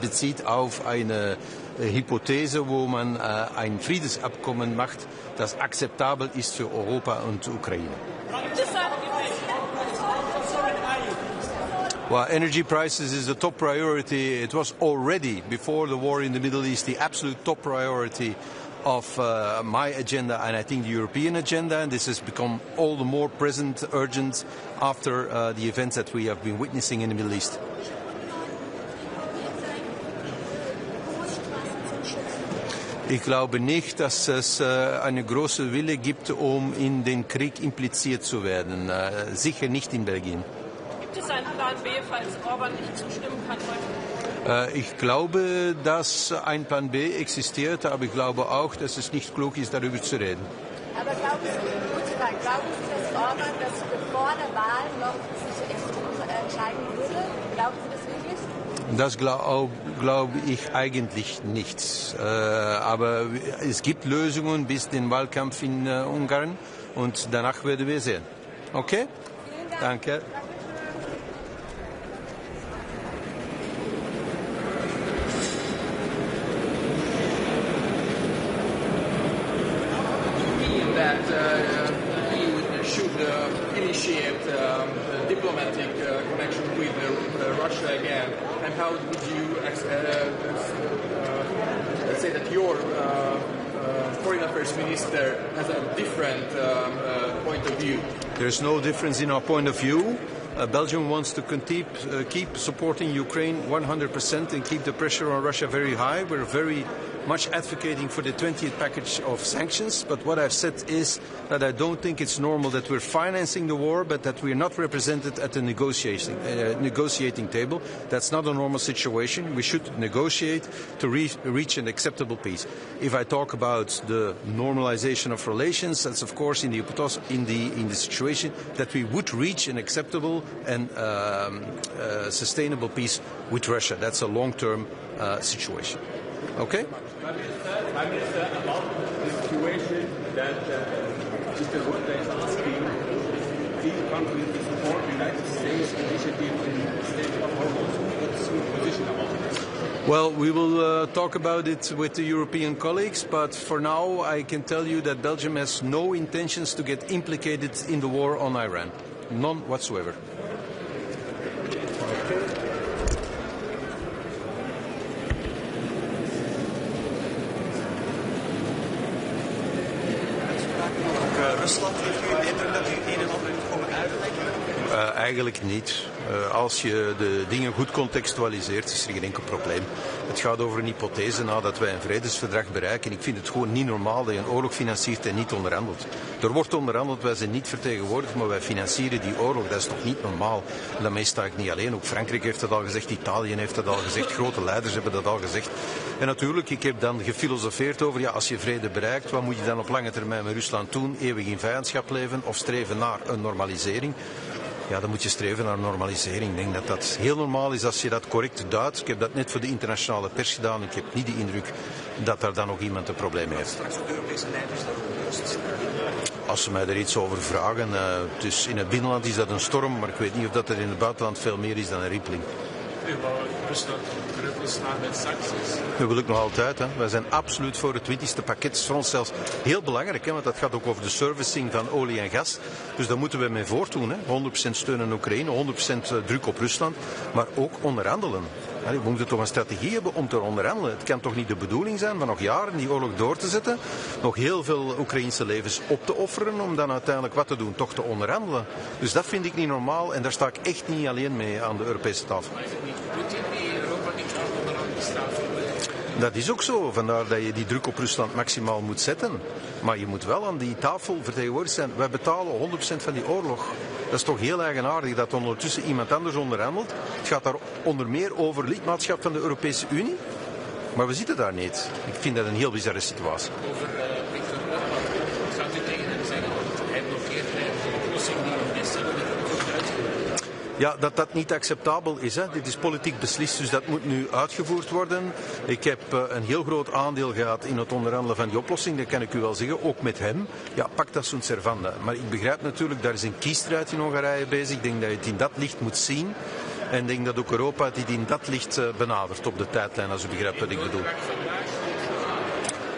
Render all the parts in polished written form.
bezieht auf eine Hypothese, wo man ein Friedensabkommen macht, das akzeptabel ist für Europa und Ukraine. Well, energy prices is the top priority. It was already, before the war in the Middle East, the absolute top priority of my agenda and I think the European agenda. And this has become all the more present, urgent after the events that we have been witnessing in the Middle East. Ich glaube nicht, dass es eine große Wille gibt, um in den Krieg impliziert zu werden. Sicher nicht in Belgien. Gibt es einen Plan B, falls Orban nicht zustimmen kann heute? Ich glaube, dass ein Plan B existiert, aber ich glaube auch, dass es nicht klug ist, darüber zu reden. Aber glauben Sie, dass Orban das vor der Wahl noch sich entscheiden würde? Glauben Sie das wirklich? Das glaube ich eigentlich nicht. Aber es gibt Lösungen bis den Wahlkampf in Ungarn und danach werden wir sehen. Okay? Vielen Dank. Danke. Initiate diplomatic connection with Russia again, and how would you say that your foreign affairs minister has a different point of view? There's no difference in our point of view. Belgium wants to keep supporting Ukraine 100% and keep the pressure on Russia very high. We're very much advocating for the 20th package of sanctions, but what I've said is that I don't think it's normal that we're financing the war, but that we're not represented at the negotiating table. That's not a normal situation. We should negotiate to reach an acceptable peace. If I talk about the normalization of relations, that's of course in the situation that we would reach an acceptable and sustainable peace with Russia. That's a long-term situation. Okay? Prime Minister, about the situation that Mr. Rutte is asking EU countries to support the United States initiative in the state of Hormuz. What's your position about this? Well, we will talk about it with the European colleagues, but for now I can tell you that Belgium has no intentions to get implicated in the war on Iran. None whatsoever. Rusland, heeft u de indruk dat u een en ander komen uitleggen? Eigenlijk niet. Als je de dingen goed contextualiseert, is er geen enkel probleem. Het gaat over een hypothese nadat wij een vredesverdrag bereiken. Ik vind het gewoon niet normaal dat je een oorlog financiert en niet onderhandelt. Er wordt onderhandeld, wij zijn niet vertegenwoordigd, maar wij financieren die oorlog. Dat is toch niet normaal. En daarmee sta ik niet alleen. Ook Frankrijk heeft dat al gezegd, Italië heeft dat al gezegd, grote leiders hebben dat al gezegd. En natuurlijk, ik heb dan gefilosofeerd over, ja, als je vrede bereikt, wat moet je dan op lange termijn met Rusland doen? Eeuwig in vijandschap leven of streven naar een normalisering? Ja, dan moet je streven naar normalisering. Ik denk dat dat heel normaal is als je dat correct duidt. Ik heb dat net voor de internationale pers gedaan. Ik heb niet de indruk dat daar dan nog iemand een probleem heeft. Straks ook de Europese leiders daarover. Als ze mij er iets over vragen. Dus in het binnenland is dat een storm, maar ik weet niet of dat er in het buitenland veel meer is dan een rippeling. Rusland terugslaan met sancties. Dat wil ik nog altijd. Hè. Wij zijn absoluut voor het 20e pakket. Dat is voor ons zelfs heel belangrijk, hè, want dat gaat ook over de servicing van olie en gas. Dus daar moeten we mee voortdoen. Hè. 100% steun aan Oekraïne, 100% druk op Rusland, maar ook onderhandelen. We moeten toch een strategie hebben om te onderhandelen. Het kan toch niet de bedoeling zijn van nog jaren die oorlog door te zetten, nog heel veel Oekraïnse levens op te offeren om dan uiteindelijk wat te doen, toch te onderhandelen. Dus dat vind ik niet normaal en daar sta ik echt niet alleen mee aan de Europese tafel. Dat is ook zo, vandaar dat je die druk op Rusland maximaal moet zetten. Maar je moet wel aan die tafel vertegenwoordigd zijn. Wij betalen 100% van die oorlog. Dat is toch heel eigenaardig dat ondertussen iemand anders onderhandelt. Het gaat daar onder meer over lidmaatschap van de Europese Unie. Maar we zitten daar niet. Ik vind dat een heel bizarre situatie. Over Victor Orban, gaat u tegen hem zeggen dat hij blokkeert de oplossing die we missen, dat het uitgevoerd? Ja, dat niet acceptabel is. Hè. Dit is politiek beslist, dus dat moet nu uitgevoerd worden. Ik heb een heel groot aandeel gehad in het onderhandelen van die oplossing, dat kan ik u wel zeggen, ook met hem. Ja, pacta sunt servanda. Maar ik begrijp natuurlijk, daar is een kiesstrijd in Hongarije bezig. Ik denk dat je het in dat licht moet zien. En ik denk dat ook Europa dit in dat licht benadert op de tijdlijn, als u begrijpt wat ik bedoel.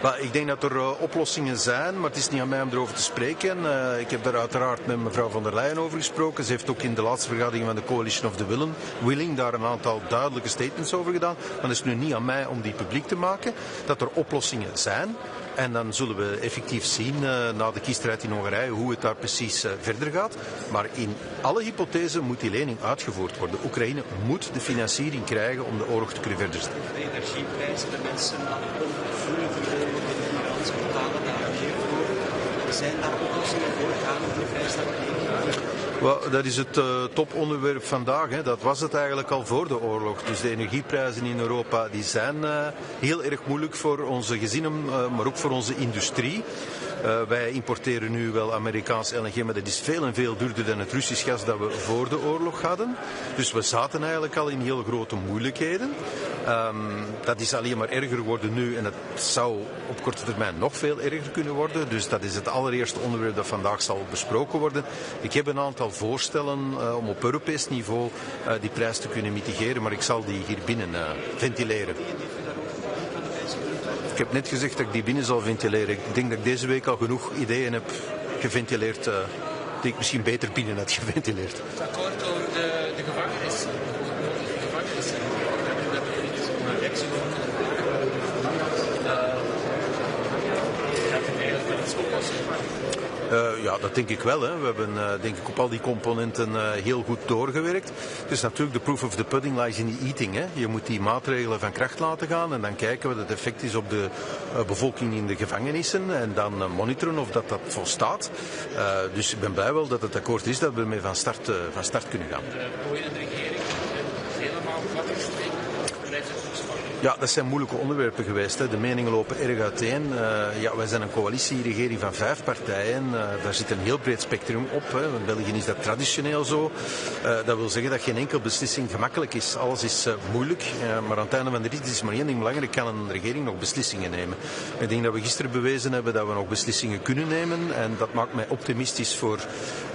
Maar ik denk dat er oplossingen zijn, maar het is niet aan mij om erover te spreken. Ik heb daar uiteraard met mevrouw von der Leyen over gesproken. Ze heeft ook in de laatste vergadering van de Coalition of the Willing daar een aantal duidelijke statements over gedaan. Maar het is nu niet aan mij om die publiek te maken. Dat er oplossingen zijn. En dan zullen we effectief zien na de kiesstrijd in Hongarije hoe het daar precies verder gaat. Maar in alle hypothesen moet die lening uitgevoerd worden. Oekraïne moet de financiering krijgen om de oorlog te kunnen verder zetten. De energieprijzen, de mensen aan de pomp voelen die oorlog in de Iraans betalen daar meer voor. Zijn daar oplossingen voor? Gaan die vrijstabiliteit? Dat is het toponderwerp vandaag. Hè. Dat was het eigenlijk al voor de oorlog. Dus de energieprijzen in Europa die zijn heel erg moeilijk voor onze gezinnen, maar ook voor onze industrie. Wij importeren nu wel Amerikaans LNG, maar dat is veel en veel duurder dan het Russisch gas dat we voor de oorlog hadden. Dus we zaten eigenlijk al in heel grote moeilijkheden. Dat is alleen maar erger geworden nu en het zou op korte termijn nog veel erger kunnen worden. Dus dat is het allereerste onderwerp dat vandaag zal besproken worden. Ik heb een aantal voorstellen om op Europees niveau die prijs te kunnen mitigeren, maar ik zal die hier binnen ventileren. Ik heb net gezegd dat ik die binnen zal ventileren. Ik denk dat ik deze week al genoeg ideeën heb geventileerd die ik misschien beter binnen had geventileerd. Het akkoord over de gevangenis. We hebben daar politisch een reactie op. Gaat het eigenlijk wel iets oplossen? Ja, dat denk ik wel. Hè. We hebben denk ik op al die componenten heel goed doorgewerkt. Dus natuurlijk de proof of the pudding lies in the eating. Hè. Je moet die maatregelen van kracht laten gaan en dan kijken wat het effect is op de bevolking in de gevangenissen en dan monitoren of dat volstaat. Dus ik ben blij wel dat het akkoord is dat we ermee van start kunnen gaan. De regering helemaal platgestreken. Ja, dat zijn moeilijke onderwerpen geweest. Hè. De meningen lopen erg uiteen. Wij zijn een coalitieregering van 5 partijen. Daar zit een heel breed spectrum op. Hè. In België is dat traditioneel zo. Dat wil zeggen dat geen enkele beslissing gemakkelijk is. Alles is moeilijk. Maar aan het einde van de rit is maar één ding belangrijk. Kan een regering nog beslissingen nemen? Ik denk dat we gisteren bewezen hebben dat we nog beslissingen kunnen nemen. En dat maakt mij optimistisch voor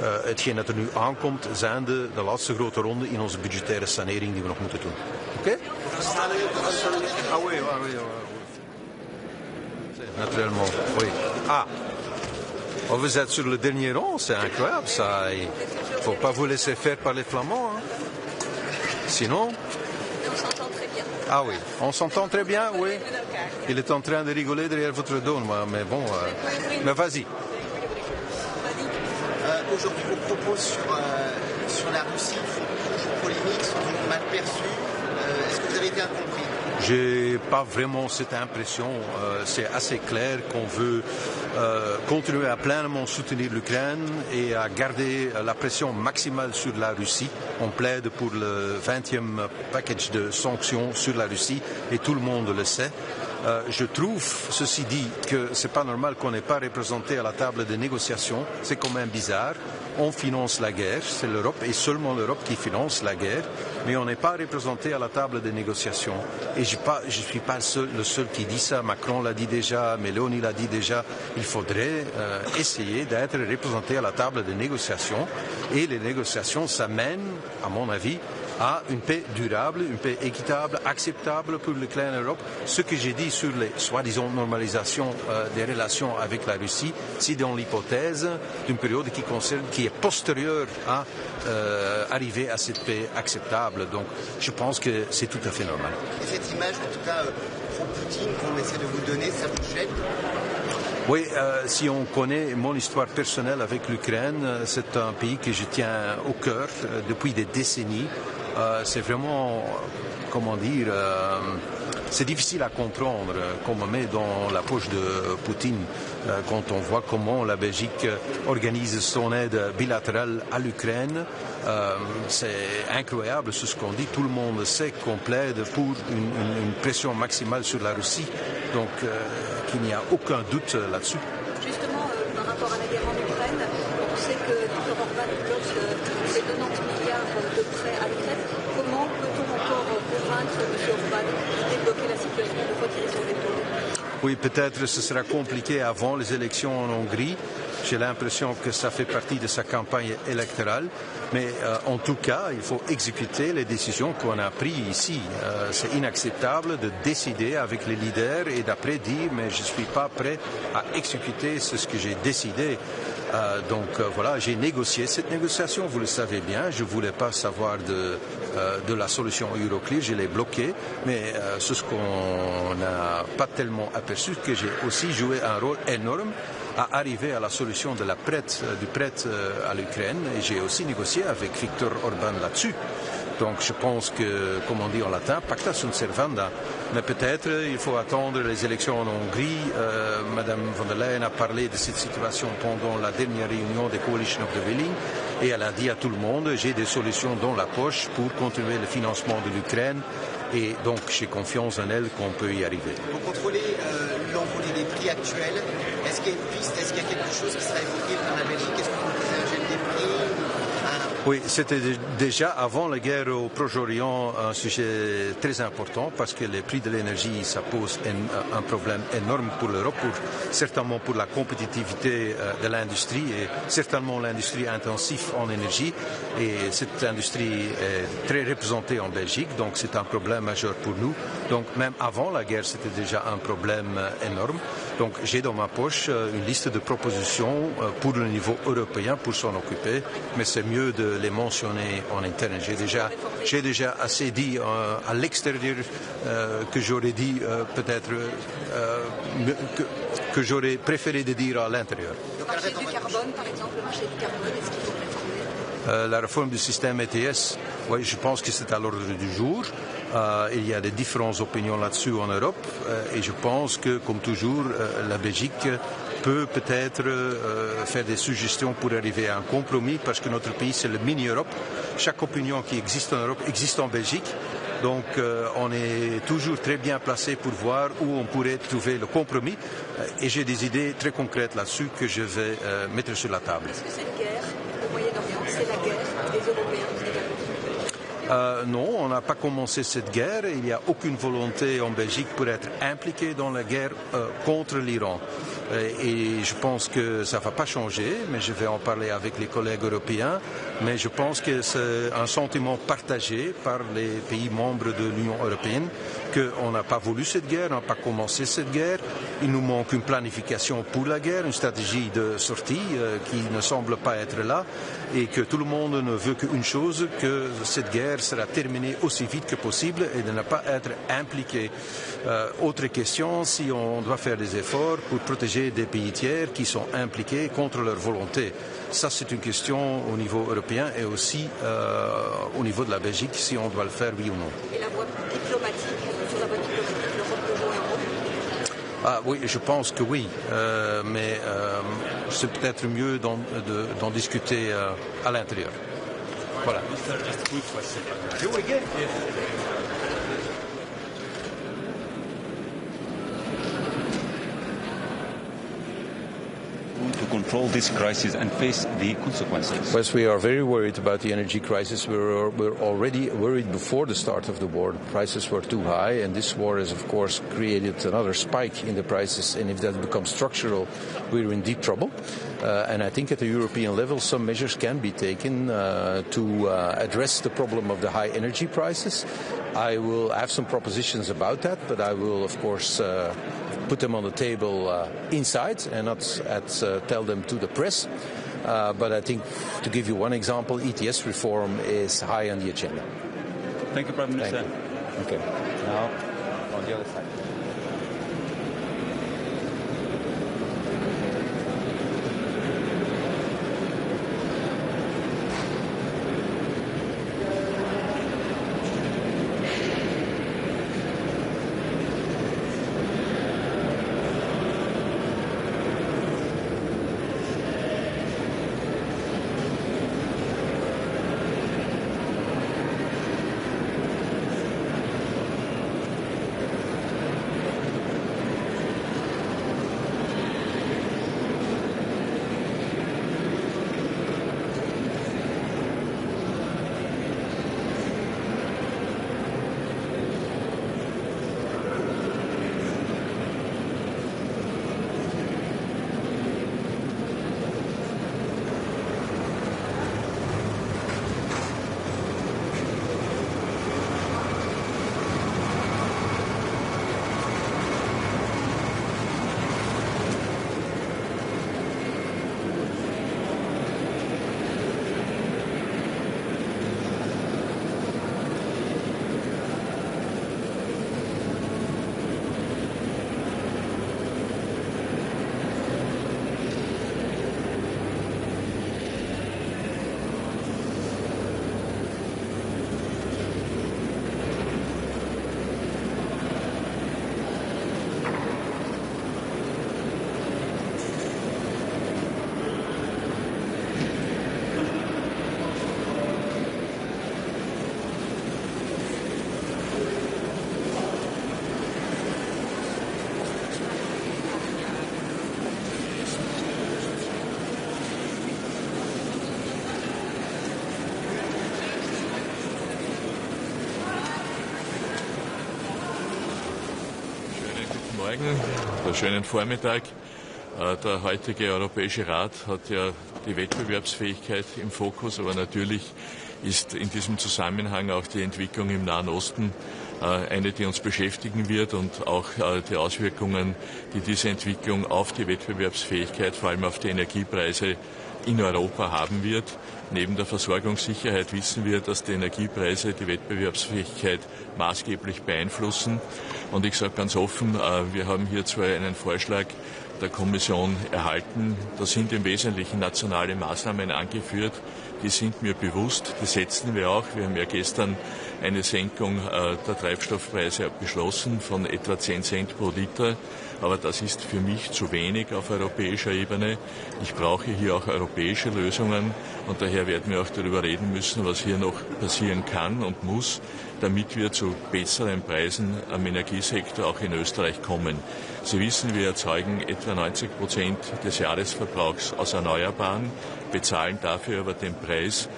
hetgeen dat er nu aankomt. Zijnde de laatste grote ronde in onze budgettaire sanering die we nog moeten doen. Oké? Ah oui. Naturellement, oui. Ah, vous êtes sur le dernier rang, c'est incroyable ça. Il ne faut pas vous laisser faire par les Flamands. Hein. Sinon... On s'entend très bien. Ah oui, on s'entend très bien, oui. Il est en train de rigoler derrière votre dos, mais bon... Mais vas-y. Aujourd'hui, vos propos sur la Russie font toujours polémique, sont toujours mal perçus. Est-ce que vous avez été incompris? J'ai pas vraiment cette impression. C'est assez clair qu'on veut continuer à pleinement soutenir l'Ukraine et à garder la pression maximale sur la Russie. On plaide pour le 20e package de sanctions sur la Russie et tout le monde le sait. Je trouve, ceci dit, que c'est pas normal qu'on n'ait pas représenté à la table des négociations. C'est quand même bizarre. On finance la guerre, c'est l'Europe et seulement l'Europe qui finance la guerre, mais on n'est pas représenté à la table des négociations. Et je suis pas le seul qui dit ça. Macron l'a dit déjà, Meloni l'a dit déjà. Il faudrait essayer d'être représenté à la table des négociations. Et les négociations, ça mène, à mon avis, à une paix durable, une paix équitable, acceptable pour la kleine Europe. Ce que j'ai dit sur les soi-disant normalisations des relations avec la Russie, c'est dans l'hypothèse d'une période qui est postérieure à arriver à cette paix acceptable. Donc je pense que c'est tout à fait normal. Et cette image, en tout cas, pro-Poutine qu'on essaie de vous donner, ça vous gêne? Oui, si on connaît mon histoire personnelle avec l'Ukraine, c'est un pays que je tiens au cœur depuis des décennies. C'est vraiment, comment dire, c'est difficile à comprendre qu'on me met dans la poche de Poutine quand on voit comment la Belgique organise son aide bilatérale à l'Ukraine. C'est incroyable ce qu'on dit. Tout le monde sait qu'on plaide pour une pression maximale sur la Russie. Donc qu'il n'y a aucun doute là-dessus. Justement, par rapport à la guerre en Ukraine, on sait que Viktor Orban bloque ces 90 milliards de prêts à l'Ukraine. Comment peut-on encore convaincre M. Orban de débloquer la situation, de retirer son veto? Oui, peut-être ce sera compliqué avant les élections en Hongrie. J'ai l'impression que ça fait partie de sa campagne électorale. Mais en tout cas, il faut exécuter les décisions qu'on a prises ici. C'est inacceptable de décider avec les leaders et d'après dire mais je ne suis pas prêt à exécuter ce que j'ai décidé. Donc voilà, j'ai négocié cette négociation, vous le savez bien. Je ne voulais pas savoir de la solution Euroclear, je l'ai bloquée. Mais c'est ce qu'on n'a pas tellement aperçu, que j'ai aussi joué un rôle énorme à arriver à la solution de du prêt à l'Ukraine. Et j'ai aussi négocié avec Viktor Orban là-dessus. Donc je pense que, comme on dit en latin, pacta sunt servanda. Mais peut-être il faut attendre les élections en Hongrie. Madame von der Leyen a parlé de cette situation pendant la dernière réunion des Coalition of the Willing. Et elle a dit à tout le monde, j'ai des solutions dans la poche pour continuer le financement de l'Ukraine. Et donc j'ai confiance en elle qu'on peut y arriver. Pour contrôler l'envolée des prix actuels, est-ce qu'il y a une piste, est-ce qu'il y a quelque chose qui sera évoqué par la Belgique? Est-ce que vous proposez un gel des prix? Oui, c'était déjà avant la guerre au Proche-Orient un sujet très important parce que les prix de l'énergie, ça pose un problème énorme pour l'Europe, certainement pour la compétitivité de l'industrie et certainement l'industrie intensive en énergie. Et cette industrie est très représentée en Belgique, donc c'est un problème majeur pour nous. Donc même avant la guerre, c'était déjà un problème énorme. Donc j'ai dans ma poche une liste de propositions pour le niveau européen pour s'en occuper, mais c'est mieux de les mentionner en interne. J'ai déjà assez dit à l'extérieur que j'aurais dit peut-être que j'aurais préféré de dire à l'intérieur. Le marché du carbone, par exemple, le marché du carbone, est-ce qu'il faut réformer? La réforme du système ETS, oui, je pense que c'est à l'ordre du jour. Il y a des différentes opinions là-dessus en Europe et je pense que, comme toujours, la Belgique peut-être faire des suggestions pour arriver à un compromis parce que notre pays, c'est le mini-Europe. Chaque opinion qui existe en Europe existe en Belgique. Donc on est toujours très bien placé pour voir où on pourrait trouver le compromis. Et j'ai des idées très concrètes là-dessus que je vais mettre sur la table. Est-ce que cette guerre au Moyen-Orient, c'est la guerre des Européens également? Non, on n'a pas commencé cette guerre. Il n'y a aucune volonté en Belgique pour être impliqué dans la guerre contre l'Iran. Et je pense que ça ne va pas changer, mais je vais en parler avec les collègues européens. Mais je pense que c'est un sentiment partagé par les pays membres de l'Union européenne qu'on n'a pas voulu cette guerre, on n'a pas commencé cette guerre. Il nous manque une planification pour la guerre, une stratégie de sortie qui ne semble pas être là et que tout le monde ne veut qu'une chose, que cette guerre sera terminée aussi vite que possible et de ne pas être impliqué. Autre question, si on doit faire des efforts pour protéger des pays tiers qui sont impliqués contre leur volonté. Ça, c'est une question au niveau européen et aussi au niveau de la Belgique, si on doit le faire, oui ou non. Et la voie diplomatique, sur la voie diplomatique, l'Europe peut jouer un rôle? Oui, je pense que oui, mais c'est peut-être mieux d'en discuter à l'intérieur. Voilà. To control this crisis and face the consequences. Yes, we are very worried about the energy crisis. We're already worried before the start of the war. The prices were too high, and this war has, of course, created another spike in the prices. And if that becomes structural, we're in deep trouble. And I think at the European level, some measures can be taken to address the problem of the high energy prices. I will have some propositions about that, but I will, of course, put them on the table inside and not tell them to the press. But I think, to give you one example, ETS reform is high on the agenda. Thank you, Prime Minister. Okay. Now, on the other side. Morgen, oder schönen Vormittag. Der heutige Europäische Rat hat ja die Wettbewerbsfähigkeit im Fokus, aber natürlich ist in diesem Zusammenhang auch die Entwicklung im Nahen Osten eine, die uns beschäftigen wird und auch die Auswirkungen, die diese Entwicklung auf die Wettbewerbsfähigkeit, vor allem auf die Energiepreise in Europa haben wird. Neben der Versorgungssicherheit wissen wir, dass die Energiepreise die Wettbewerbsfähigkeit maßgeblich beeinflussen. Und ich sage ganz offen, wir haben hier zwar einen Vorschlag der Kommission erhalten, da sind im Wesentlichen nationale Maßnahmen angeführt, die sind mir bewusst, die setzen wir auch. Wir haben ja gestern eine Senkung der Treibstoffpreise beschlossen von etwa 10 Cent pro Liter. Aber das ist für mich zu wenig auf europäischer Ebene. Ich brauche hier auch europäische Lösungen und daher werden wir auch darüber reden müssen, was hier noch passieren kann und muss, damit wir zu besseren Preisen am Energiesektor auch in Österreich kommen. Sie wissen, wir erzeugen etwa 90% des Jahresverbrauchs aus Erneuerbaren, bezahlen dafür aber den Preis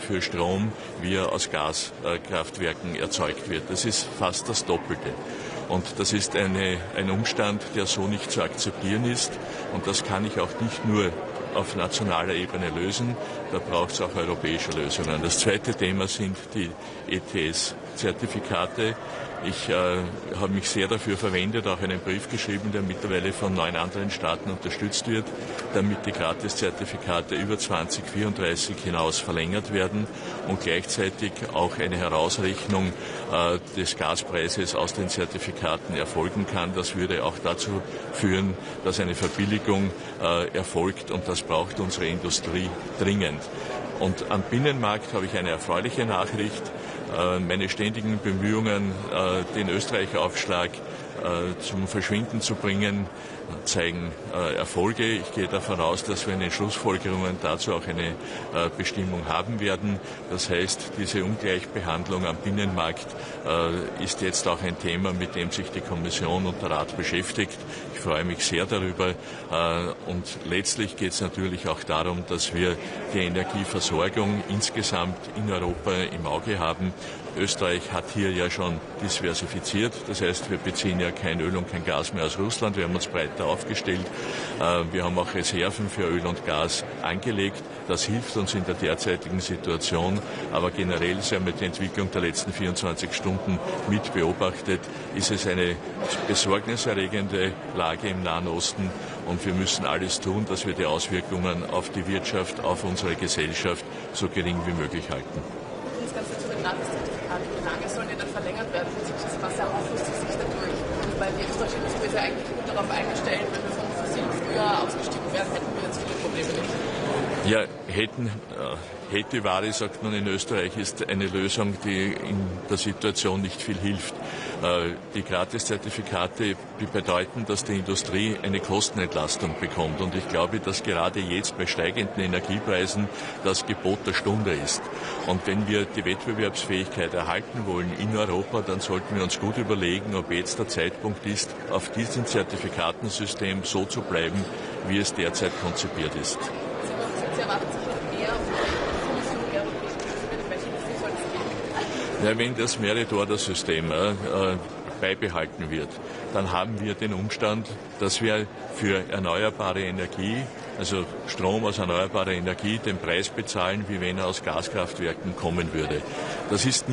für Strom, wie er aus Gaskraftwerken erzeugt wird. Das ist fast das Doppelte. Und das ist ein Umstand, der so nicht zu akzeptieren ist. Und das kann ich auch nicht nur auf nationaler Ebene lösen. Da braucht es auch europäische Lösungen. Das zweite Thema sind die ETS-Zertifikate. Ich habe mich sehr dafür verwendet, auch einen Brief geschrieben, der mittlerweile von 9 anderen Staaten unterstützt wird, damit die Gratiszertifikate über 2034 hinaus verlängert werden und gleichzeitig auch eine Herausrechnung des Gaspreises aus den Zertifikaten erfolgen kann. Das würde auch dazu führen, dass eine Verbilligung erfolgt und das braucht unsere Industrie dringend. Und am Binnenmarkt habe ich eine erfreuliche Nachricht. Meine ständigen Bemühungen, den Österreich-Aufschlag zum Verschwinden zu bringen, zeigen Erfolge. Ich gehe davon aus, dass wir in den Schlussfolgerungen dazu auch eine Bestimmung haben werden. Das heißt, diese Ungleichbehandlung am Binnenmarkt ist jetzt auch ein Thema, mit dem sich die Kommission und der Rat beschäftigt. Ich freue mich sehr darüber. Und letztlich geht es natürlich auch darum, dass wir die Energieversorgung insgesamt in Europa im Auge haben. Österreich hat hier ja schon diversifiziert. Das heißt, wir beziehen ja kein Öl und kein Gas mehr aus Russland. Wir haben uns breiter aufgestellt. Wir haben auch Reserven für Öl und Gas angelegt. Das hilft uns in der derzeitigen Situation. Aber generell, Sie haben die Entwicklung der letzten 24 Stunden mit beobachtet, ist es eine besorgniserregende Lage im Nahen Osten. Und wir müssen alles tun, dass wir die Auswirkungen auf die Wirtschaft, auf unsere Gesellschaft so gering wie möglich halten. Das Ganze zu den Gratiszertifikaten. Wie lange sollen die dann verlängert werden? Beziehungsweise was erhofft sich dadurch? Weil die österreichische Industrie ist ja eigentlich gut darauf eingestellt, wenn wir von fossilen früher ausgestiegen wären, hätten wir jetzt viele Probleme nicht. Ja, hätte Ware, sagt man in Österreich, ist eine Lösung, die in der Situation nicht viel hilft. Die Gratiszertifikate bedeuten, dass die Industrie eine Kostenentlastung bekommt. Und ich glaube, dass gerade jetzt bei steigenden Energiepreisen das Gebot der Stunde ist. Und wenn wir die Wettbewerbsfähigkeit erhalten wollen in Europa, dann sollten wir uns gut überlegen, ob jetzt der Zeitpunkt ist, auf diesem Zertifikatensystem so zu bleiben, wie es derzeit konzipiert ist. Sie erwarten sich noch mehr von der Kommission der Europäischen Union, in welche Richtung soll es gehen? Ja, wenn das Merit-Order-System beibehalten wird, dann haben wir den Umstand, dass wir für erneuerbare Energie, also Strom aus erneuerbarer Energie, den Preis bezahlen, wie wenn er aus Gaskraftwerken kommen würde. Das ist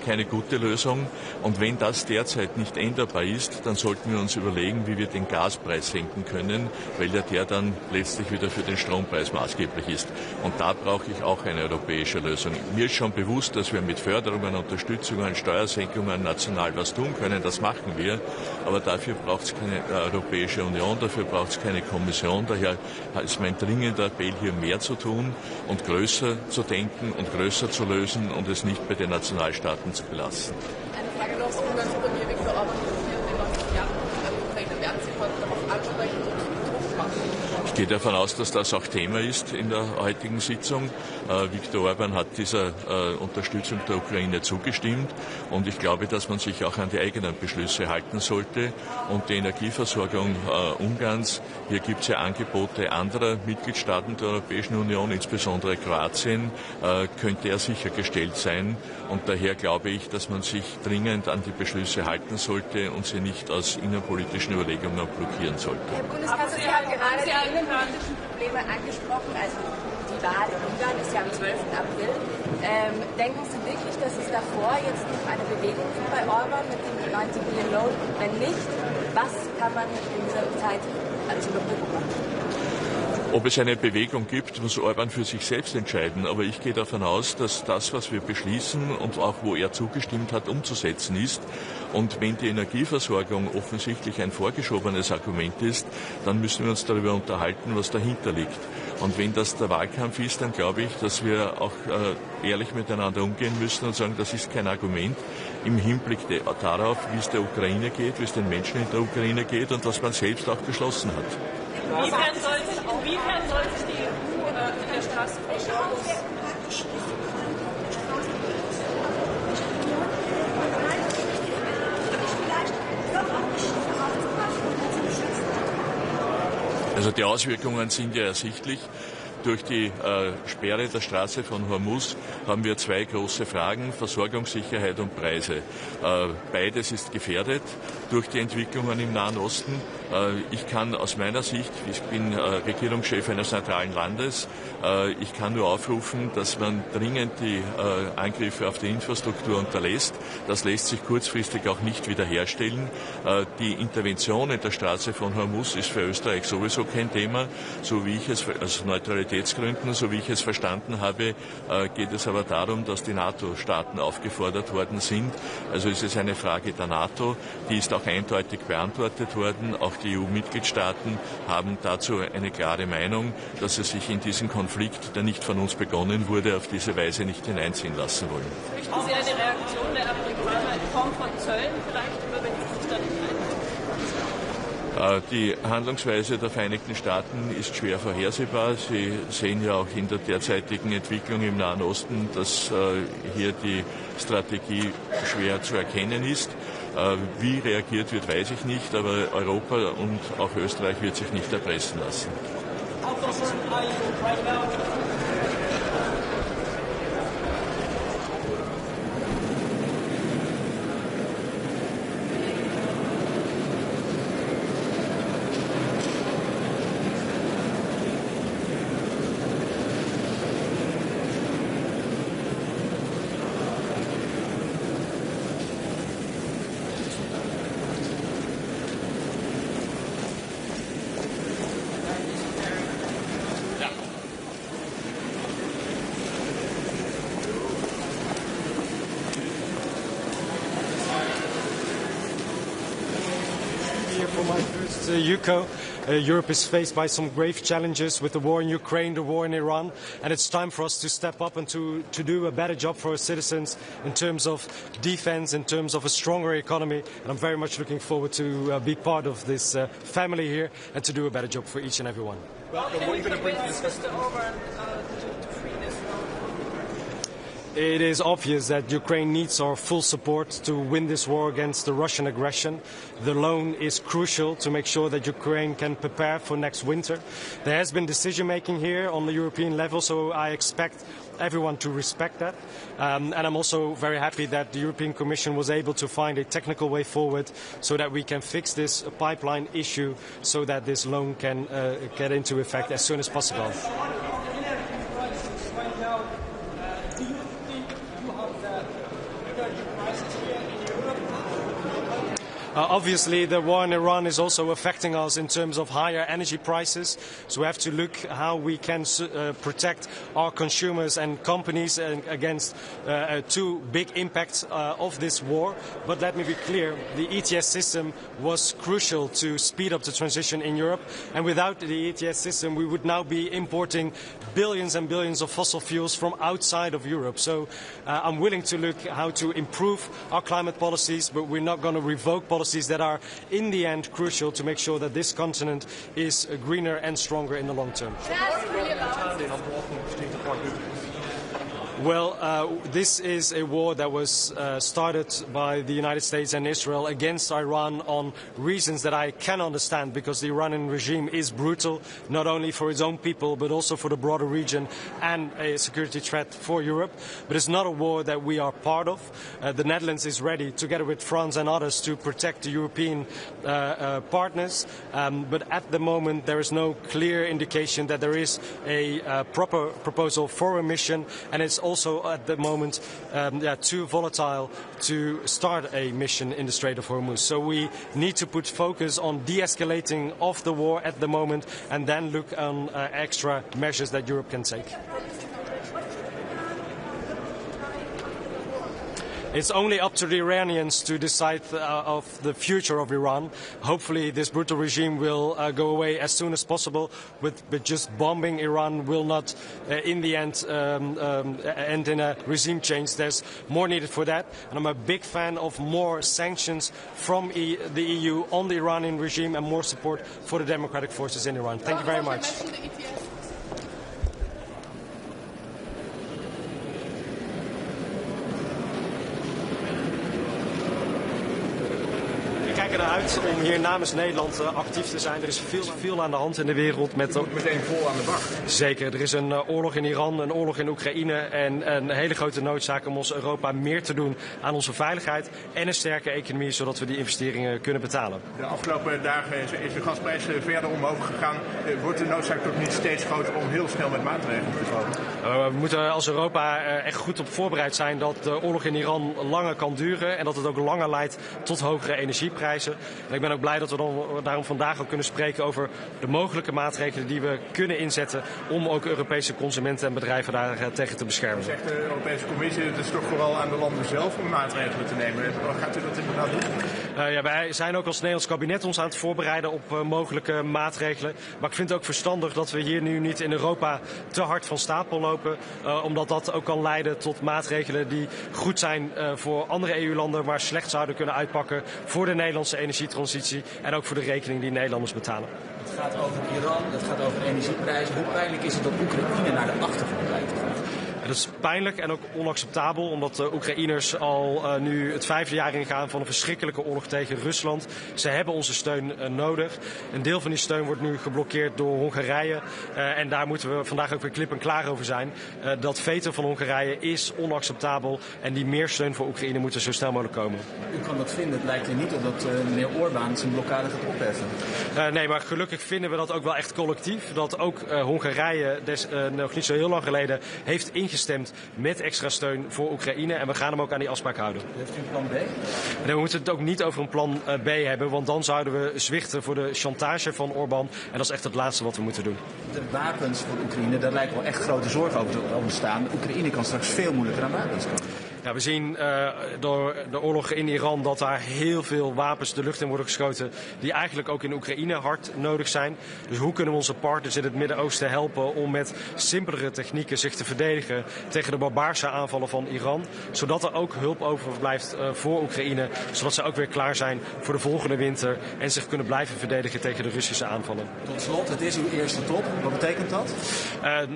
keine gute Lösung. Und wenn das derzeit nicht änderbar ist, dann sollten wir uns überlegen, wie wir den Gaspreis senken können, weil der dann letztlich wieder für den Strompreis maßgeblich ist. Und da brauche ich auch eine europäische Lösung. Mir ist schon bewusst, dass wir mit Förderungen, Unterstützungen, Steuersenkungen national was tun können. Das machen wir. Aber dafür braucht es keine Europäische Union, dafür braucht es keine Kommission. Daher ist mein dringender Appell, hier mehr zu tun und größer zu denken und größer zu lösen und es nicht bei den Nationalstaaten zu belassen. Eine Frage noch, Umweltpremier Viktor Orban in den 90 Jahren der Ukraine. Werden Sie darauf ansprechen und Druck machen? Ich gehe davon aus, dass das auch Thema ist in der heutigen Sitzung. Viktor Orban hat dieser Unterstützung der Ukraine zugestimmt und ich glaube, dass man sich auch an die eigenen Beschlüsse halten sollte. Und die Energieversorgung Ungarns, hier gibt es ja Angebote anderer Mitgliedstaaten der Europäischen Union, insbesondere Kroatien, könnte er sichergestellt sein. Und daher glaube ich, dass man sich dringend an die Beschlüsse halten sollte und sie nicht aus innenpolitischen Überlegungen blockieren sollte. Herr Bundeskanzler, Sie haben gerade die innenpolitischen Probleme angesprochen. Also die Wahl in Ungarn ist ja am 12. April. Denken Sie wirklich, dass es davor jetzt noch eine Bewegung gibt bei Orban mit dem 90 Billion Loan? Wenn nicht, was kann man in dieser Zeit als Überbrückung machen? Ob es eine Bewegung gibt, muss Orban für sich selbst entscheiden. Aber ich gehe davon aus, dass das, was wir beschließen und auch wo er zugestimmt hat, umzusetzen ist. Und wenn die Energieversorgung offensichtlich ein vorgeschobenes Argument ist, dann müssen wir uns darüber unterhalten, was dahinter liegt. Und wenn das der Wahlkampf ist, dann glaube ich, dass wir auch ehrlich miteinander umgehen müssen und sagen, das ist kein Argument im Hinblick darauf, wie es der Ukraine geht, wie es den Menschen in der Ukraine geht und was man selbst auch beschlossen hat. Inwiefern soll sich die EU in der Straße Also die Auswirkungen sind ja ersichtlich. Durch die Sperre der Straße von Hormuz haben wir zwei große Fragen, Versorgungssicherheit und Preise. Beides ist gefährdet durch die Entwicklungen im Nahen Osten. Ich kann aus meiner Sicht, ich bin Regierungschef eines neutralen Landes, ich kann nur aufrufen, dass man dringend die Angriffe auf die Infrastruktur unterlässt. Das lässt sich kurzfristig auch nicht wiederherstellen. Die Intervention in der Straße von Hormuz ist für Österreich sowieso kein Thema, so wie ich es aus Neutralitätsgründen, so wie ich es verstanden habe, geht es aber darum, dass die NATO-Staaten aufgefordert worden sind. Also ist es eine Frage der NATO, die ist auch eindeutig beantwortet worden. Auch die EU-Mitgliedstaaten haben dazu eine klare Meinung, dass sie sich in diesen Konflikt, der nicht von uns begonnen wurde, auf diese Weise nicht hineinziehen lassen wollen. Möchten Sie eine Reaktion der Amerikaner in Form von Zöllen vielleicht, oder wenn Sie sich da nicht einhalten? Die Handlungsweise der Vereinigten Staaten ist schwer vorhersehbar. Sie sehen ja auch in der derzeitigen Entwicklung im Nahen Osten, dass hier die Strategie schwer zu erkennen ist. Wie reagiert wird, weiß ich nicht, aber Europa und auch Österreich wird sich nicht erpressen lassen. For my first UCO, Europe is faced by some grave challenges with the war in Ukraine, the war in Iran, and it's time for us to step up and to do a better job for our citizens in terms of defense, in terms of a stronger economy. And I'm very much looking forward to be part of this family here and to do a better job for each and every one. Welcome. What are you going to bring to discuss to free this? It is obvious that Ukraine needs our full support to win this war against the Russian aggression. The loan is crucial to make sure that Ukraine can prepare for next winter. There has been decision-making here on the European level, so I expect everyone to respect that. And I'm also very happy that the European Commission was able to find a technical way forward so that we can fix this pipeline issue so that this loan can get into effect as soon as possible. Obviously, the war in Iran is also affecting us in terms of higher energy prices. So we have to look how we can protect our consumers and companies against two big impacts of this war. But let me be clear, the ETS system was crucial to speed up the transition in Europe. And without the ETS system, we would now be importing billions and billions of fossil fuels from outside of Europe. So I'm willing to look how to improve our climate policies, but we're not going to revoke policies that are in the end crucial to make sure that this continent is greener and stronger in the long term. Well, this is a war that was started by the United States and Israel against Iran on reasons that I can understand, because the Iranian regime is brutal, not only for its own people, but also for the broader region and a security threat for Europe. But it's not a war that we are part of. The Netherlands is ready, together with France and others, to protect the European partners. But at the moment, there is no clear indication that there is a proper proposal for a mission, and it's also at the moment too volatile to start a mission in the Strait of Hormuz. So we need to put focus on de-escalating of the war at the moment, and then look on extra measures that Europe can take. It's only up to the Iranians to decide of the future of Iran. Hopefully this brutal regime will go away as soon as possible, but just bombing Iran will not in the end end in a regime change. There's more needed for that, and I'm a big fan of more sanctions from the EU on the Iranian regime and more support for the democratic forces in Iran. Thank you very much. We kijken eruit om hier namens Nederland actief te zijn. Er is veel aan de hand in de wereld. Je moet meteen vol aan de bak. Zeker, er is een oorlog in Iran, een oorlog in Oekraïne en een hele grote noodzaak om ons Europa meer te doen aan onze veiligheid en een sterke economie, zodat we die investeringen kunnen betalen. De afgelopen dagen is de gasprijs verder omhoog gegaan. Wordt de noodzaak toch niet steeds groter om heel snel met maatregelen te komen? We moeten als Europa echt goed op voorbereid zijn dat de oorlog in Iran langer kan duren en dat het ook langer leidt tot hogere energieprijzen. En ik ben ook blij dat we daarom vandaag ook kunnen spreken over de mogelijke maatregelen die we kunnen inzetten om ook Europese consumenten en bedrijven daar tegen te beschermen. Zegt de Europese Commissie, het is toch vooral aan de landen zelf om maatregelen te nemen. Gaat u dat inderdaad doen? Wij zijn ook als Nederlands kabinet ons aan het voorbereiden op mogelijke maatregelen. Maar ik vind het ook verstandig dat we hier nu niet in Europa te hard van stapel lopen. Omdat dat ook kan leiden tot maatregelen die goed zijn voor andere EU-landen, maar slecht zouden kunnen uitpakken voor de Nederlandse energietransitie en ook voor de rekening die Nederlanders betalen. Het gaat over Iran, het gaat over energieprijzen. Hoe pijnlijk is het dat Oekraïne naar de achtergrond lijkt te gaan? Dat is pijnlijk en ook onacceptabel, omdat de Oekraïners al nu het 5e jaar ingaan van een verschrikkelijke oorlog tegen Rusland. Ze hebben onze steun nodig. Een deel van die steun wordt nu geblokkeerd door Hongarije. En daar moeten we vandaag ook weer klip en klaar over zijn. Dat veto van Hongarije is onacceptabel en die meer steun voor Oekraïne moet er zo snel mogelijk komen. U kan dat vinden. Het lijkt er niet op dat meneer Orbán zijn blokkade gaat opheffen. Nee, maar gelukkig vinden we dat ook wel echt collectief. Dat ook Hongarije nog niet zo heel lang geleden heeft ingestemd met extra steun voor Oekraïne. En we gaan hem ook aan die afspraak houden. Heeft u een plan B? Nee, we moeten het ook niet over een plan B hebben, want dan zouden we zwichten voor de chantage van Orbán. En dat is echt het laatste wat we moeten doen. De wapens voor Oekraïne, daar lijkt wel echt grote zorgen over te ontstaan. Oekraïne kan straks veel moeilijker aan wapens komen. Ja, we zien door de oorlog in Iran dat daar heel veel wapens de lucht in worden geschoten die eigenlijk ook in Oekraïne hard nodig zijn. Dus hoe kunnen we onze partners in het Midden-Oosten helpen om met simpelere technieken zich te verdedigen tegen de barbaarse aanvallen van Iran, zodat er ook hulp overblijft voor Oekraïne, zodat ze ook weer klaar zijn voor de volgende winter en zich kunnen blijven verdedigen tegen de Russische aanvallen. Tot slot, het is uw eerste top. Wat betekent dat?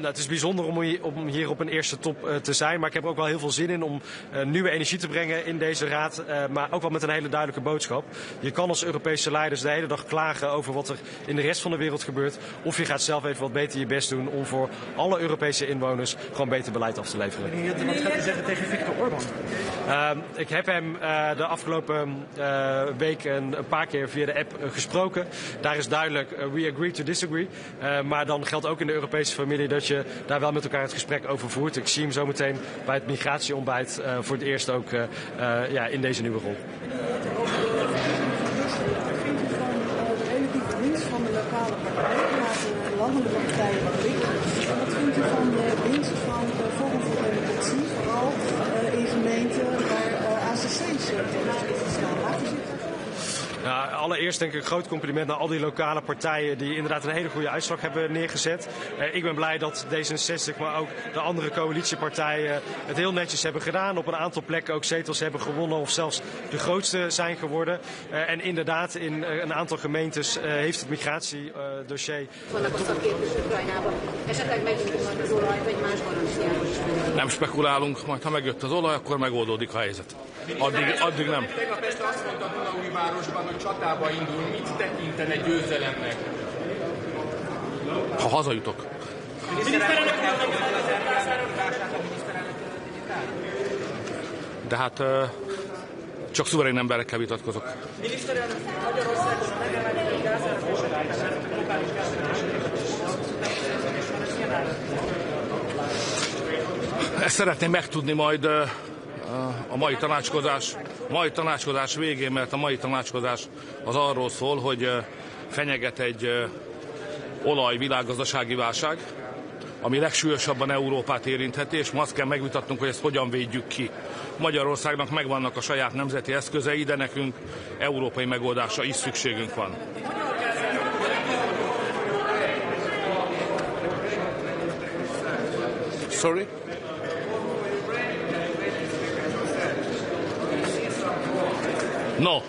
Het is bijzonder om hier op een eerste top te zijn, maar ik heb er ook wel heel veel zin in om nieuwe energie te brengen in deze raad, maar ook wel met een hele duidelijke boodschap. Je kan als Europese leiders de hele dag klagen over wat er in de rest van de wereld gebeurt, of je gaat zelf even wat beter je best doen om voor alle Europese inwoners gewoon beter beleid af te leveren. Wat gaat u zeggen tegen Viktor Orbán? Ik heb hem de afgelopen week een paar keer via de app gesproken. Daar is duidelijk, we agree to disagree. Maar dan geldt ook in de Europese familie dat je daar wel met elkaar het gesprek over voert. Ik zie hem zo meteen bij het migratieontbijt voor het eerst ook in deze nieuwe rol. Wat vindt u van de relatieve winst van de lokale partijen naast de landelijke partijen wat liggen? En wat vindt u van de winst van Forum voor Democratie, vooral in gemeenten waar ACC's tegen staan? Laten we zitten. Nou, allereerst denk ik een groot compliment naar al die lokale partijen die inderdaad een hele goede uitslag hebben neergezet. Ik ben blij dat D66, maar ook de andere coalitiepartijen het heel netjes hebben gedaan. Op een aantal plekken ook zetels hebben gewonnen of zelfs de grootste zijn geworden. En inderdaad, in een aantal gemeentes heeft het migratiedossier... Nem spekulálunk, majd ha megjött az olaj, akkor megoldódik a helyzet. Addig nem. Tegnap este azt mondta Dunaújvárosban, hogy csatába indul. Mit tekintene győzelemnek? Ha hazajutok. De hát csak szuverén emberekkel vitatkozok. Ezt szeretném megtudni majd a mai tanácskozás végén, mert a mai tanácskozás az arról szól, hogy fenyeget egy olajvilággazdasági válság, ami legsúlyosabban Európát érintheti, és ma azt kell megvitatnunk, hogy ezt hogyan védjük ki. Magyarországnak megvannak a saját nemzeti eszközei, de nekünk európai megoldásra is szükségünk van. Sorry? No.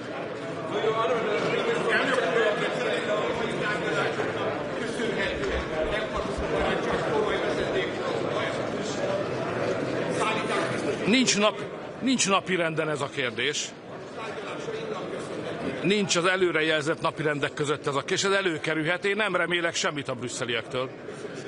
Nincs napirenden ez a kérdés. Nincs az előrejelzett napirendek között ez a kérdés. Ez előkerülhet. Én nem remélek semmit a brüsszeliektől.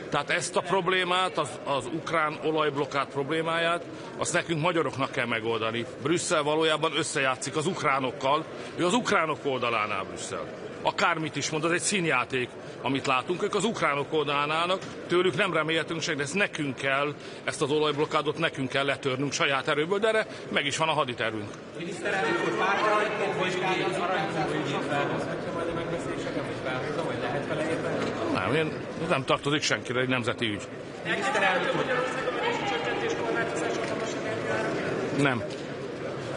Tehát ezt a problémát, az ukrán olajblokkát problémáját, azt nekünk magyaroknak kell megoldani. Brüsszel valójában összejátszik az ukránokkal, ő az ukránok oldalán áll Brüsszel. Akármit is mond, az egy színjáték, amit látunk, ők az ukránok oldalán állnak, tőlük nem remélhetünk semmit, de ezt nekünk kell, ezt az olajblokkádot nekünk kell letörnünk saját erőből, de erre meg is van a haditervünk. Miniszterelnök úr, pártalaikon vizsgálni az aranyfogügyét felhozhatja majd a megbeszéléseket, vagy felhozza, vagy lehet vele érteni? Nem tartozik senkire, egy nemzeti ügy. Miniszterelnök úr. Nem.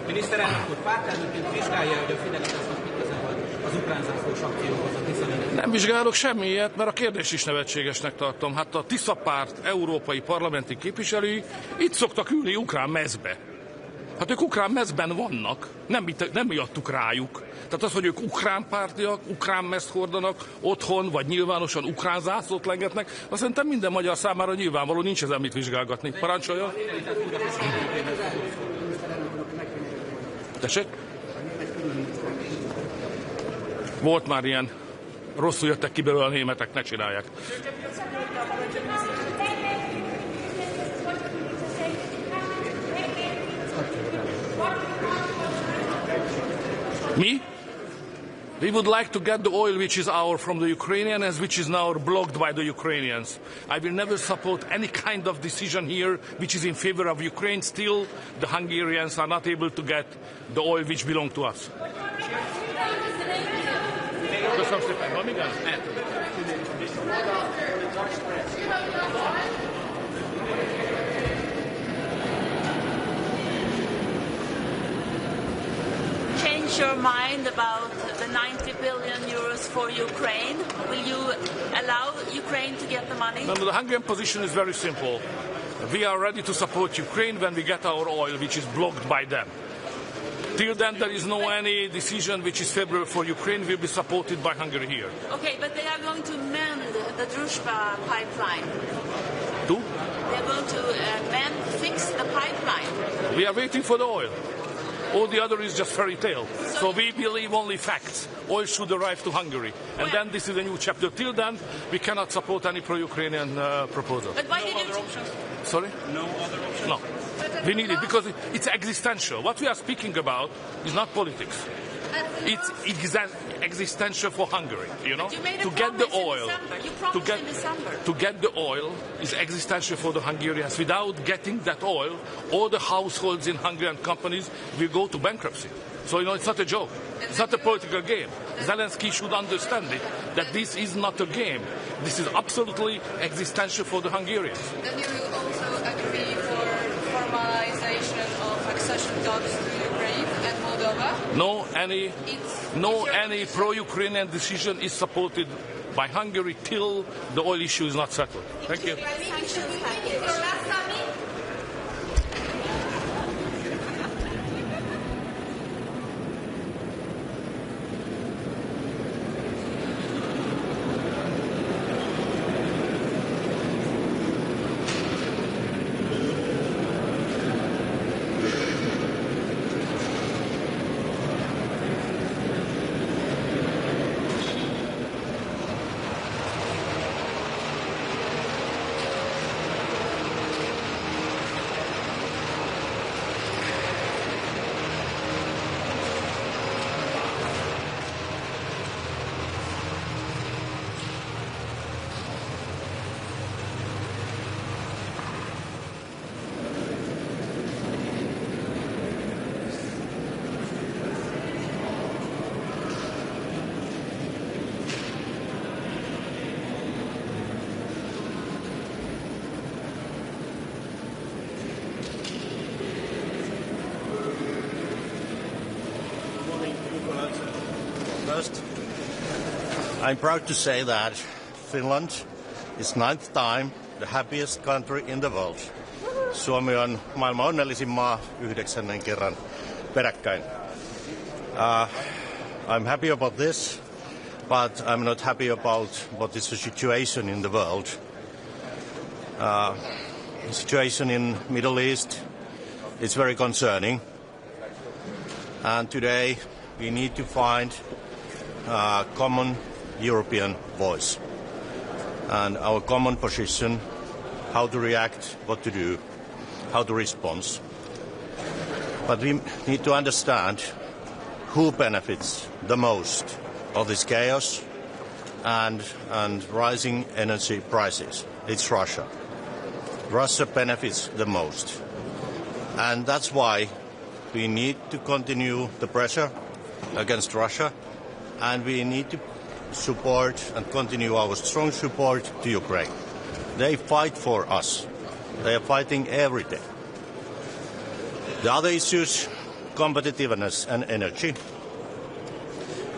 Miniszterelnök úr, pártelnökként vizsgálja, hogy a Fidesznek mit köze volt az ukrán zászlós akcióhoz a Tisza. Nem vizsgálok semmiért, mert a kérdést is nevetségesnek tartom. Hát a Tisza párt európai parlamenti képviselői itt szoktak ülni ukrán mezbe. Hát ők ukrán mezben vannak, nem miattuk rájuk. Tehát az, hogy ők ukrán pártiak, ukrán mezt hordanak otthon, vagy nyilvánosan ukrán zászlót lengetnek, azt szerintem minden magyar számára nyilvánvaló, nincs ezen mit vizsgálgatni. Parancsolja? Tessék? Volt már ilyen, rosszul jöttek ki belőle a németek, ne csinálják. Me? We would like to get the oil which is ours from the Ukrainians, which is now blocked by the Ukrainians. I will never support any kind of decision here which is in favor of Ukraine. Still, the Hungarians are not able to get the oil which belongs to us. Köszönöm szépen, van igaz? Change your mind about the 90 billion euros for Ukraine? Will you allow Ukraine to get the money? No, the Hungarian position is very simple. We are ready to support Ukraine when we get our oil, which is blocked by them. Till then, there is no any decision which is favorable for Ukraine will be supported by Hungary here. Okay, but they are going to mend the Druzhba pipeline. Do? They are going to fix the pipeline. We are waiting for the oil. All the other is just fairy tale. So we believe only facts. Oil should arrive to Hungary. And then this is a new chapter. Till then, we cannot support any pro-Ukrainian proposal. But why did you... Sorry? No other option? No. We need it because it's existential. What we are speaking about is not politics. It's existential for Hungary, you know? To get the oil, to get the oil is existential for the Hungarians. Without getting that oil, all the households in Hungarian companies will go to bankruptcy. So, you know, it's not a joke. It's not a political game. Zelensky should understand it, that this is not a game. This is absolutely existential for the Hungarians. Then you also agree for formalization of accession talks to Ukraine and Moldova? No any pro-Ukrainian decision is supported by Hungary till the oil issue is not settled. Thank you. First, I'm proud to say that Finland is 9th time the happiest country in the world. Suomi on maailman onnellisin maa 9. kerran peräkkäin. I'm happy about this, but I'm not happy about what is the situation in the world. The situation in Middle East is very concerning, and today we need to find a common European voice and our common position, how to react, what to do, how to respond. But we need to understand who benefits the most of this chaos and rising energy prices. It's Russia. Russia benefits the most. And that's why we need to continue the pressure against Russia, and we need to support and continue our strong support to Ukraine. They fight for us. They are fighting every day. The other issues, competitiveness and energy.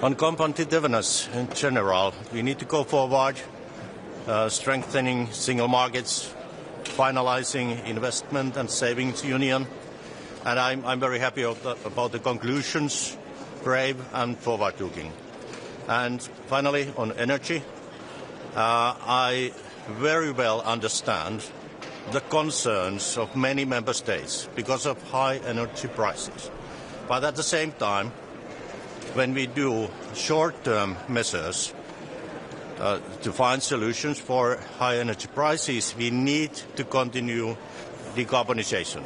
On competitiveness in general, we need to go forward, strengthening single markets, finalizing investment and savings union. And I'm very happy about the conclusions, brave and forward-looking. And finally, on energy, I very well understand the concerns of many member states because of high energy prices. But at the same time, when we do short-term measures to find solutions for high energy prices, we need to continue decarbonization.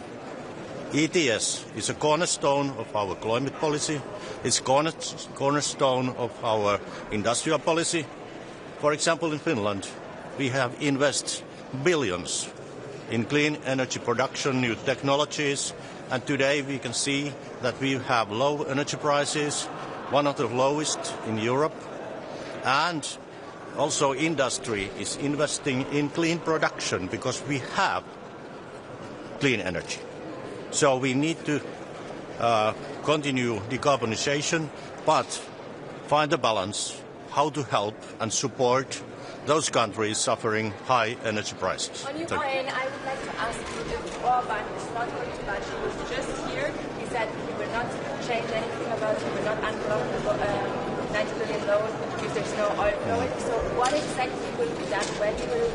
ETS is a cornerstone of our climate policy. It's cornerstone of our industrial policy. For example, in Finland, we have invested billions in clean energy production, new technologies, and today we can see that we have low energy prices, one of the lowest in Europe, and also industry is investing in clean production because we have clean energy. So we need to continue decarbonization, but find a balance how to help and support those countries suffering high energy prices. On Ukraine, I would like to ask you if Orban is not going to budge. He was just here. He said he will not change anything about it. He will not unblock the 90 billion loan if there's no oil flowing. So what exactly will be done? When will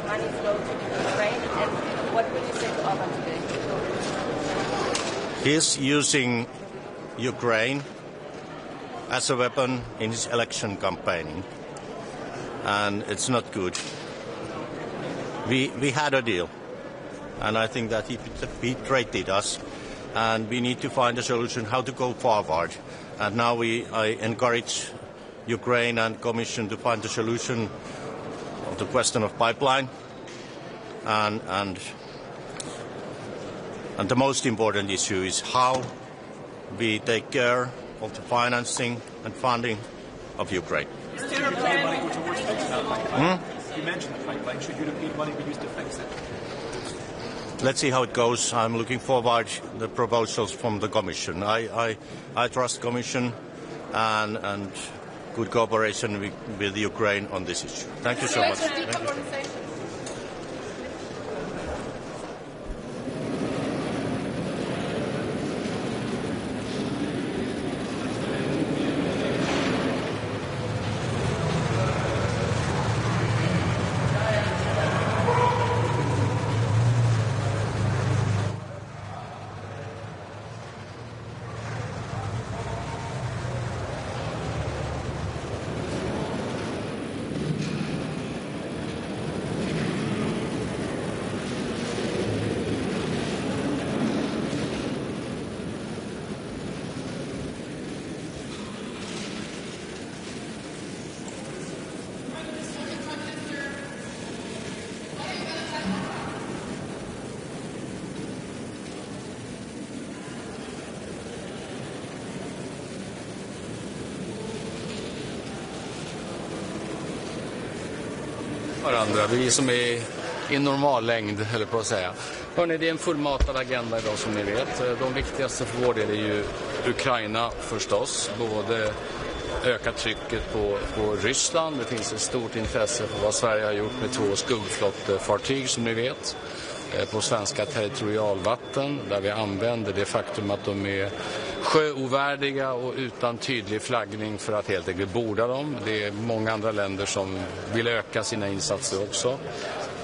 money flow to Ukraine? And what will you say to Orban today? He's using Ukraine as a weapon in his election campaigning, and it's not good. We had a deal, and I think that he betrayed us, and we need to find a solution how to go forward. And now I encourage Ukraine and Commission to find a solution of the question of pipeline, and the most important issue is how we take care of the financing and funding of Ukraine. Should European money go towards fixing that pipeline? You mentioned the pipeline. Should European money be used to fix it? let's see how it goes. I'm looking forward to the proposals from the Commission. I trust Commission and good cooperation with Ukraine on this issue. Thank you so much. Varandra. Vi som är i normal längd, eller på att säga. Hörrni, det är en fullmatad agenda idag som ni vet. De viktigaste för vår del är ju Ukraina förstås. Både öka trycket på Ryssland. Det finns ett stort intresse för vad Sverige har gjort med 2 skuggflottfartyg som ni vet. På svenska territorialvatten där vi använder det faktum att de är sjöovärdiga och utan tydlig flaggning för att helt enkelt borda dem. Det är många andra länder som vill öka sina insatser också.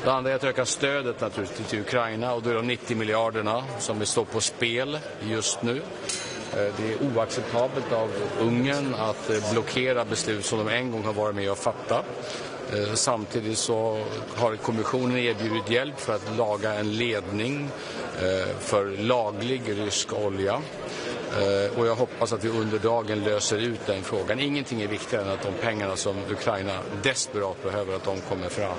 Det andra är att öka stödet naturligtvis till Ukraina och då är de 90 miljarderna som står på spel just nu. Det är oacceptabelt av Ungern att blockera beslut som de en gång har varit med och fatta. Samtidigt så har kommissionen erbjudit hjälp för att laga en ledning för laglig rysk olja. Och jag hoppas att vi under dagen löser ut den frågan. Ingenting är viktigare än att de pengarna som Ukraina desperat behöver att de kommer fram.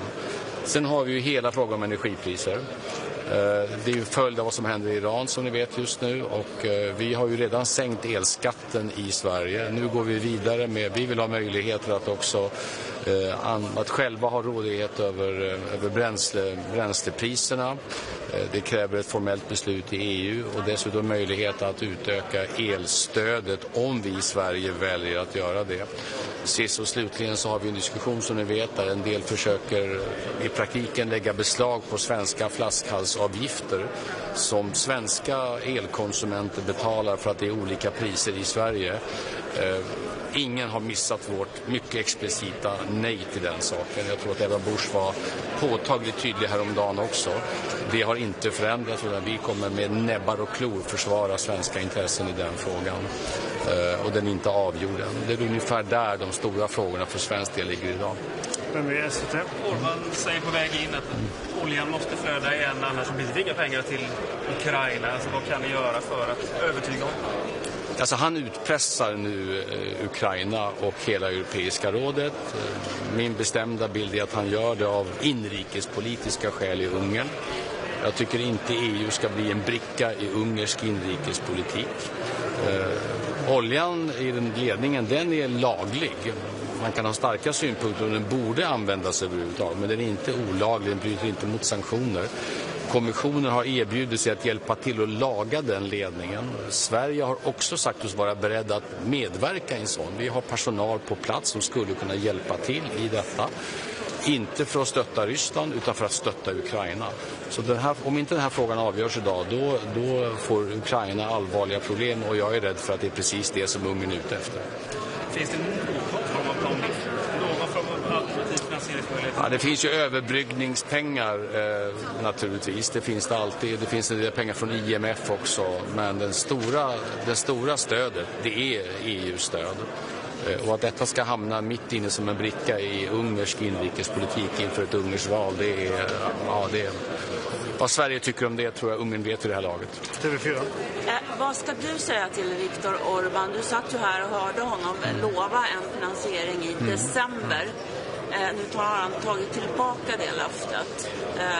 Sen har vi ju hela frågan om energipriser. Det är ju följd av vad som händer i Iran som ni vet just nu och vi har ju redan sänkt elskatten i Sverige. Nu går vi vidare med, vi vill ha möjligheter att också att själva ha rådighet över bränslepriserna. Det kräver ett formellt beslut i EU och dessutom möjlighet att utöka elstödet om vi i Sverige väljer att göra det. Sist och slutligen så har vi en diskussion som ni vet där en del försöker i praktiken lägga beslag på svenska flaskhalsavgifter som svenska elkonsumenter betalar för att det är olika priser i Sverige. Ingen har missat vårt mycket explicita nej till den saken. Jag tror att Eva Busch var påtagligt tydlig häromdagen också. Det har inte förändrats utan vi kommer med näbbar och klor försvara svenska intressen i den frågan. Och den är inte avgjord än. Det är ungefär där de stora frågorna för svensk del ligger idag. Orban säger på väg in att oljan måste flöda igen annars blir det inga pengar till Ukraina. Alltså, vad kan ni göra för att övertyga honom? Alltså han utpressar nu Ukraina och hela Europeiska rådet. Min bestämda bild är att han gör det av inrikespolitiska skäl i Ungern. Jag tycker inte EU ska bli en bricka i ungersk inrikespolitik. Oljan i den ledningen, den är laglig. Man kan ha starka synpunkter och den borde användas överhuvudtaget, men den är inte olaglig, den bryter inte mot sanktioner. Kommissionen har erbjudit sig att hjälpa till att laga den ledningen. Sverige har också sagt oss vara beredda att medverka i en sån. Vi har personal på plats som skulle kunna hjälpa till i detta. Inte för att stötta Ryssland utan för att stötta Ukraina. Så om inte den här frågan avgörs idag då får Ukraina allvarliga problem och jag är rädd för att det är precis det som Ungern är ute efter. Finns det någon form av alternativ finansieringsmöjlighet? Ja, det finns ju överbryggningspengar naturligtvis. Det finns det alltid. Det finns en del pengar från IMF också. Men det stora stödet, det är EU-stöd. Och att detta ska hamna mitt inne som en bricka i ungersk inrikespolitik inför ett ungerskt val, det är vad Sverige tycker om det tror jag Ungern vet i det här laget. TV4. Vad ska du säga till Viktor Orbán? Du satt ju här och hörde honom lova en finansiering i december. Nu har han tagit tillbaka det löftet.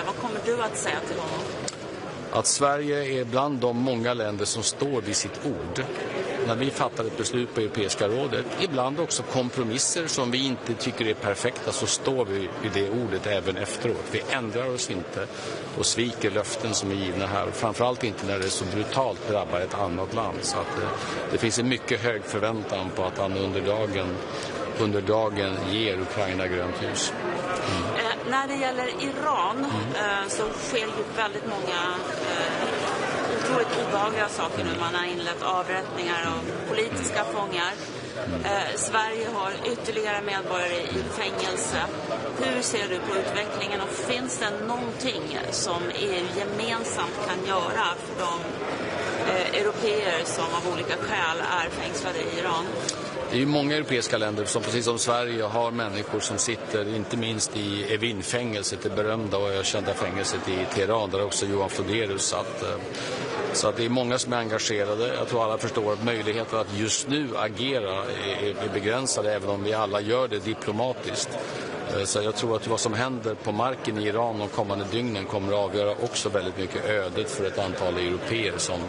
Vad kommer du att säga till honom? Att Sverige är bland de många länder som står vid sitt ord. när vi fattar ett beslut på Europeiska rådet, ibland också kompromisser som vi inte tycker är perfekta, så står vi i det ordet även efteråt. Vi ändrar oss inte och sviker löften som är givna här. Framförallt inte när det så brutalt drabbar ett annat land. Så att det finns en mycket hög förväntan på att han under dagen ger Ukraina grönt ljus. När det gäller Iran så sker ju väldigt många otroligt obehagliga saker nu. Man har inlett avrättningar av politiska fångar. Sverige har ytterligare medborgare i fängelse. Hur ser du på utvecklingen och finns det någonting som EU gemensamt kan göra för de européer som av olika skäl är fängslade i Iran? Det är ju många europeiska länder som precis som Sverige har människor som sitter inte minst i Evin-fängelset, det berömda och ökända fängelset i Teheran, där också Johan Flodérus satt. Så att det är många som är engagerade. Jag tror alla förstår att möjligheten att just nu agera är begränsade, även om vi alla gör det diplomatiskt. Så jag tror att vad som händer på marken i Iran de kommande dygnen kommer att avgöra också väldigt mycket ödet för ett antal europeer som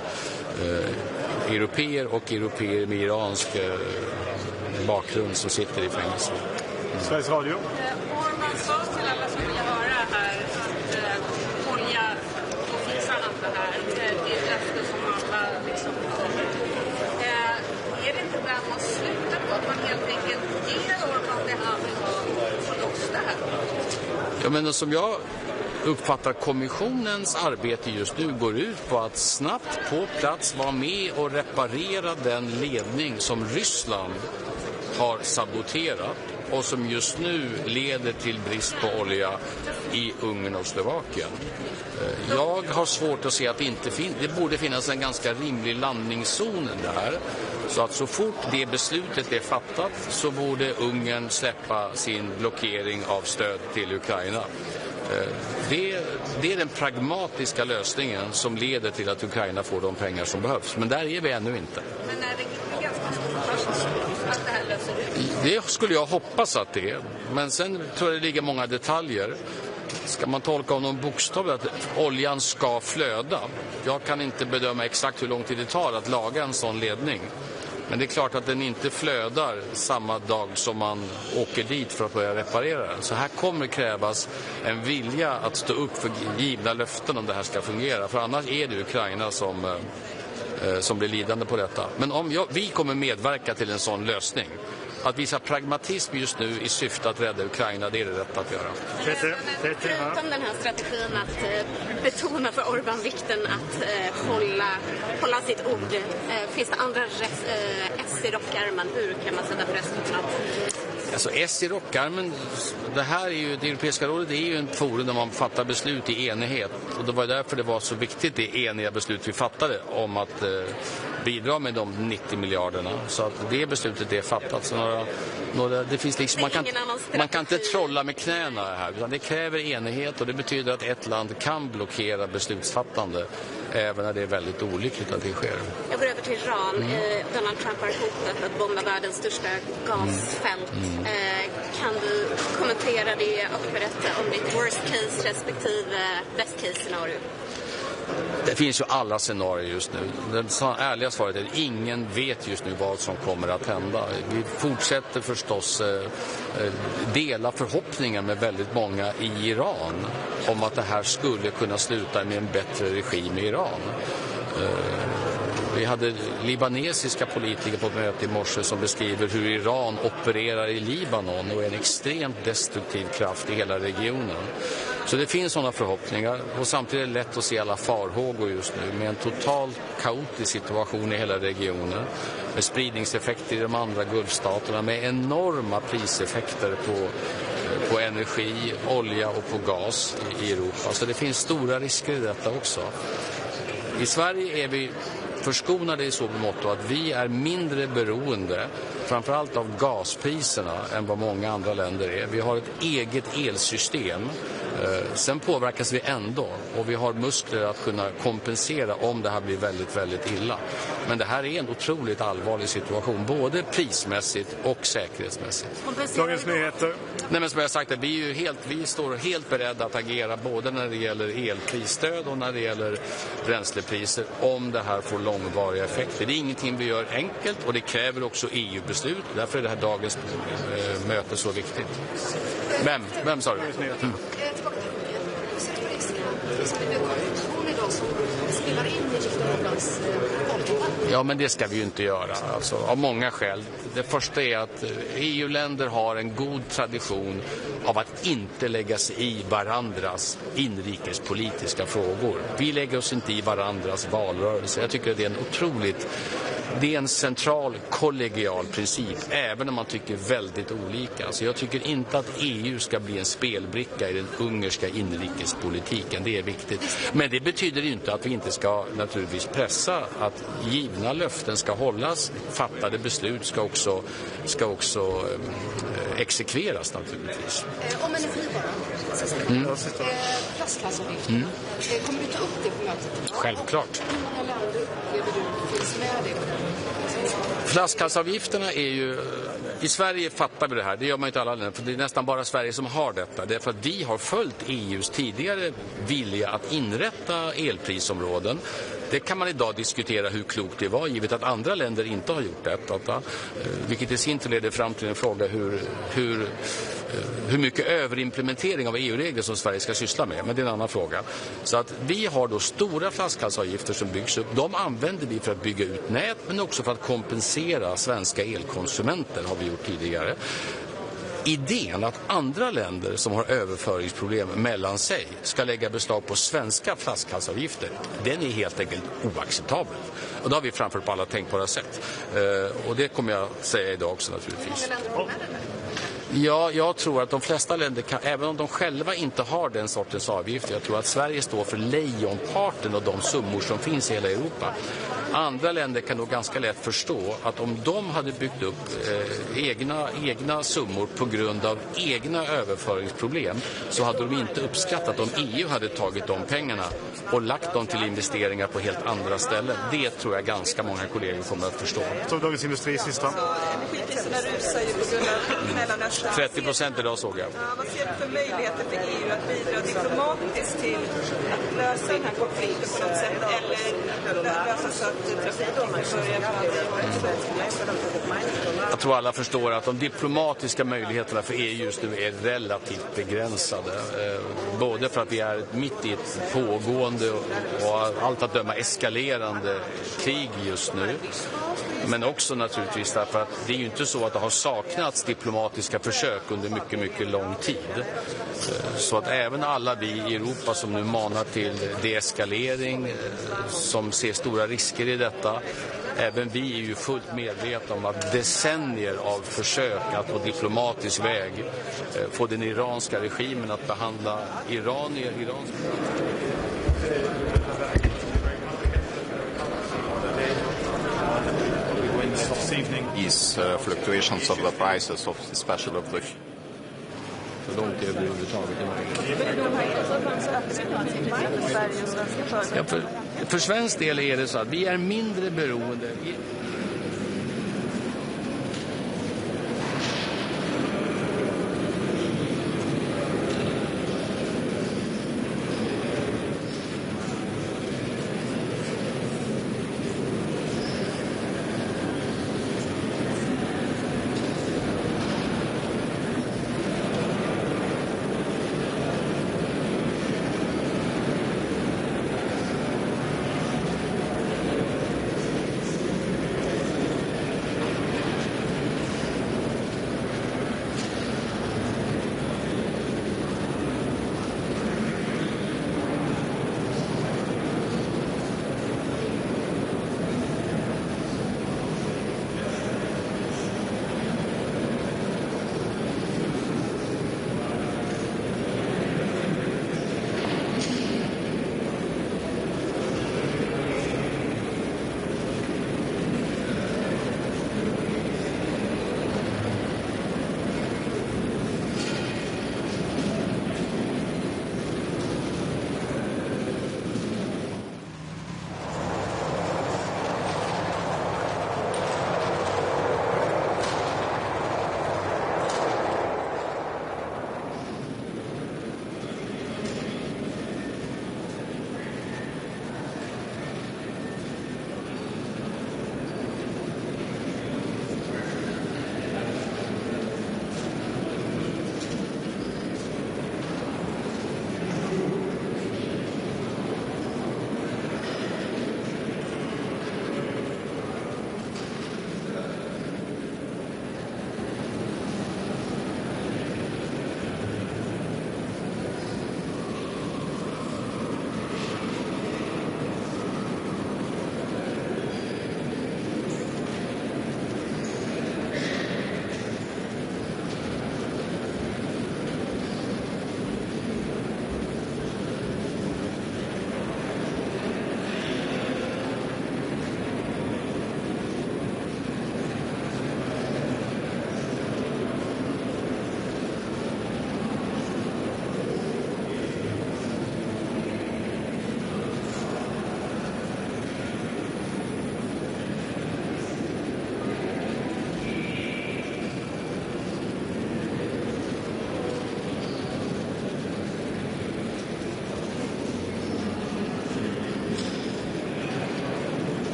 europeer med iransk bakgrund som sitter i fängelse. Sveriges Radio. Orman sa till alla som vill höra här att olja och fixa allt det här. Det är ett löfte som alla liksom är det inte där man slutar på att man helt enkelt ger Orman det han vill ha och loss det här? Ja, men som jag uppfattar kommissionens arbete just nu går ut på att snabbt på plats vara med och reparera den ledning som Ryssland har saboterat och som just nu leder till brist på olja i Ungern och Slovakien. Jag har svårt att se att det borde finnas en ganska rimlig landningszon där. Så att så fort det beslutet är fattat så borde Ungern släppa sin blockering av stöd till Ukraina. Det är den pragmatiska lösningen som leder till att Ukraina får de pengar som behövs. Men där är vi ännu inte. Men är det ganska stort att det här löser ut? Det skulle jag hoppas att det är. Men sen tror jag det ligger många detaljer. Ska man tolka av någon bokstav att oljan ska flöda? Jag kan inte bedöma exakt hur lång tid det tar att laga en sån ledning. Men det är klart att den inte flödar samma dag som man åker dit för att börja reparera den. Så här kommer krävas en vilja att stå upp för givna löften om det här ska fungera. För annars är det Ukraina som blir lidande på detta. Men vi kommer medverka till en sån lösning. Att visa pragmatism just nu i syfte att rädda Ukraina, det är det rätt att göra. Förutom den här strategin att betona för Orban vikten att hålla sitt ord, finns det andra S i rockärmen? Hur kan man sätta press på något? Alltså S i rockarmen, det Europeiska rådet är ju en forum där man fattar beslut i enighet. Och det var därför det var så viktigt det eniga beslut vi fattade om att bidra med de 90 miljarderna. Så att det beslutet är fattat. Så det finns liksom, man kan inte trolla med knäna här. Utan det kräver enighet och det betyder att ett land kan blockera beslutsfattande. Även när det är väldigt olyckligt att det sker. Jag går över till Iran. Donald Trump har hotat att bomba världens största gasfält. Kan du kommentera det och berätta om ditt worst case respektive best case scenario? Det finns ju alla scenarier just nu. Det ärliga svaret är att ingen vet just nu vad som kommer att hända. Vi fortsätter förstås dela förhoppningar med väldigt många i Iran om att det här skulle kunna sluta med en bättre regim i Iran. Vi hade libanesiska politiker på ett möte i morse som beskriver hur Iran opererar i Libanon och är en extremt destruktiv kraft i hela regionen. Så det finns sådana förhoppningar och samtidigt är det lätt att se alla farhågor just nu med en totalt kaotisk situation i hela regionen med spridningseffekter i de andra gulfstaterna med enorma priseffekter på energi, olja och på gas i Europa. Så det finns stora risker i detta också. I Sverige är vi förskonade i så mått att vi är mindre beroende framförallt av gaspriserna än vad många andra länder är. Vi har ett eget elsystem Sen påverkas vi ändå och vi har muskler att kunna kompensera om det här blir väldigt, väldigt illa. Men det här är en otroligt allvarlig situation, både prismässigt och säkerhetsmässigt. Dagens Nyheter. Nej, men som jag sagt, vi står helt beredda att agera både när det gäller elprisstöd och när det gäller bränslepriser om det här får långvariga effekter. Det är ingenting vi gör enkelt och det kräver också EU-beslut. Därför är det här dagens möte så viktigt. Vem sa du? Ja, men det ska vi ju inte göra, alltså, av många skäl. Det första är att EU-länder har en god tradition av att inte lägga sig i varandras inrikespolitiska frågor. Vi lägger oss inte i varandras valrörelse. Jag tycker att det är en central kollegial princip, även om man tycker väldigt olika. Alltså jag tycker inte att EU ska bli en spelbricka i den ungerska inrikespolitiken. Det är viktigt. Men det betyder inte att vi inte ska naturligtvis pressa att givna löften ska hållas. Fattade beslut ska också exekveras naturligtvis. Om energivaran. Flaskhalsavgift. Kommer du ta upp det på mötet? Självklart. Hur många länder upplever du finns med det? Flaskhalsavgifterna är ju... I Sverige fattar vi det här, det gör man inte alla länder, för det är nästan bara Sverige som har detta. Det är för att vi har följt EUs tidigare vilja att inrätta elprisområden. Det kan man idag diskutera hur klokt det var, givet att andra länder inte har gjort detta. Vilket i sin tur leder fram till en fråga hur mycket överimplementering av EU-regler som Sverige ska syssla med. Men det är en annan fråga. Så att vi har då stora flaskhalsavgifter som byggs upp. De använder vi för att bygga ut nät, men också för att kompensera svenska elkonsumenter, har vi gjort tidigare. Idén att andra länder som har överföringsproblem mellan sig ska lägga beslag på svenska flaskhalsavgifter, den är helt enkelt oacceptabel. Och det har vi framfört på alla tänkbara sätt. Och det kommer jag säga idag också naturligtvis. Ja, jag tror att de flesta länder kan, även om de själva inte har den sortens avgifter, jag tror att Sverige står för lejonparten av de summor som finns i hela Europa. Andra länder kan nog ganska lätt förstå att om de hade byggt upp egna summor på grund av egna överföringsproblem, så hade de inte uppskattat om EU hade tagit de pengarna och lagt dem till investeringar på helt andra ställen. Det tror jag ganska många kollegor kommer att förstå. Så Dagens Industri sista. Energipriserna rusar ju på grund av Mellanöstern. 30% idag såg jag. Vad ser du för möjligheter för EU att bidra diplomatiskt till att lösa den här konflikten på något sätt, eller lösa så att trafiken Jag tror alla förstår att de diplomatiska möjligheterna för EU just nu är relativt begränsade. Både för att vi är mitt i ett pågående och allt att döma eskalerande krig just nu. Men också naturligtvis därför att det är ju inte så att det har saknats diplomatiska försök under mycket, mycket lång tid. Så att även alla vi i Europa som nu manar till deeskalering, som ser stora risker i detta, även vi är ju fullt medvetna om att decennier av försök att på diplomatisk väg få den iranska regimen att behandla iranier. This evening is fluctuations of the prices of especially of the så långt överhuvudtaget. Ja, för svensk del är det så att vi är mindre beroende.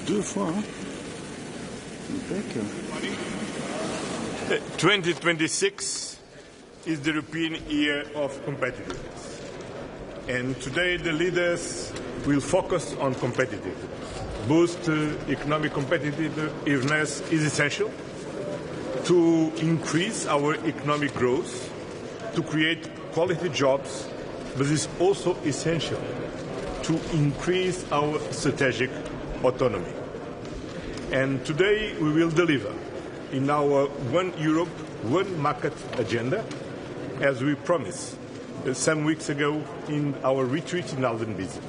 Deux fois, hein? 2026 is the European Year of Competitiveness. And today the leaders will focus on competitiveness. Boost economic competitiveness is essential to increase our economic growth, to create quality jobs, but it's also essential to increase our strategic autonomy. And today we will deliver in our One Europe, One Market agenda, as we promised some weeks ago in our retreat in Aldenbizi.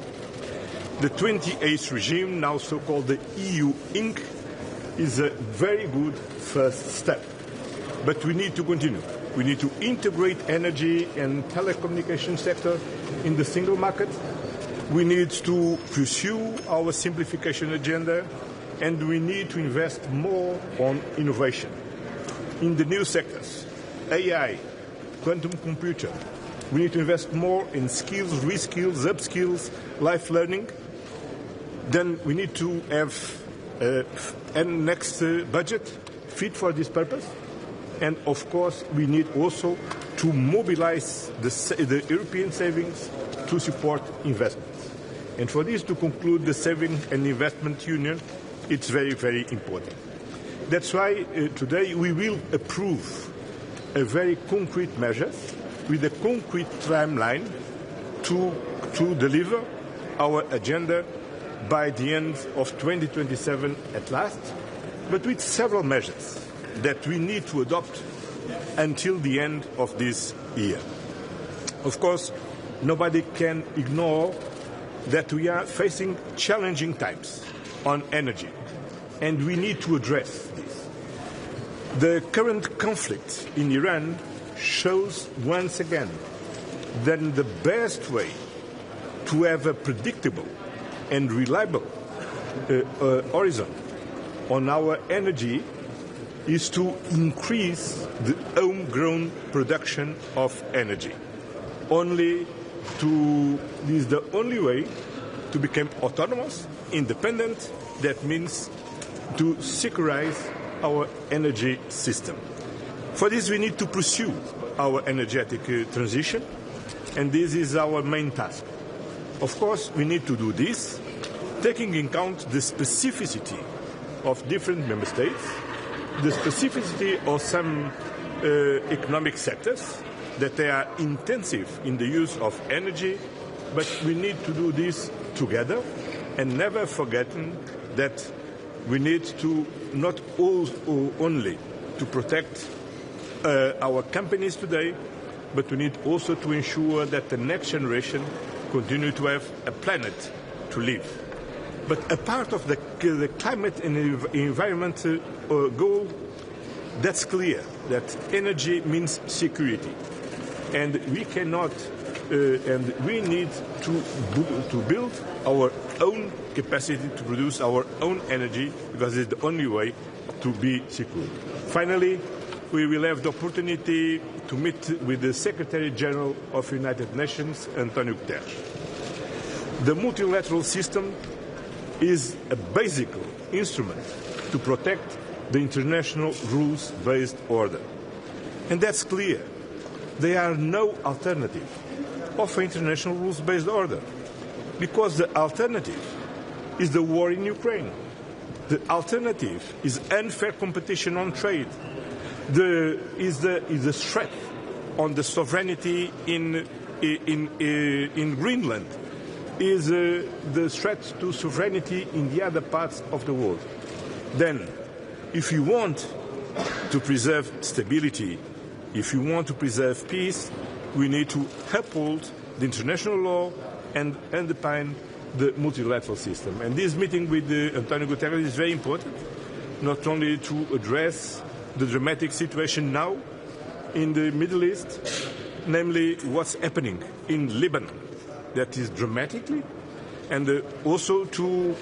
The 28th regime, now so-called the EU Inc., is a very good first step. But we need to continue. We need to integrate energy and telecommunication sector in the single market. We need to pursue our simplification agenda, and we need to invest more on innovation. In the new sectors, AI, quantum computer, we need to invest more in skills, reskills, upskills, life learning. Then we need to have a next budget fit for this purpose. And of course, we need also to mobilize the European savings to support investments. And for this to conclude the Saving and Investment Union, it's very, very important. That's why today we will approve a very concrete measures with a concrete timeline to deliver our agenda by the end of 2027 at last, but with several measures that we need to adopt until the end of this year. Of course, nobody can ignore that we are facing challenging times on energy, and we need to address this. The current conflict in Iran shows once again that the best way to have a predictable and reliable horizon on our energy is to increase the homegrown production of energy. This is the only way to become autonomous, independent. That means to securize our energy system. For this, we need to pursue our energetic transition, and this is our main task. Of course, we need to do this, taking into account the specificity of different member states, the specificity of some economic sectors, that they are intensive in the use of energy, but we need to do this together, and never forgetting that we need to not only to protect our companies today, but we need also to ensure that the next generation continue to have a planet to live. But a part of the climate and environment goal, that's clear, that energy means security. And we cannot, and we need to build our own capacity to produce our own energy, because it's the only way to be secure. Finally, we will have the opportunity to meet with the Secretary General of the United Nations, Antonio Guterres. The multilateral system is a basic instrument to protect the international rules-based order. And that's clear. There are no alternative of international rules-based order, because the alternative is the war in Ukraine. The alternative is unfair competition on trade. Is the threat on the sovereignty in Greenland. Is the threat to sovereignty in the other parts of the world. Then, if you want to preserve stability, if you want to preserve peace, we need to uphold the international law and underpin the multilateral system. And this meeting with Antonio Guterres is very important, not only to address the dramatic situation now in the Middle East, namely what's happening in Lebanon, that is dramatically, and also to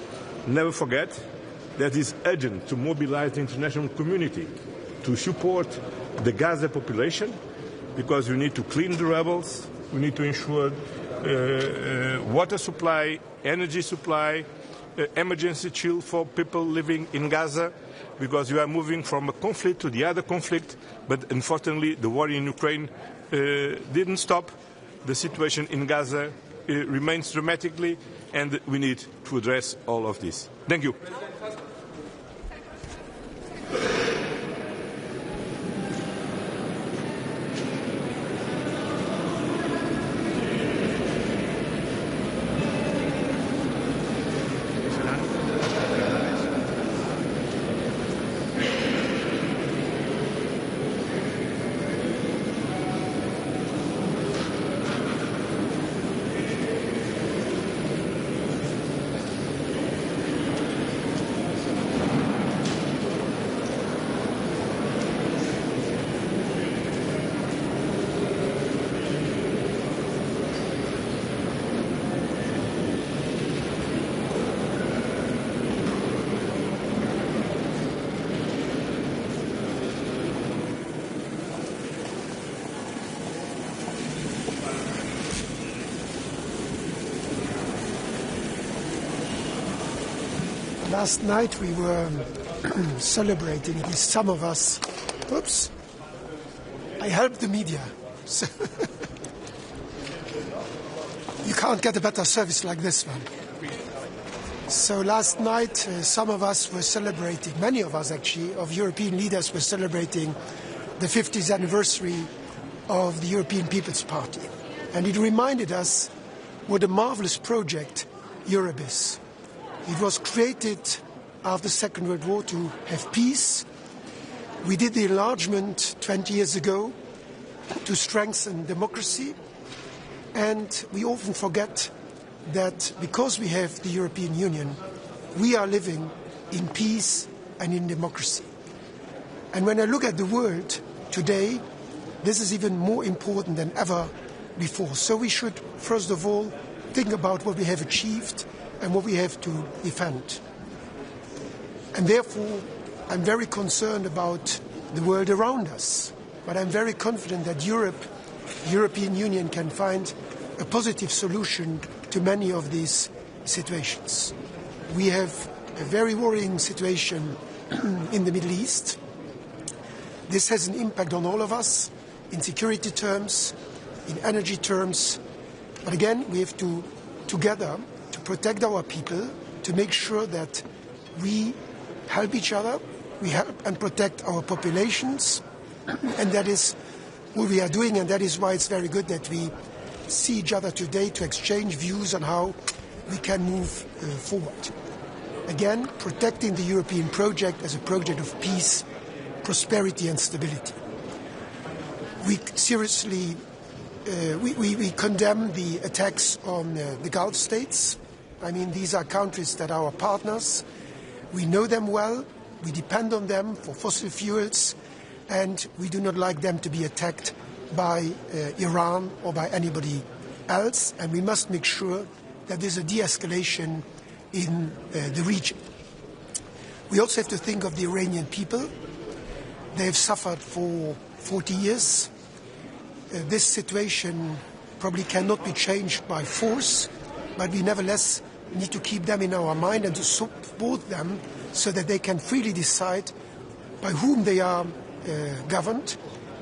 never forget that it's urgent to mobilize the international community to support the Gaza population, because we need to clean the rebels, We need to ensure water supply, energy supply, emergency chill for people living in Gaza, because we are moving from a conflict to the other conflict. But unfortunately, the war in Ukraine didn't stop. The situation in Gaza remains dramatically, and we need to address all of this. Thank you. Last night we were celebrating, at least some of us. Oops. I helped the media. So you can't get a better service like this one. So last night some of us were celebrating, many of us actually, of European leaders were celebrating the 50th anniversary of the European People's Party. And it reminded us what a marvelous project Europe is. It was created after the Second World War to have peace. We did the enlargement 20 years ago to strengthen democracy. And we often forget that because we have the European Union, we are living in peace and in democracy. And when I look at the world today, this is even more important than ever before. So we should, first of all, think about what we have achieved and what we have to defend. And therefore, I'm very concerned about the world around us. But I'm very confident that Europe, the European Union, can find a positive solution to many of these situations. We have a very worrying situation in the Middle East. This has an impact on all of us in security terms, in energy terms. But again, we have to, together, to protect our people, to make sure that we help each other, we help and protect our populations, and that is what we are doing, and that is why it's very good that we see each other today to exchange views on how we can move forward. Again, protecting the European project as a project of peace, prosperity and stability. We seriously we condemn the attacks on the Gulf states. I mean, these are countries that are our partners. We know them well. We depend on them for fossil fuels. And we do not like them to be attacked by Iran or by anybody else. And we must make sure that there's a de-escalation in the region. We also have to think of the Iranian people. They have suffered for 40 years. This situation probably cannot be changed by force, but we nevertheless need to keep them in our mind and to support them so that they can freely decide by whom they are governed,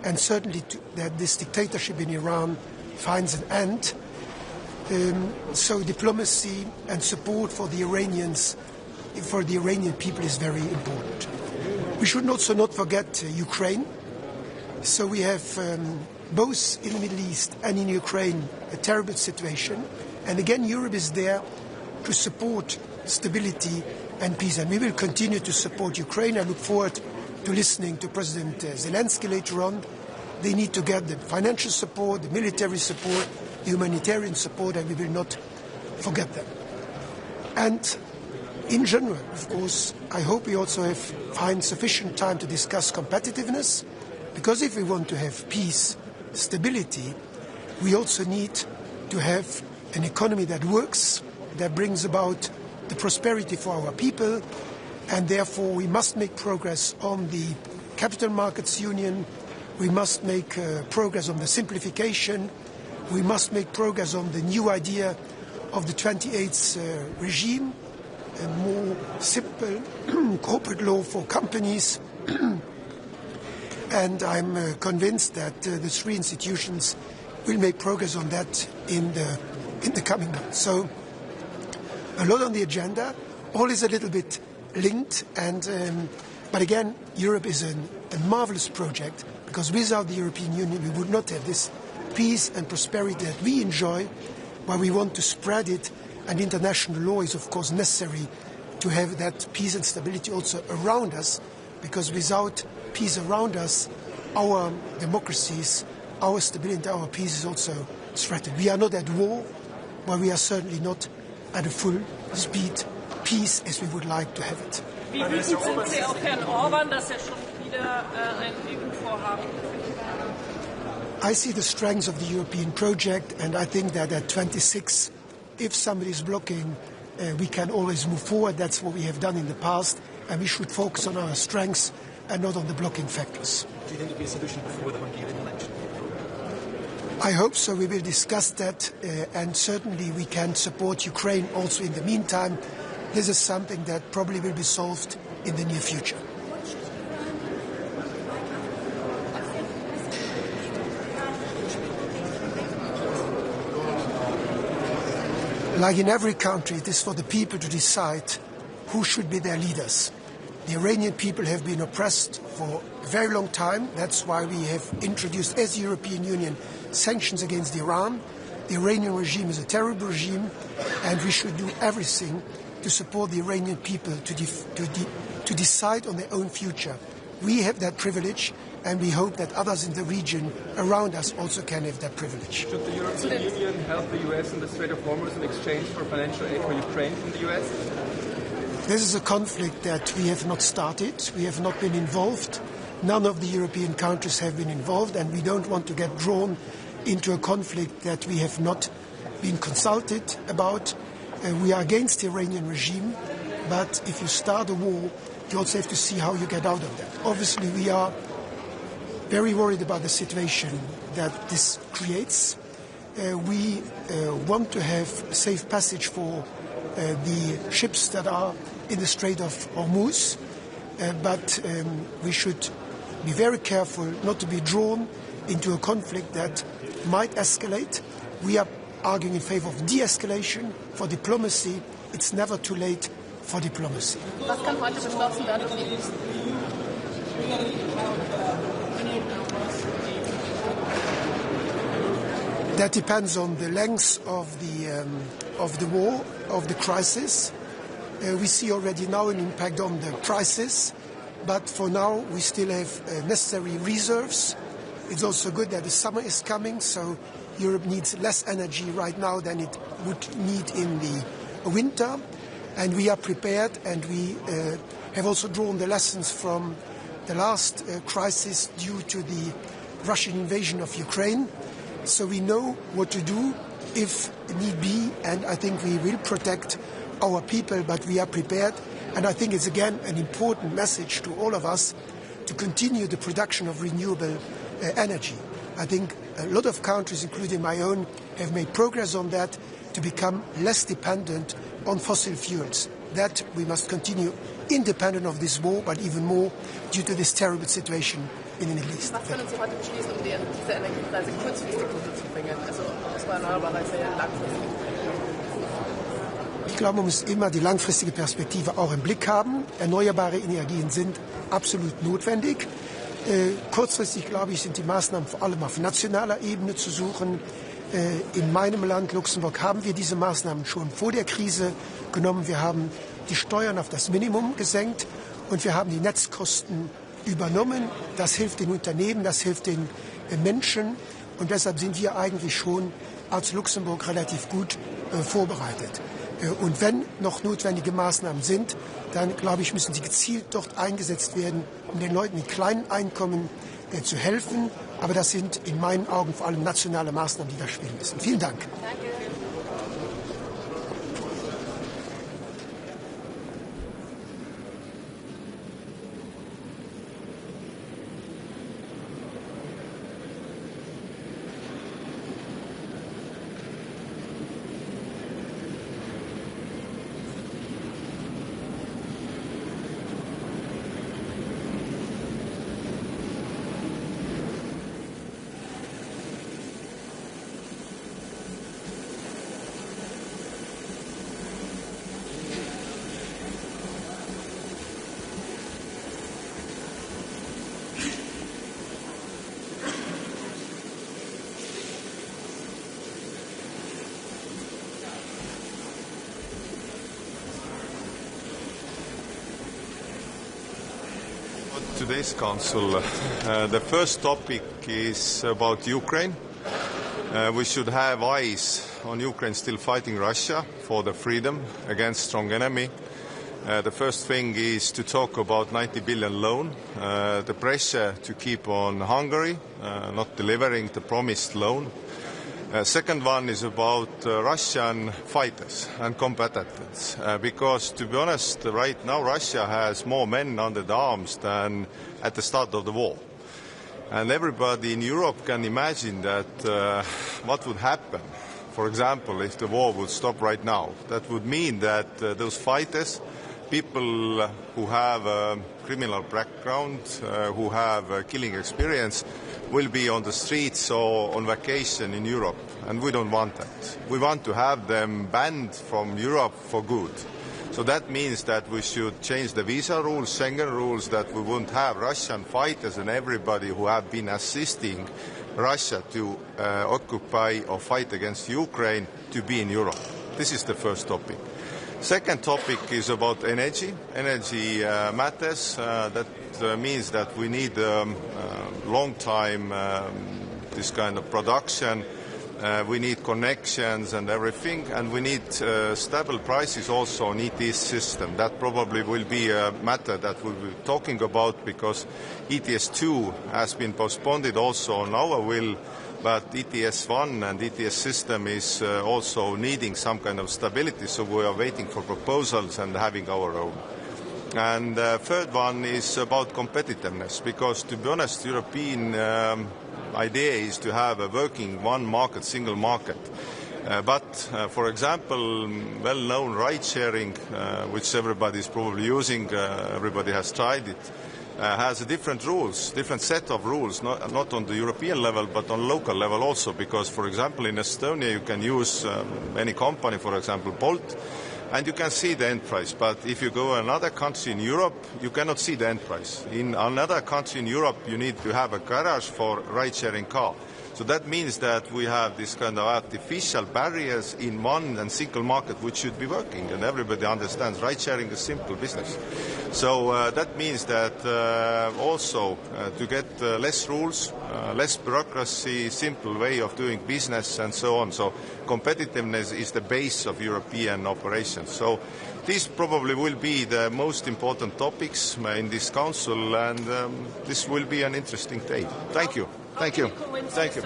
and certainly that this dictatorship in Iran finds an end. So diplomacy and support for the Iranians, for the Iranian people, is very important. We should also not forget Ukraine. So we have both in the Middle East and in Ukraine a terrible situation. And again, Europe is there to support stability and peace. And we will continue to support Ukraine. I look forward to listening to President Zelensky later on. They need to get the financial support, the military support, the humanitarian support, and we will not forget them. And in general, of course, I hope we also find sufficient time to discuss competitiveness, because if we want to have peace, stability, we also need to have an economy that works, that brings about the prosperity for our people, and therefore we must make progress on the capital markets union, we must make progress on the simplification, We must make progress on the new idea of the 28th regime, a more simple corporate law for companies. And I'm convinced that the three institutions will make progress on that in the coming months. So a lot on the agenda, all is a little bit linked, and but again, Europe is a marvelous project, because without the European Union we would not have this peace and prosperity that we enjoy, but we want to spread it, and international law is of course necessary to have that peace and stability also around us, because without peace around us, our democracies, our stability, our peace is also threatened. We are not at war, but we are certainly not at a full speed peace as we would like to have it. Wie wütend sind Sie auf Herrn Orban, dass schon wieder ein EU-Vorhaben? I see the strengths of the European project, and I think that at 26, if somebody is blocking, we can always move forward. That's what we have done in the past, and we should focus on our strengths and not on the blocking factors. Do you think there will be a solution before the Hungarian election? I hope so. We will discuss that, and certainly we can support Ukraine also in the meantime. This is something that probably will be solved in the near future. Like in every country, it is for the people to decide who should be their leaders. The Iranian people have been oppressed for a very long time. That's why we have introduced, as the European Union, sanctions against Iran. The Iranian regime is a terrible regime, and we should do everything to support the Iranian people to decide on their own future. We have that privilege, and we hope that others in the region around us also can have that privilege. Should the European Union help the U.S. in the Strait of Hormuz in exchange for financial aid for Ukraine from the U.S.? This is a conflict that we have not started. We have not been involved. None of the European countries have been involved, and we don't want to get drawn into a conflict that we have not been consulted about. We are against the Iranian regime, but if you start a war, you also have to see how you get out of that. Obviously, we are very worried about the situation that this creates. We want to have safe passage for the ships that are in the Strait of Hormuz, but we should be very careful not to be drawn into a conflict that might escalate. We are arguing in favor of de-escalation. For diplomacy, it's never too late for diplomacy. Was kann heute beschlossen werden, um die That depends on the length of the war, of the crisis. We see already now an impact on the prices, but for now we still have necessary reserves. It's also good that the summer is coming, so Europe needs less energy right now than it would need in the winter, and we are prepared, and we have also drawn the lessons from the last crisis due to the Russian invasion of Ukraine. So we know what to do if need be, and I think we will protect our people, but we are prepared. And I think it's again an important message to all of us to continue the production of renewable energy. I think a lot of countries, including my own, have made progress on that to become less dependent on fossil fuels. That we must continue independent of this war, but even more due to this terrible situation in the Middle East. Was können Sie heute beschließen, um diese Energiepreise kurzfristig runterzubringen? Also aus erneuerbarer sehr langfristig. Ich glaube, man muss immer die langfristige Perspektive auch im Blick haben. Erneuerbare Energien sind absolut notwendig. Kurzfristig, glaube ich, sind die Maßnahmen vor allem auf nationaler Ebene zu suchen. In meinem Land, Luxemburg, haben wir diese Maßnahmen schon vor der Krise genommen. Wir haben die Steuern auf das Minimum gesenkt und wir haben die Netzkosten übernommen. Das hilft den Unternehmen, das hilft den Menschen. Und deshalb sind wir eigentlich schon als Luxemburg relativ gut vorbereitet. Und wenn noch notwendige Maßnahmen sind, dann, glaube ich, müssen sie gezielt dort eingesetzt werden, um den Leuten mit kleinen Einkommen zu helfen. Aber das sind in meinen Augen vor allem nationale Maßnahmen, die da spielen müssen. Vielen Dank. Danke. today's council. The first topic is about Ukraine. We should have eyes on Ukraine still fighting Russia for the freedom against strong enemy. The first thing is to talk about 90 billion loan, the pressure to keep on Hungary, not delivering the promised loan. Second one is about Russian fighters and combatants, because to be honest, right now Russia has more men under the arms than at the start of the war. And everybody in Europe can imagine that what would happen, for example, if the war would stop right now. That would mean that those fighters, people who have a criminal background, who have killing experience, will be on the streets or on vacation in Europe. And we don't want that. We want to have them banned from Europe for good. So that means that we should change the visa rules, Schengen rules, that we won't have Russian fighters and everybody who have been assisting Russia to occupy or fight against Ukraine to be in Europe. This is the first topic. Second topic is about energy. Energy matters. That means that we need long time this kind of production. We need connections and everything, and we need stable prices also on ETS system. That probably will be a matter that we'll be talking about, because ETS2 has been postponed also on our will, but ETS1 and ETS system is also needing some kind of stability, so we are waiting for proposals and having our own. And third one is about competitiveness, because to be honest, European idea is to have a working one market, single market. But, for example, well-known ride-sharing, which everybody is probably using, everybody has tried it, has different rules, different set of rules, not on the European level, but on local level also. Because, for example, in Estonia, you can use any company, for example, Bolt, and you can see the end price. But if you go to another country in Europe, you cannot see the end price. In another country in Europe, you need to have a garage for ride-sharing car. So that means that we have this kind of artificial barriers in one and single market which should be working, and everybody understands ride-sharing is simple business. So that means that also to get less rules, less bureaucracy, simple way of doing business and so on. So competitiveness is the base of European operations. So these probably will be the most important topics in this council, and this will be an interesting day. Thank you. Thank you. Thank you.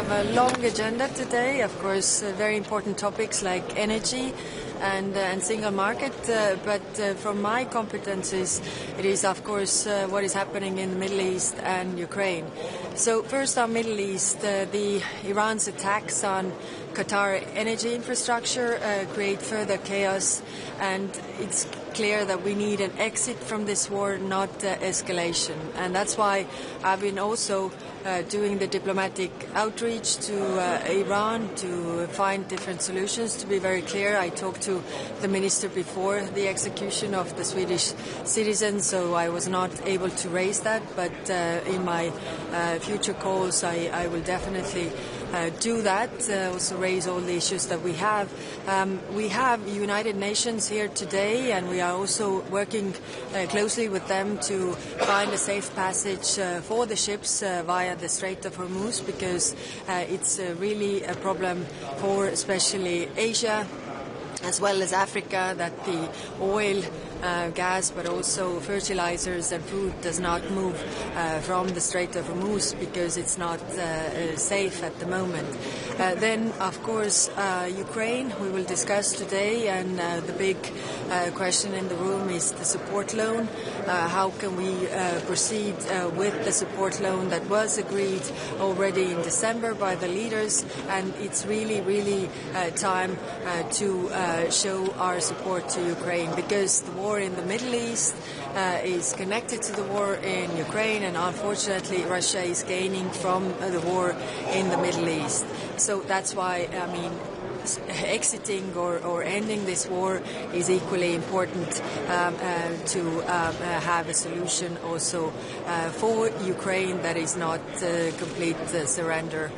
A long agenda today, of course, very important topics like energy and single market, but from my competencies, it is, of course, what is happening in the Middle East and Ukraine. So first on Middle East, the Iran's attacks on Qatar energy infrastructure create further chaos, and it's clear that we need an exit from this war, not escalation. And that's why I've been also doing the diplomatic outreach to Iran to find different solutions. To be very clear, I talked to the minister before the execution of the Swedish citizen, so I was not able to raise that, but in my future calls I will definitely do that, also raise all the issues that we have. We have United Nations here today, and we are also working closely with them to find a safe passage for the ships via the Strait of Hormuz, because it's really a problem for especially Asia as well as Africa, that the oil gas, but also fertilizers and food does not move from the Strait of Hormuz because it's not safe at the moment. Then, of course, Ukraine we will discuss today, and the big question in the room is the support loan. How can we proceed with the support loan that was agreed already in December by the leaders, and it's really time to show our support to Ukraine, because the war in the Middle East is connected to the war in Ukraine, and unfortunately Russia is gaining from the war in the Middle East. So that's why, I mean, exiting or ending this war is equally important to have a solution also for Ukraine that is not complete surrender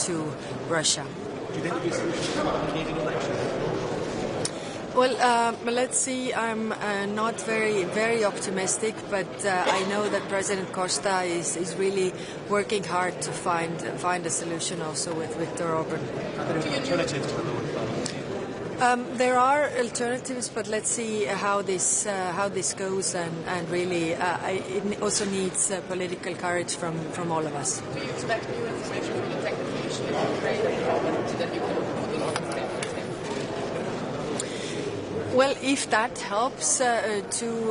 to Russia. Do you think the solution to Canadian elections? Well, let's see. I'm not very optimistic, but I know that President Costa is really working hard to find a solution also with Viktor Orban. Are there alternatives to the loan? There are alternatives, but let's see how this goes, and really it also needs political courage from all of us. Do you expect new information from the technical issue in Ukraine that you can put in on the statement? Well, if that helps to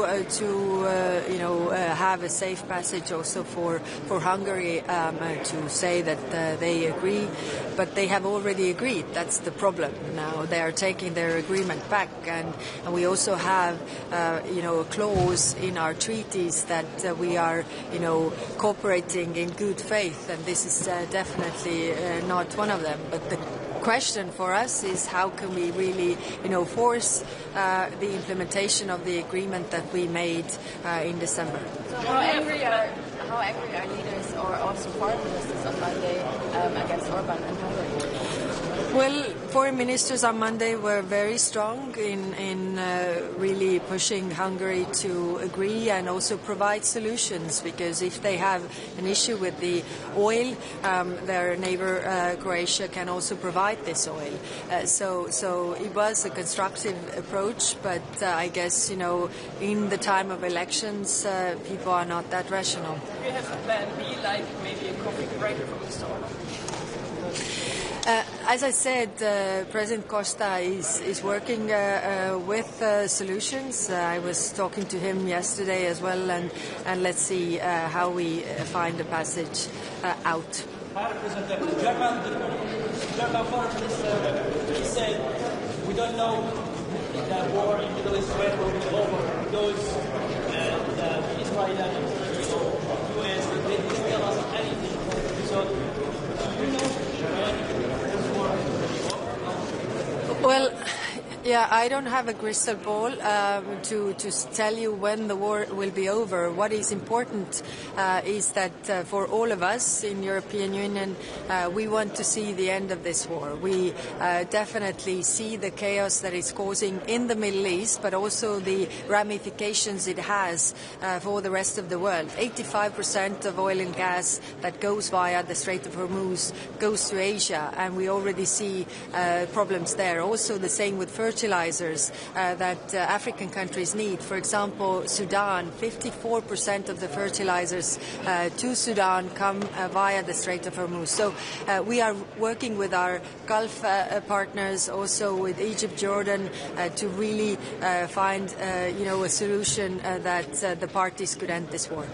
have a safe passage also for Hungary to say that they agree, but they have already agreed. That's the problem. Now they are taking their agreement back, and we also have a clause in our treaties that we are cooperating in good faith, and this is definitely not one of them. But the question for us is how can we really force the implementation of the agreement that we made in December. So how angry are leaders or also foreign ministers on Monday against Orban and Hungary? Well, foreign ministers on Monday were very strong in really pushing Hungary to agree and also provide solutions, because if they have an issue with the oil, their neighbor Croatia can also provide this oil. So it was a constructive approach, but I guess, in the time of elections, people are not that rational. Do you have a plan B, like maybe a coffee break from Mr. Orban? As I said, President Costa is working with solutions. I was talking to him yesterday as well, and let's see how we find a passage out. The German foreign minister said we don't know if the war in the Middle East will be over because Israel and U.S. they didn't tell us anything. So do you know Well, yeah, I don't have a crystal ball to tell you when the war will be over. What is important is that for all of us in European Union, we want to see the end of this war. We definitely see the chaos that it's causing in the Middle East, but also the ramifications it has for the rest of the world. 85% of oil and gas that goes via the Strait of Hormuz goes to Asia, and we already see problems there. Also the same with fertilizers that African countries need. For example, Sudan, 54% of the fertilizers to Sudan come via the Strait of Hormuz. So we are working with our Gulf partners, also with Egypt, Jordan, to really find a solution that the parties could end this war.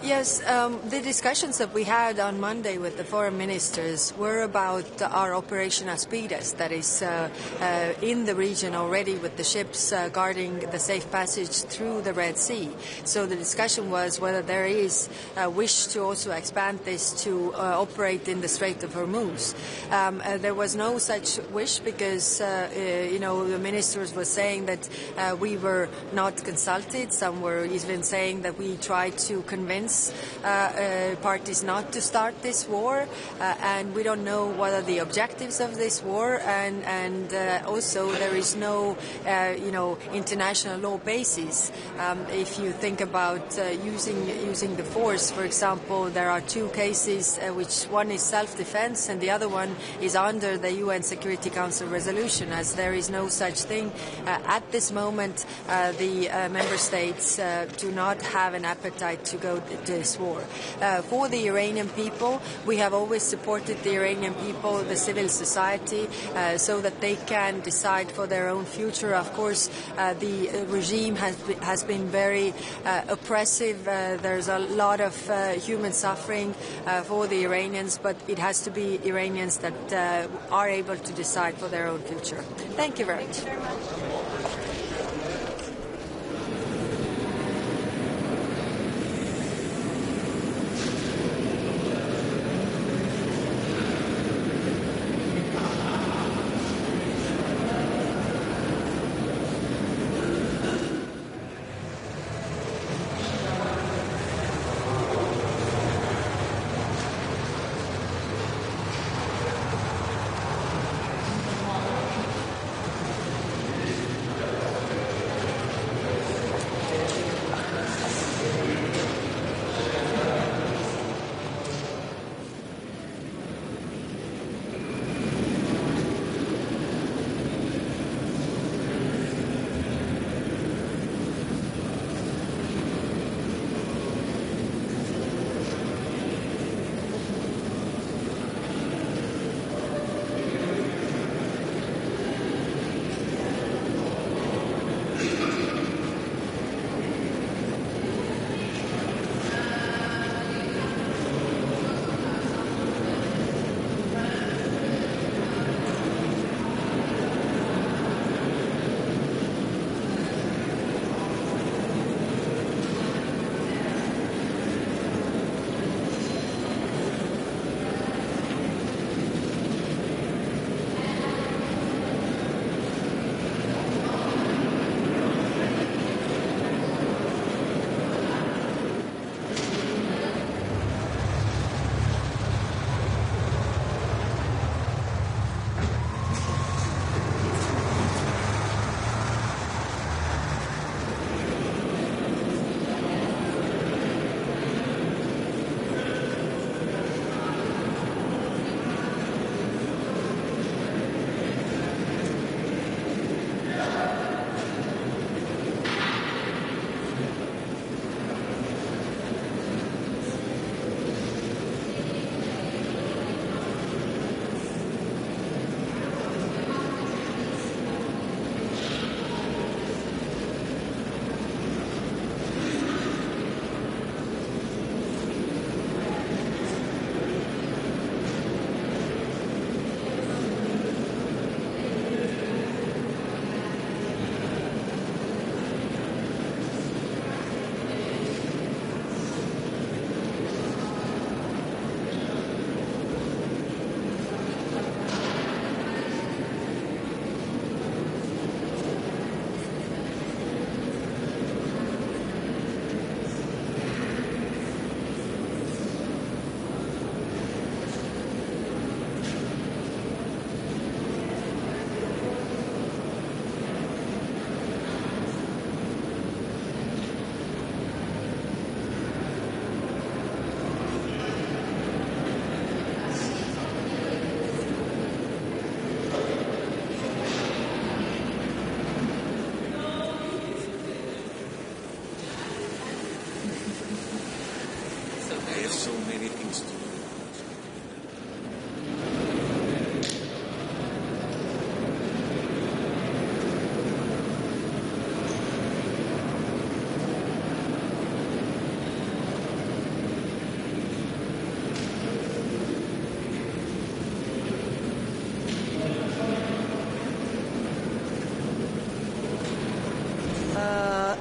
Yes, the discussions that we had on Monday with the foreign ministers were about our Operation Aspides, that is in the region already with the ships guarding the safe passage through the Red Sea. So the discussion was whether there is a wish to also expand this to operate in the Strait of Hormuz. There was no such wish because, the ministers were saying that we were not consulted. Some were even saying that we tried to convince parties not to start this war, and we don't know what are the objectives of this war, and also there is no international law basis. If you think about using the force, for example, there are two cases, which one is self-defense and the other one is under the UN Security Council resolution. As there is no such thing at this moment, the member states do not have an appetite to go to this war. For the Iranian people, we have always supported the Iranian people, the civil society, so that they can decide for their own future. Of course, the regime has been very oppressive. There's a lot of human suffering for the Iranians, but it has to be Iranians that are able to decide for their own future. Thank you very much. Thank you very much.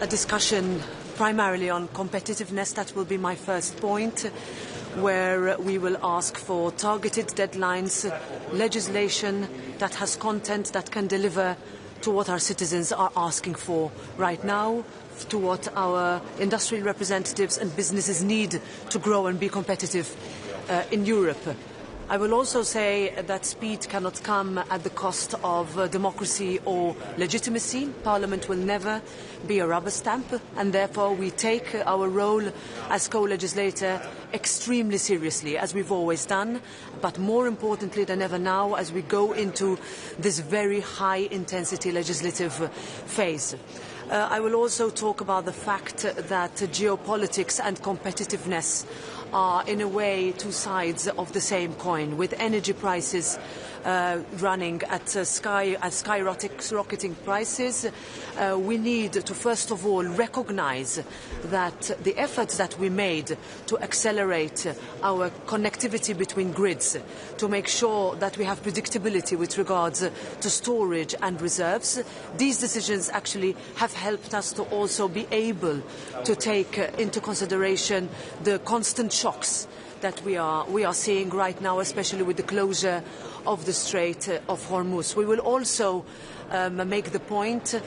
a discussion primarily on competitiveness. That will be my first point, where we will ask for targeted deadlines, legislation that has content that can deliver to what our citizens are asking for right now. to what our industrial representatives and businesses need to grow and be competitive in Europe. I will also say that speed cannot come at the cost of democracy or legitimacy. Parliament will never be a rubber stamp, and therefore we take our role as co-legislator extremely seriously, as we've always done, but more importantly than ever now as we go into this very high-intensity legislative phase. I will also talk about the fact that geopolitics and competitiveness are in a way two sides of the same coin, with energy prices running at skyrocketing prices. We need to first of all recognize that the efforts that we made to accelerate our connectivity between grids, to make sure that we have predictability with regards to storage and reserves, these decisions actually have helped us to also be able to take into consideration the constant shocks that we are seeing right now, especially with the closure of the Strait of Hormuz. We will also make the point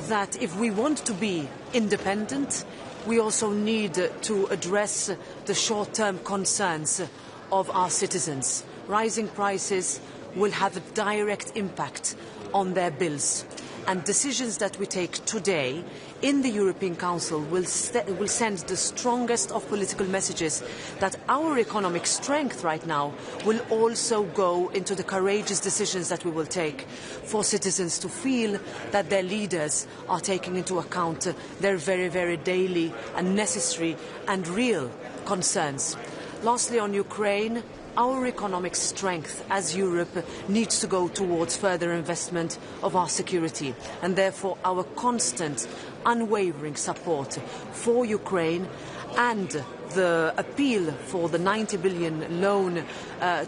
that if we want to be independent, we also need to address the short-term concerns of our citizens. Rising prices will have a direct impact on their bills, and decisions that we take today in the European Council will send the strongest of political messages that our economic strength right now will also go into the courageous decisions that we will take for citizens to feel that their leaders are taking into account their very, very daily and necessary and real concerns. Lastly, on Ukraine, our economic strength as Europe needs to go towards further investment of our security, and therefore our constant, unwavering support for Ukraine and the appeal for the 90 billion loan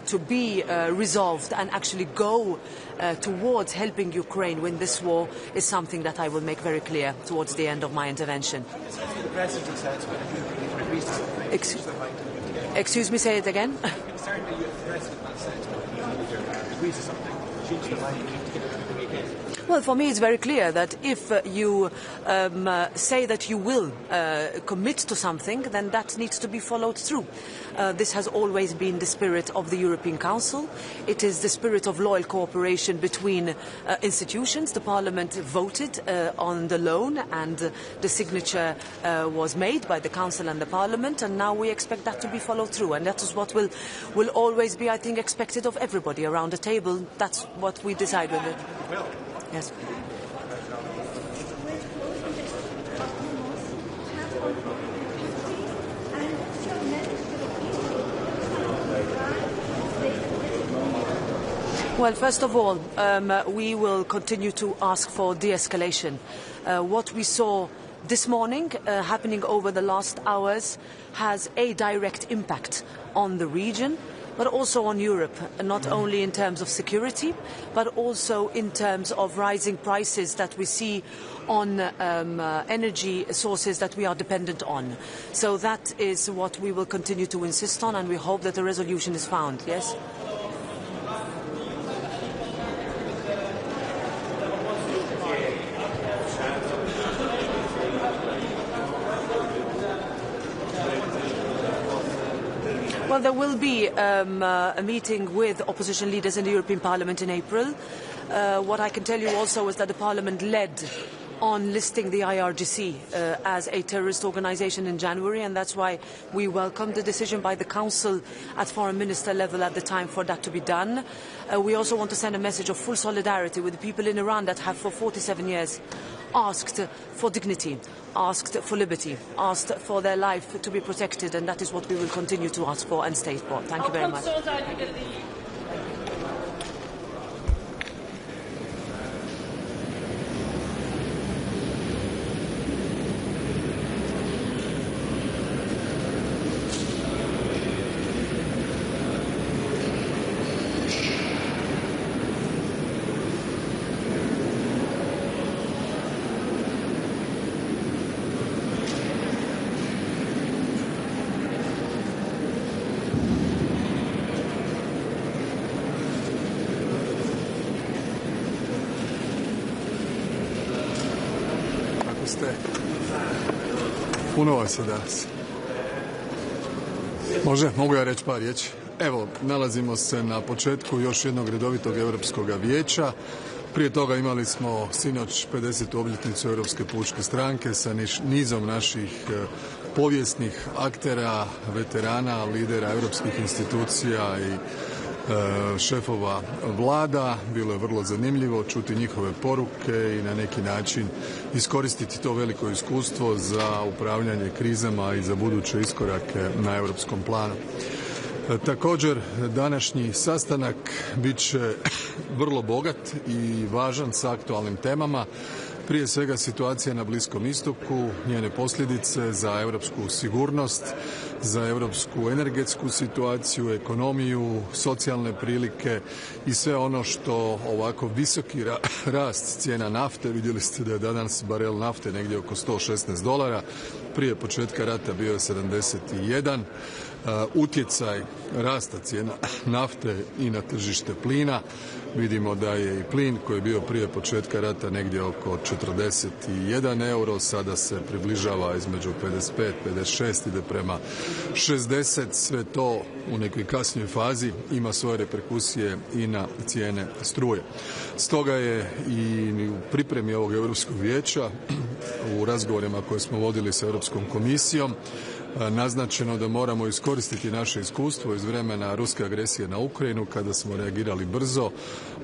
to be resolved and actually go towards helping Ukraine win this war is something that I will make very clear towards the end of my intervention. Excuse me, say it again? Well, for me it's very clear that if you say that you will commit to something, then that needs to be followed through. This has always been the spirit of the European Council. It is the spirit of loyal cooperation between institutions. The Parliament voted on the loan, and the signature was made by the Council and the Parliament, and now we expect that to be followed through, and that is what will always be, I think, expected of everybody around the table. That's what we decide with it. Yes. Well, first of all, we will continue to ask for de-escalation. What we saw this morning happening over the last hours has a direct impact on the region, but also on Europe, not only in terms of security, but also in terms of rising prices that we see on energy sources that we are dependent on. So that is what we will continue to insist on, and we hope that a resolution is found. Yes? Well, there will be a meeting with opposition leaders in the European Parliament in April. What I can tell you also is that the Parliament led on listing the IRGC as a terrorist organisation in January, and that's why we welcomed the decision by the Council at Foreign Minister level at the time for that to be done. We also want to send a message of full solidarity with the people in Iran that have for 47 years asked for dignity, asked for liberty, asked for their life to be protected, and that is what we will continue to ask for and state for. Thank you very much. Queste Puno vas je danas. Mogu ja reći par riječi? Evo, nalazimo se na početku još jednog redovitog Europskog vijeća. Prije toga imali smo sinoć 50. obljetnicu Europske pučke stranke sa nizom naših povijesnih aktera, veterana, lidera europskih institucija i šefova vlada. Bilo je vrlo zanimljivo čuti njihove poruke i na neki način iskoristiti to veliko iskustvo za upravljanje krizama i za buduće iskorake na europskom planu. Također, današnji sastanak bit će vrlo bogat i važan sa aktualnim temama. Prije svega situacija na Bliskom istoku, njene posljedice za europsku sigurnost, za europsku energetsku situaciju, ekonomiju, socijalne prilike i sve ono što ovako visoki rast cijena nafte, vidjeli ste da je danas barel nafte negdje oko $116, prije početka rata bio je 71, utjecaj rasta cijena nafte i na tržište plina. Vidimo da je i plin koji je bio prije početka rata negdje oko 41 euro, sada se približava između 55, 56, ide prema 60. Sve to u nekoj kasnijoj fazi ima svoje reperkusije i na cijene struje. Stoga je i u pripremi ovog Europskog vijeća, u razgovorima koje smo vodili sa Europskom komisijom, naznačeno da moramo iskoristiti naše iskustvo iz vremena ruske agresije na Ukrajinu, kada smo reagirali brzo,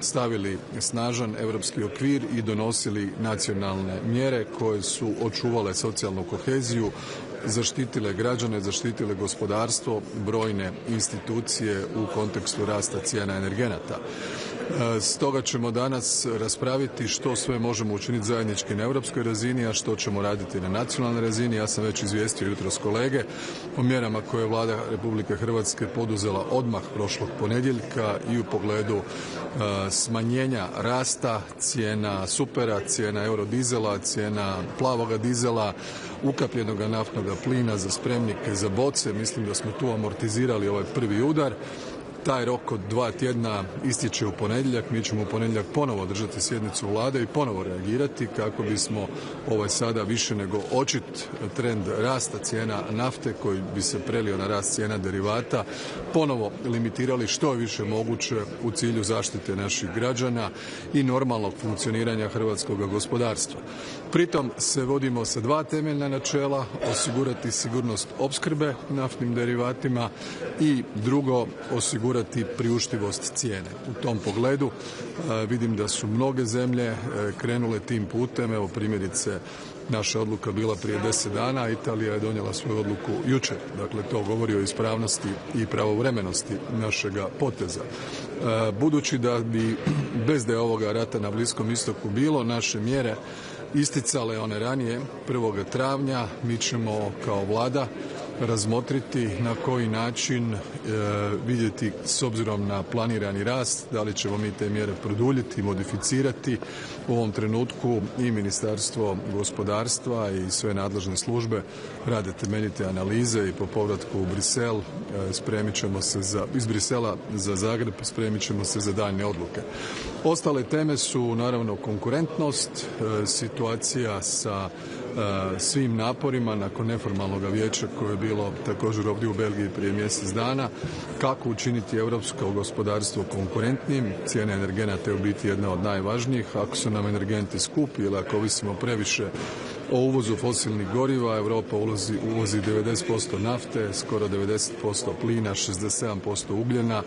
stavili snažan europski okvir i donosili nacionalne mjere koje su očuvale socijalnu koheziju, zaštitile građane, zaštitile gospodarstvo, brojne institucije u kontekstu rasta cijena energenata. Stoga ćemo danas raspraviti što sve možemo učiniti zajednički na europskoj razini, a što ćemo raditi na nacionalnoj razini. Ja sam već izvijestio jutros kolege o mjerama koje je Vlada Republike Hrvatske poduzela odmah prošlog ponedjeljka i u pogledu smanjenja rasta cijena supera, cijena eurodizela, cijena plavoga dizela, ukapljenog naftnog plina za spremnike za boce. Mislim da smo tu amortizirali ovaj prvi udar. Taj rok od 2 tjedna ističe u ponedjeljak. Mi ćemo u ponedjeljak ponovo održati sjednicu vlade i ponovo reagirati kako bismo ovaj sada više nego očit trend rasta cijena nafte koji bi se prelio na rast cijena derivata ponovo limitirali što je više moguće u cilju zaštite naših građana i normalnog funkcioniranja hrvatskog gospodarstva. Pritom se vodimo sa 2 temeljna načela: osigurati sigurnost opskrbe naftnim derivatima i drugo, osigurati priuštivost cijene. U tom pogledu vidim da su mnoge zemlje krenule tim putem. Evo primjerice, naša odluka bila prije 10 dana, Italija je donijela svoju odluku jučer. Dakle, to govori o ispravnosti i pravovremenosti našega poteza. Budući da bi bez da je ovoga rata na Bliskom istoku bilo, naše mjere isticale one ranije 1. travnja, mi ćemo kao vlada razmotriti na koji način vidjeti s obzirom na planirani rast, da li ćemo mi te mjere produljiti, modificirati. U ovom trenutku i Ministarstvo gospodarstva i sve nadležne službe rade temeljite analize i po povratku u Brisel spremit ćemo se iz Brisela za Zagreb, spremit ćemo se za daljnje odluke. Ostale teme su naravno konkurentnost, situacija sa svim naporima nakon neformalnog vijeća koje je bilo također ovdje u Belgiji prije mjesec dana, kako učiniti europsko gospodarstvo konkurentnim. Cijene energenata je u biti jedna od najvažnijih. Ako su nam energenti skupi ili ako ovisimo previše o uvozu fosilnih goriva, Europa uvozi 90% nafte, skoro 90% plina, 67% ugljena,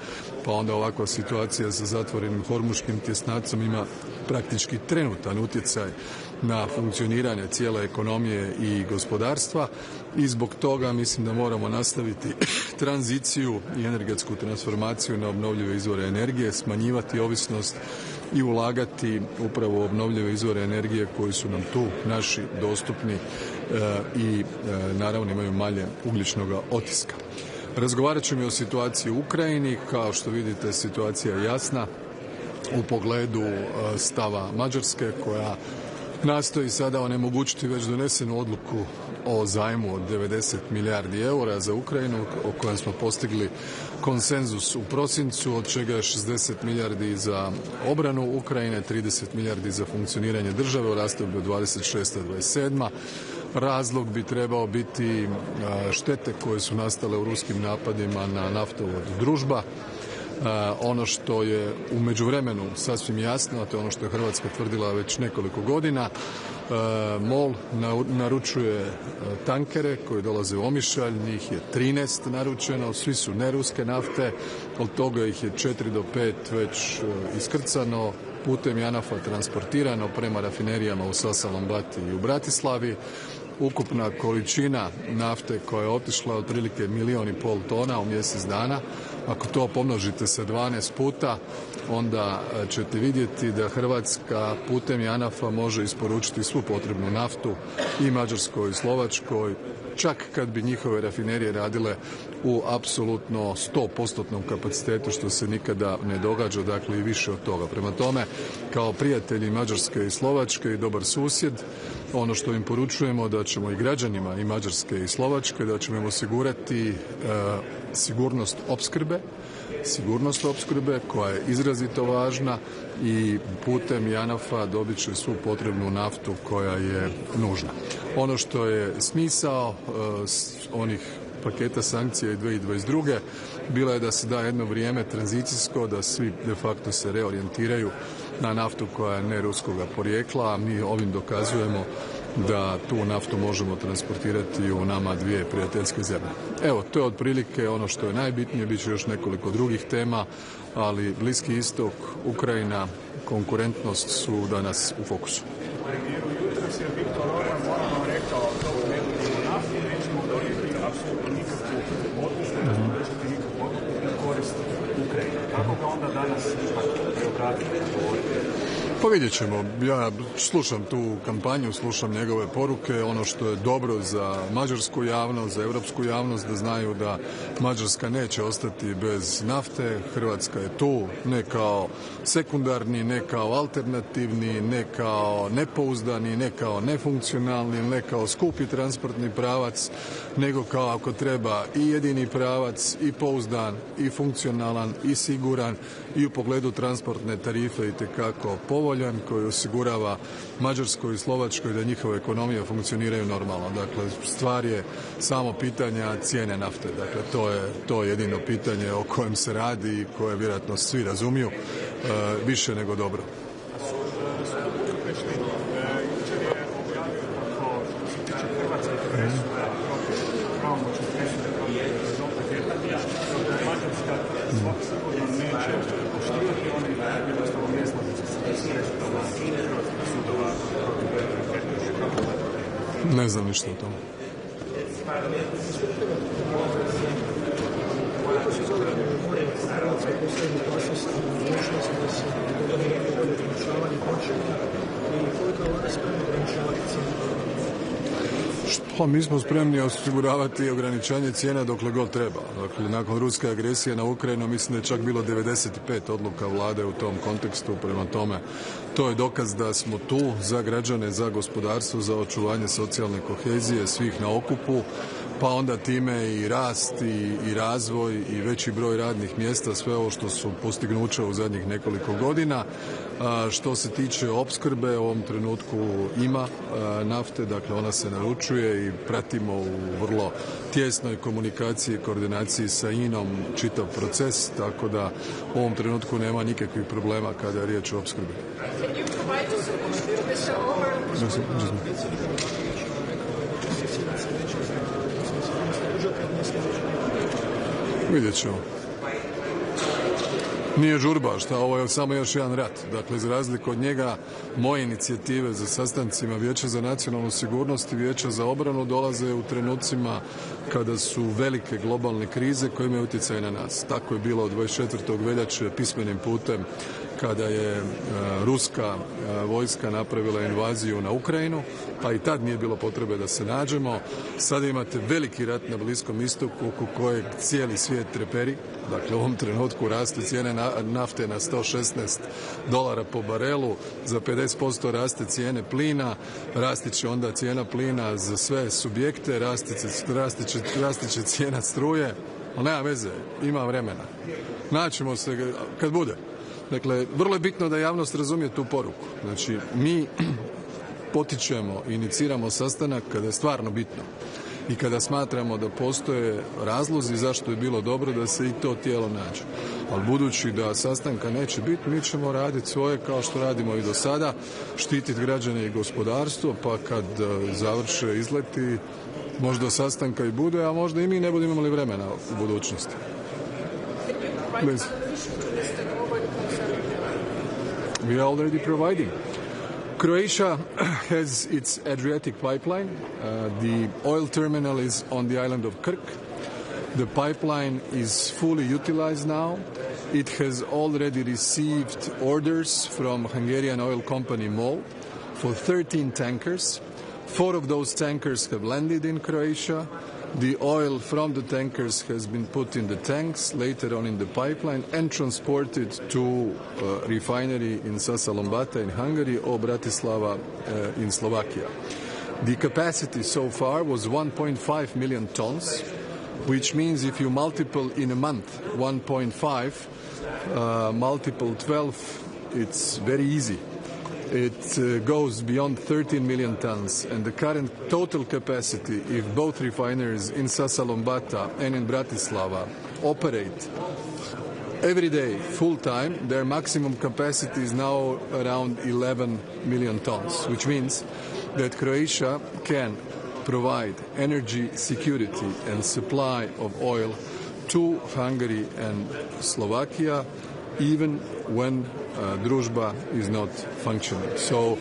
pa onda ovakva situacija sa zatvorenim hormuškim tjesnacom ima praktički trenutan utjecaj na funkcioniranje cijele ekonomije i gospodarstva i zbog toga mislim da moramo nastaviti tranziciju i energetsku transformaciju na obnovljive izvore energije, smanjivati ovisnost i ulagati upravo u obnovljive izvore energije koji su nam tu naši dostupni i naravno imaju manje ugljičnog otiska. Razgovarat ćemo i o situaciji u Ukrajini. Kao što vidite, situacija je jasna u pogledu stava Mađarske koja nastoji sada onemogućiti već donesenu odluku o zajmu od 90 milijardi eura za Ukrajinu, o kojem smo postigli konsenzus u prosincu, od čega je 60 milijardi za obranu Ukrajine, 30 milijardi za funkcioniranje države u razdoblju 26-27. Razlog bi trebao biti štete koje su nastale u ruskim napadima na naftovod Družba. Ono što je u međuvremenu sasvim jasno, a to je ono što je Hrvatska tvrdila već nekoliko godina, MOL naručuje tankere koji dolaze u Omišalj, njih je 13 naručeno, svi su neruske nafte, od toga ih je 4 do 5 već iskrcano, putem JANAF-a transportirano prema rafinerijama u Sasalambati i u Bratislavi. Ukupna količina nafte koja je otišla otprilike 1,5 milijuna tona u mjesec dana. Ako to pomnožite sa 12 puta, onda ćete vidjeti da Hrvatska putem JANAF-a može isporučiti svu potrebnu naftu i Mađarskoj i Slovačkoj, čak kad bi njihove rafinerije radile u apsolutno 100% kapacitetu, što se nikada ne događa, dakle i više od toga. Prema tome, kao prijatelji Mađarske i Slovačke i dobar susjed, ono što im poručujemo da ćemo i građanima i Mađarske i Slovačke, da ćemo im osigurati sigurnost opskrbe koja je izrazito važna i putem JANAF-a dobit će svu potrebnu naftu koja je nužna. Ono što je smisao onih paketa sankcija i 2022. bila je da se da jedno vrijeme tranzicijsko, da svi de facto se reorijentiraju na naftu koja je ne ruskoga porijekla, a mi ovim dokazujemo da tu naftu možemo transportirati u nama dvije prijateljske zemlje. Evo, to je otprilike ono što je najbitnije, bit će još nekoliko drugih tema, ali Bliski istok, Ukrajina, konkurentnost su danas u fokusu. Pa vidjet ćemo. Ja slušam tu kampanju, slušam njegove poruke. Ono što je dobro za mađarsku javnost, za europsku javnost, da znaju da Mađarska neće ostati bez nafte. Hrvatska je tu ne kao sekundarni, ne kao alternativni, ne kao nepouzdani, ne kao nefunkcionalni, ne kao skupi transportni pravac, nego kao ako treba i jedini pravac, i pouzdan, i funkcionalan, i siguran, i u pogledu transportne tarife itekako povoljan, koji osigurava Mađarskoj i Slovačkoj da njihove ekonomije funkcioniraju normalno. Dakle, stvar je samo pitanja cijene nafte. Dakle, to je jedino pitanje o kojem se radi i koje vjerojatno svi razumiju više nego dobro. Ne znam ništa o tome. Pa mi smo spremni osiguravati ograničenje cijena dokle god treba. Dakle, nakon ruske agresije na Ukrajinu mislim da je čak bilo 95 odluka vlade u tom kontekstu. Prema tome, to je dokaz da smo tu za građane, za gospodarstvo, za očuvanje socijalne kohezije svih na okupu, pa onda time i rast i razvoj i veći broj radnih mjesta, sve ovo što su postignuća u zadnjih nekoliko godina. Što se tiče opskrbe, u ovom trenutku ima nafte, dakle ona se naručuje i pratimo u vrlo tjesnoj komunikaciji i koordinaciji sa INA-om čitav proces, tako da u ovom trenutku nema nikakvih problema kada je riječ o opskrbi. Vidjet ćemo. Nije žurba, ovo je samo još jedan rat. Dakle, za razliku od njega, moje inicijative za sastancima Vijeća za nacionalnu sigurnost i Vijeća za obranu dolaze u trenucima kada su velike globalne krize koje imaju utjecaj na nas. Tako je bilo od 24. veljače pismenim putem kada je ruska vojska napravila invaziju na Ukrajinu, pa i tad nije bilo potrebe da se nađemo. Sada imate veliki rat na Bliskom istoku oko kojeg cijeli svijet treperi. Dakle, u ovom trenutku raste cijene nafte na $116 po barelu, za 50% raste cijene plina, rasti će onda cijena plina za sve subjekte, rasti će cijena struje, ali nema veze, ima vremena. Naćemo se kad bude. Dakle, vrlo je bitno da javnost razumije tu poruku. Znači, mi potičemo i iniciramo sastanak kada je stvarno bitno i kada smatramo da postoje razlozi zašto je bilo dobro da se i to tijelo nađe. Ali budući da sastanka neće biti, mi ćemo raditi svoje kao što radimo i do sada, štititi građane i gospodarstvo, pa kad završe izleti, možda sastanka i bude, a možda i mi ne budemo imali vremena u budućnosti. Please. We are already providing. Croatia has its Adriatic pipeline. The oil terminal is on the island of Krk. The pipeline is fully utilized now. It has already received orders from Hungarian oil company MOL for 13 tankers. 4 of those tankers have landed in Croatia. The oil from the tankers has been put in the tanks, later on in the pipeline, and transported to refinery in Sasalombata in Hungary or Bratislava in Slovakia. The capacity so far was 1.5 million tons, which means if you multiple in a month 1.5, multiple 12, it's very easy. It goes beyond 13 million tons, and the current total capacity, if both refineries in Sasalombata and in Bratislava operate every day, full time, their maximum capacity is now around 11 million tons, which means that Croatia can provide energy security and supply of oil to Hungary and Slovakia, even when Druzhba is not functioning. So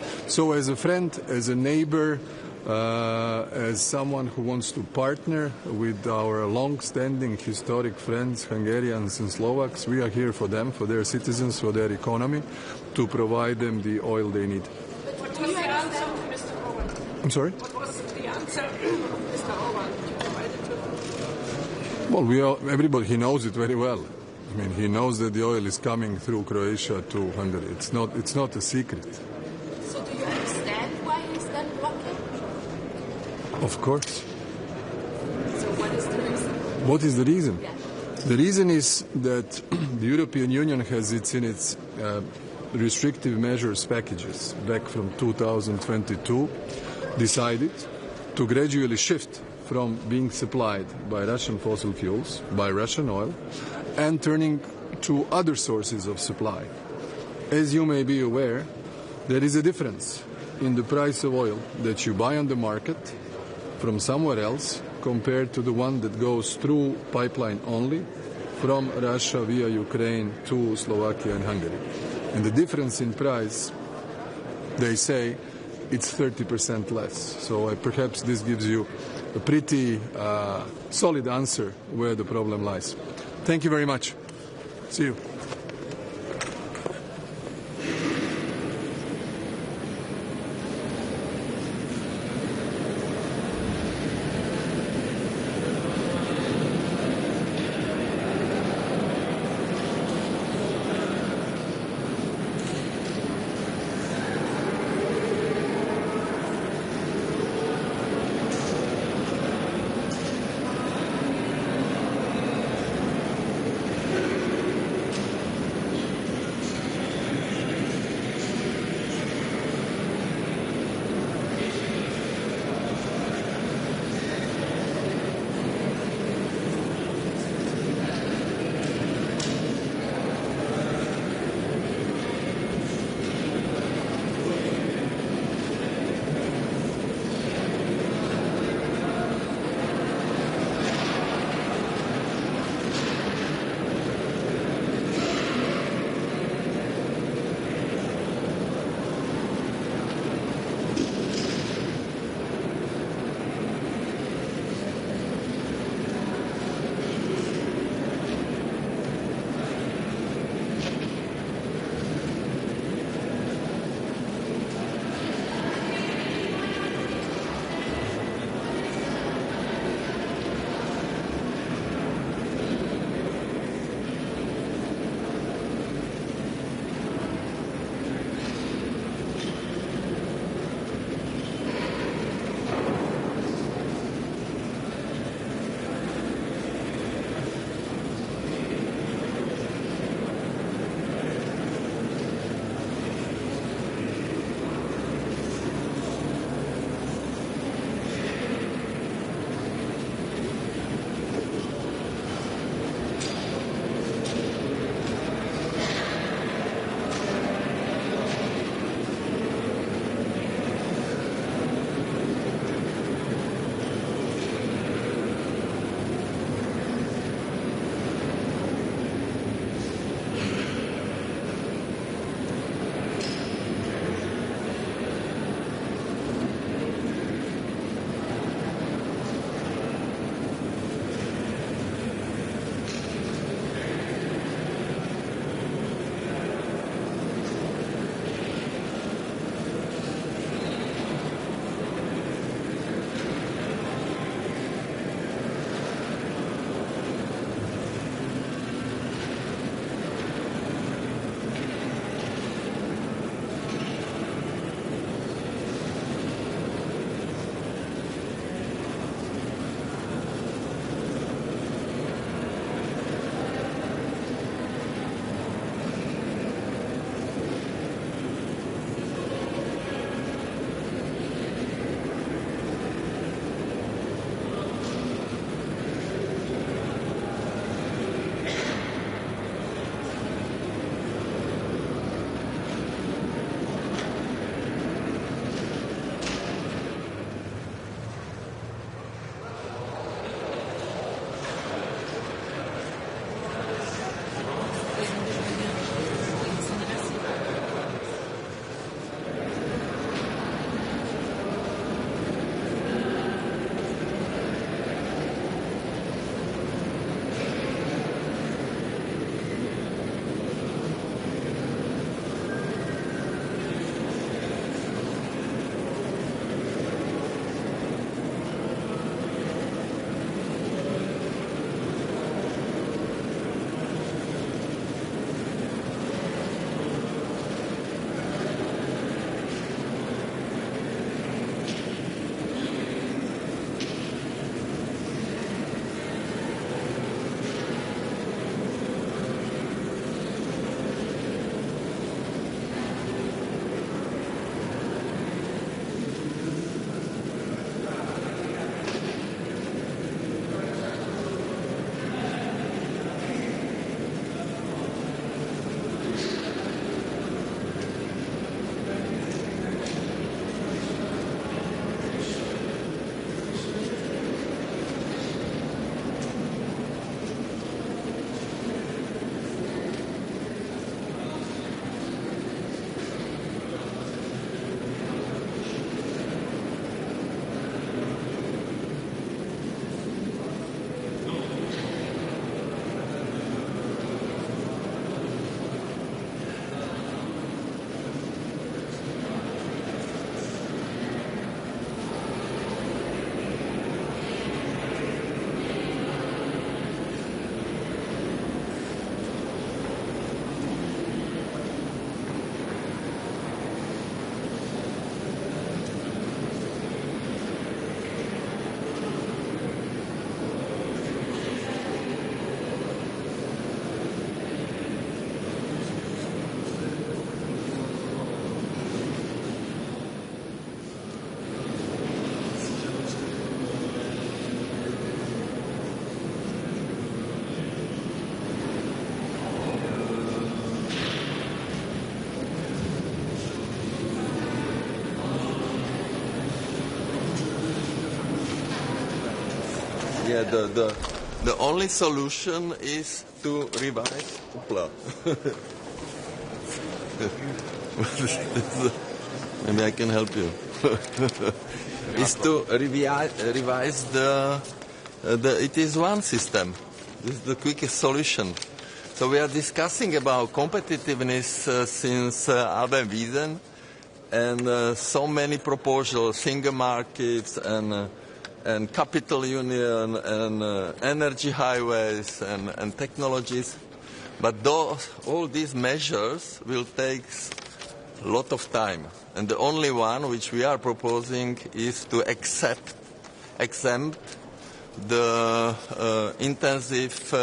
as a friend, as a neighbor, as someone who wants to partner with our long-standing historic friends, Hungarians and Slovaks, we are here for them, for their citizens, for their economy, to provide them the oil they need. What was the answer, Mr. Orban? I'm sorry? What was the answer, Mr. Orban? Well, everybody, he knows it very well. I mean, he knows that the oil is coming through Croatia to Hungary. It's not a secret. So do you understand why he's then blocking? Of course. So what is the reason? What is the reason? Yeah. The reason is that the European Union has its restrictive measures packages back from 2022 decided to gradually shift from being supplied by Russian fossil fuels, by Russian oil, and turning to other sources of supply. As you may be aware, there is a difference in the price of oil that you buy on the market from somewhere else compared to the one that goes through pipeline only from Russia via Ukraine to Slovakia and Hungary. And the difference in price, they say, it's 30% less. So perhaps this gives you a pretty solid answer where the problem lies. Thank you very much. See you. Yeah, the only solution is to revise. Maybe I can help you. Is to revise the ETS1 system. This is the quickest solution. So we are discussing about competitiveness since Albert Wiesen, and so many proposals, single markets and capital union and energy highways and technologies. But all these measures will take a lot of time. And the only one which we are proposing is to exempt the intensive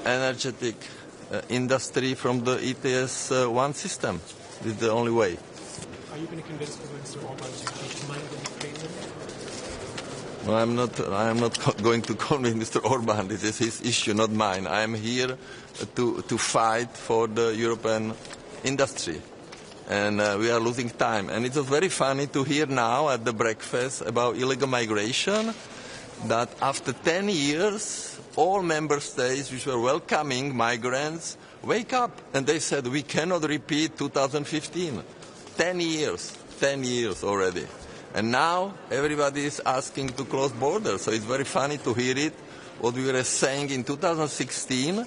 energetic industry from the ETS1 system. This is the only way. Are you going to convince Mr. Orban to change his mind on Ukraine? No, I am not going to convince Mr. Orban. This is his issue, not mine. I am here to fight for the European industry. And we are losing time. And it was very funny to hear now at the breakfast about illegal migration that after 10 years, all member states which were welcoming migrants wake up. And they said, we cannot repeat 2015. 10 years already. And now everybody is asking to close borders. So it's very funny to hear it, what we were saying in 2016.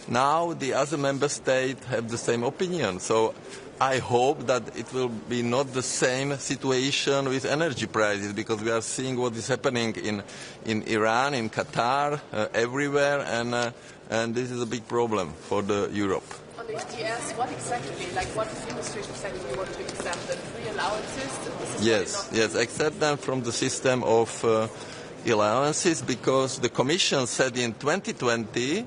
Now the other member states have the same opinion. So I hope that it will be not the same situation with energy prices, because we are seeing what is happening in Iran, in Qatar, everywhere, and this is a big problem for Europe. On the ETS, what exactly, like what industries exactly you want to exempt them? Free allowances? Yes, accept them from the system of allowances, because the Commission said in 2020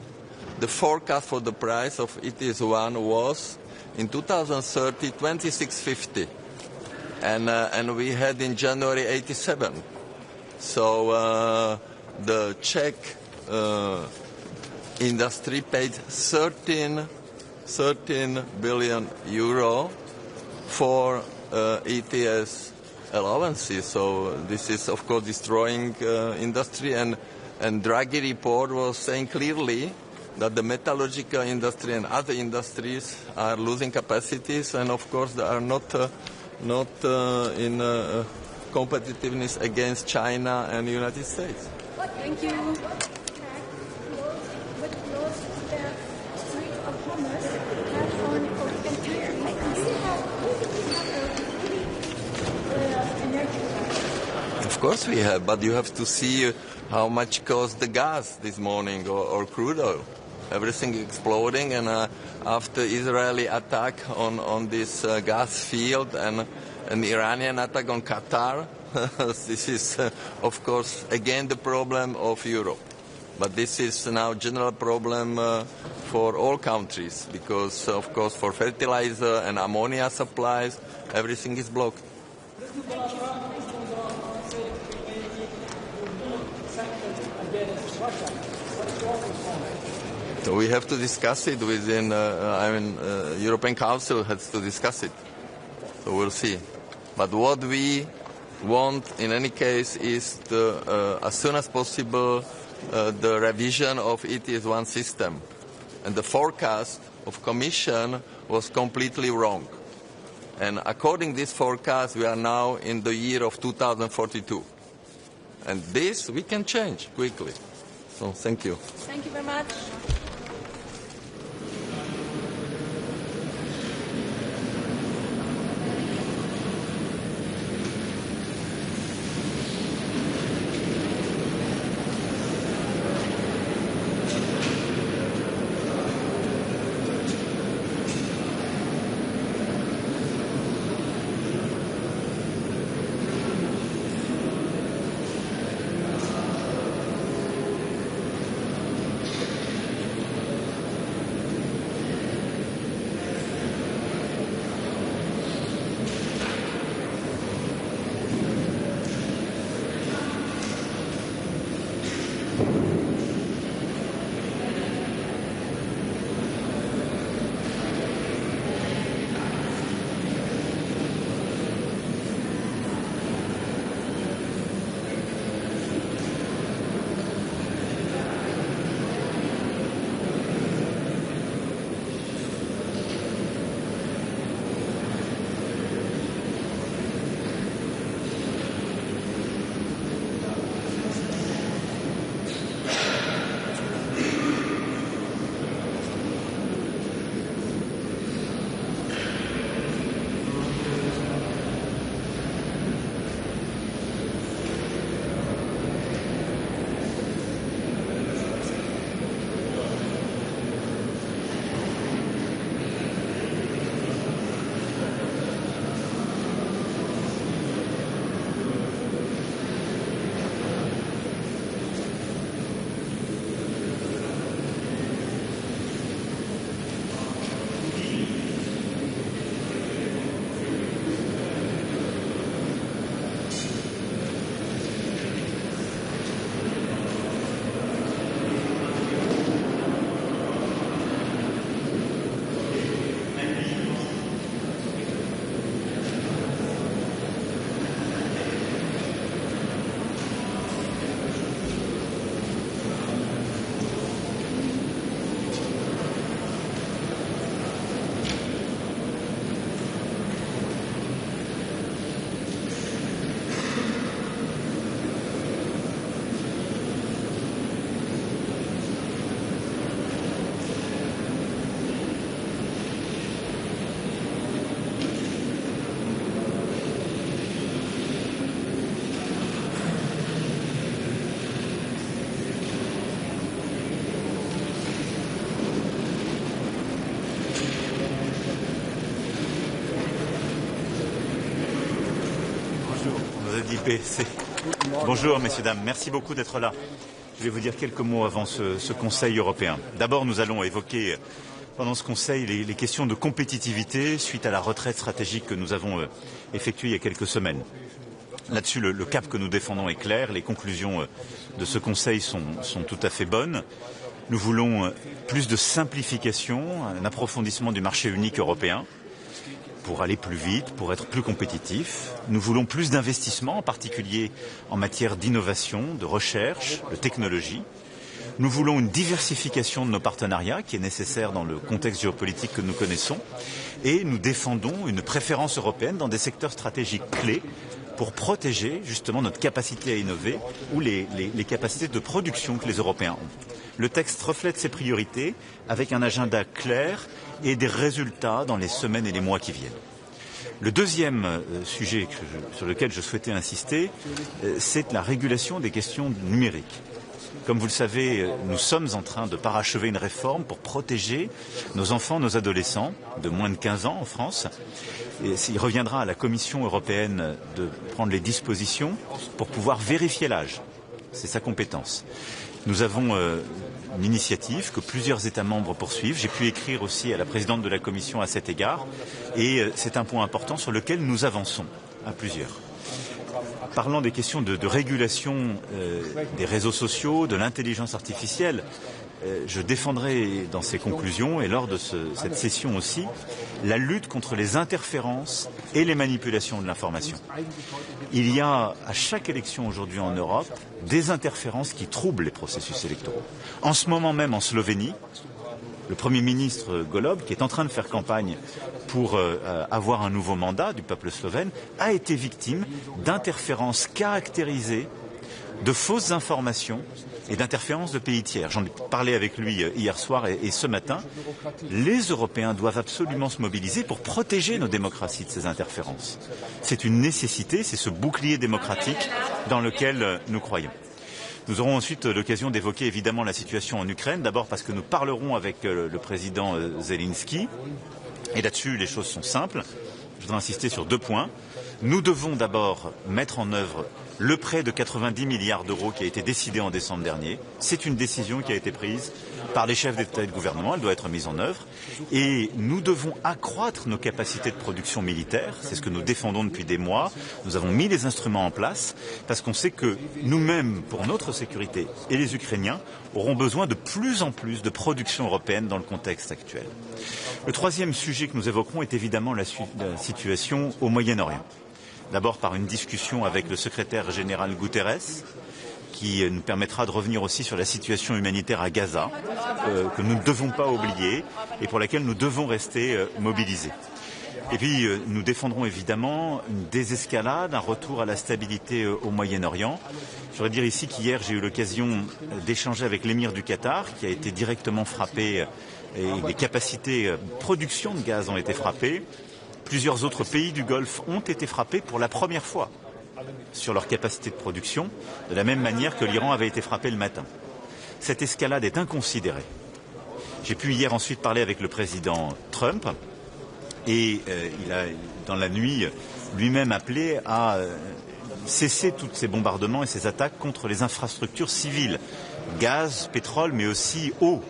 the forecast for the price of ETS1 was in 2030 26.50, and we had in January 87. So the Czech industry paid 13 billion euro for ETS allowances. So this is of course destroying industry, and Draghi report was saying clearly that the metallurgical industry and other industries are losing capacities, and of course they are not in competitiveness against China and the United States. Thank you. With close to the Strait of Hormuz, have on European countries, Of course we have, but you have to see how much cost the gas this morning or crude oil. Everything exploding, and after Israeli attack on this gas field and an Iranian attack on Qatar, this is of course again the problem of Europe. But this is now a general problem for all countries, because of course for fertilizer and ammonia supplies everything is blocked. So we have to discuss it within, European Council has to discuss it. So we'll see. But what we want in any case is as soon as possible the revision of ETS1 system. And the forecast of Commission was completely wrong. And according to this forecast, we are now in the year of 2042. And this we can change quickly. So thank you. Thank you very much. IBC. Bonjour messieurs, dames, merci beaucoup d'être là. Je vais vous dire quelques mots avant ce Conseil européen. D'abord, nous allons évoquer pendant ce Conseil les questions de compétitivité suite à la retraite stratégique que nous avons effectuée il y a quelques semaines. Là-dessus, le cap que nous défendons est clair, les conclusions de ce Conseil sont tout à fait bonnes. Nous voulons plus de simplification, un approfondissement du marché unique européen pour aller plus vite, pour être plus compétitif. Nous voulons plus d'investissements, en particulier en matière d'innovation, de recherche, de technologie. Nous voulons une diversification de nos partenariats qui est nécessaire dans le contexte géopolitique que nous connaissons. Et nous défendons une préférence européenne dans des secteurs stratégiques clés pour protéger justement notre capacité à innover ou les capacités de production que les Européens ont. Le texte reflète ces priorités avec un agenda clair et des résultats dans les semaines et les mois qui viennent. Le deuxième sujet sur lequel je souhaitais insister, c'est la régulation des questions numériques. Comme vous le savez, nous sommes en train de parachever une réforme pour protéger nos enfants, nos adolescents de moins de 15 ans en France. Et il reviendra à la Commission européenne de prendre les dispositions pour pouvoir vérifier l'âge. C'est sa compétence. Nous avons une initiative que plusieurs États membres poursuivent. J'ai pu écrire aussi à la présidente de la Commission à cet égard. Et c'est un point important sur lequel nous avançons à plusieurs. Parlant des questions de régulation des réseaux sociaux, de l'intelligence artificielle, je défendrai dans ces conclusions et lors de cette session aussi la lutte contre les interférences et les manipulations de l'information. Il y a à chaque élection aujourd'hui en Europe des interférences qui troublent les processus électoraux. En ce moment même en Slovénie, le Premier ministre Golob, qui est en train de faire campagne pour avoir un nouveau mandat du peuple slovène, a été victime d'interférences caractérisées, de fausses informations et d'interférences de pays tiers. J'en ai parlé avec lui hier soir et ce matin. Les Européens doivent absolument se mobiliser pour protéger nos démocraties de ces interférences. C'est une nécessité, c'est ce bouclier démocratique dans lequel nous croyons. Nous aurons ensuite l'occasion d'évoquer évidemment la situation en Ukraine, d'abord parce que nous parlerons avec le président Zelensky. Et là-dessus, les choses sont simples. Je voudrais insister sur 2 points. Nous devons d'abord mettre en œuvre le prêt de 90 milliards d'euros qui a été décidé en décembre dernier. C'est une décision qui a été prise par les chefs d'État et de gouvernement. Elle doit être mise en œuvre. Et nous devons accroître nos capacités de production militaire. C'est ce que nous défendons depuis des mois. Nous avons mis les instruments en place parce qu'on sait que nous-mêmes, pour notre sécurité, et les Ukrainiens auront besoin de plus en plus de production européenne dans le contexte actuel. Le troisième sujet que nous évoquerons est évidemment la situation au Moyen-Orient. D'abord par une discussion avec le secrétaire général Guterres, qui nous permettra de revenir aussi sur la situation humanitaire à Gaza, que nous ne devons pas oublier et pour laquelle nous devons rester mobilisés. Et puis nous défendrons évidemment une désescalade, un retour à la stabilité au Moyen-Orient. Je voudrais dire ici qu'hier j'ai eu l'occasion d'échanger avec l'émir du Qatar, qui a été directement frappé et les capacités de production de gaz ont été frappées. Plusieurs autres pays du Golfe ont été frappés pour la première fois sur leur capacité de production, de la même manière que l'Iran avait été frappé le matin. Cette escalade est inconsidérée. J'ai pu hier ensuite parler avec le président Trump et il a, dans la nuit, lui-même appelé à cesser tous ces bombardements et ces attaques contre les infrastructures civiles, gaz, pétrole, mais aussi eau.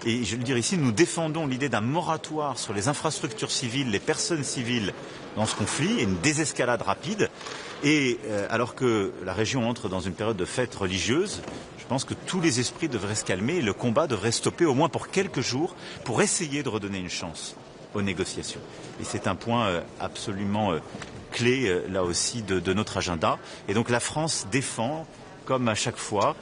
Et je veux le dire ici, nous défendons l'idée d'un moratoire sur les infrastructures civiles, les personnes civiles dans ce conflit, et une désescalade rapide. Et alors que la région entre dans une période de fête religieuse, je pense que tous les esprits devraient se calmer et le combat devrait stopper au moins pour quelques jours pour essayer de redonner une chance aux négociations. Et c'est un point absolument clé, là aussi, de notre agenda. Et donc la France défend, comme à chaque fois,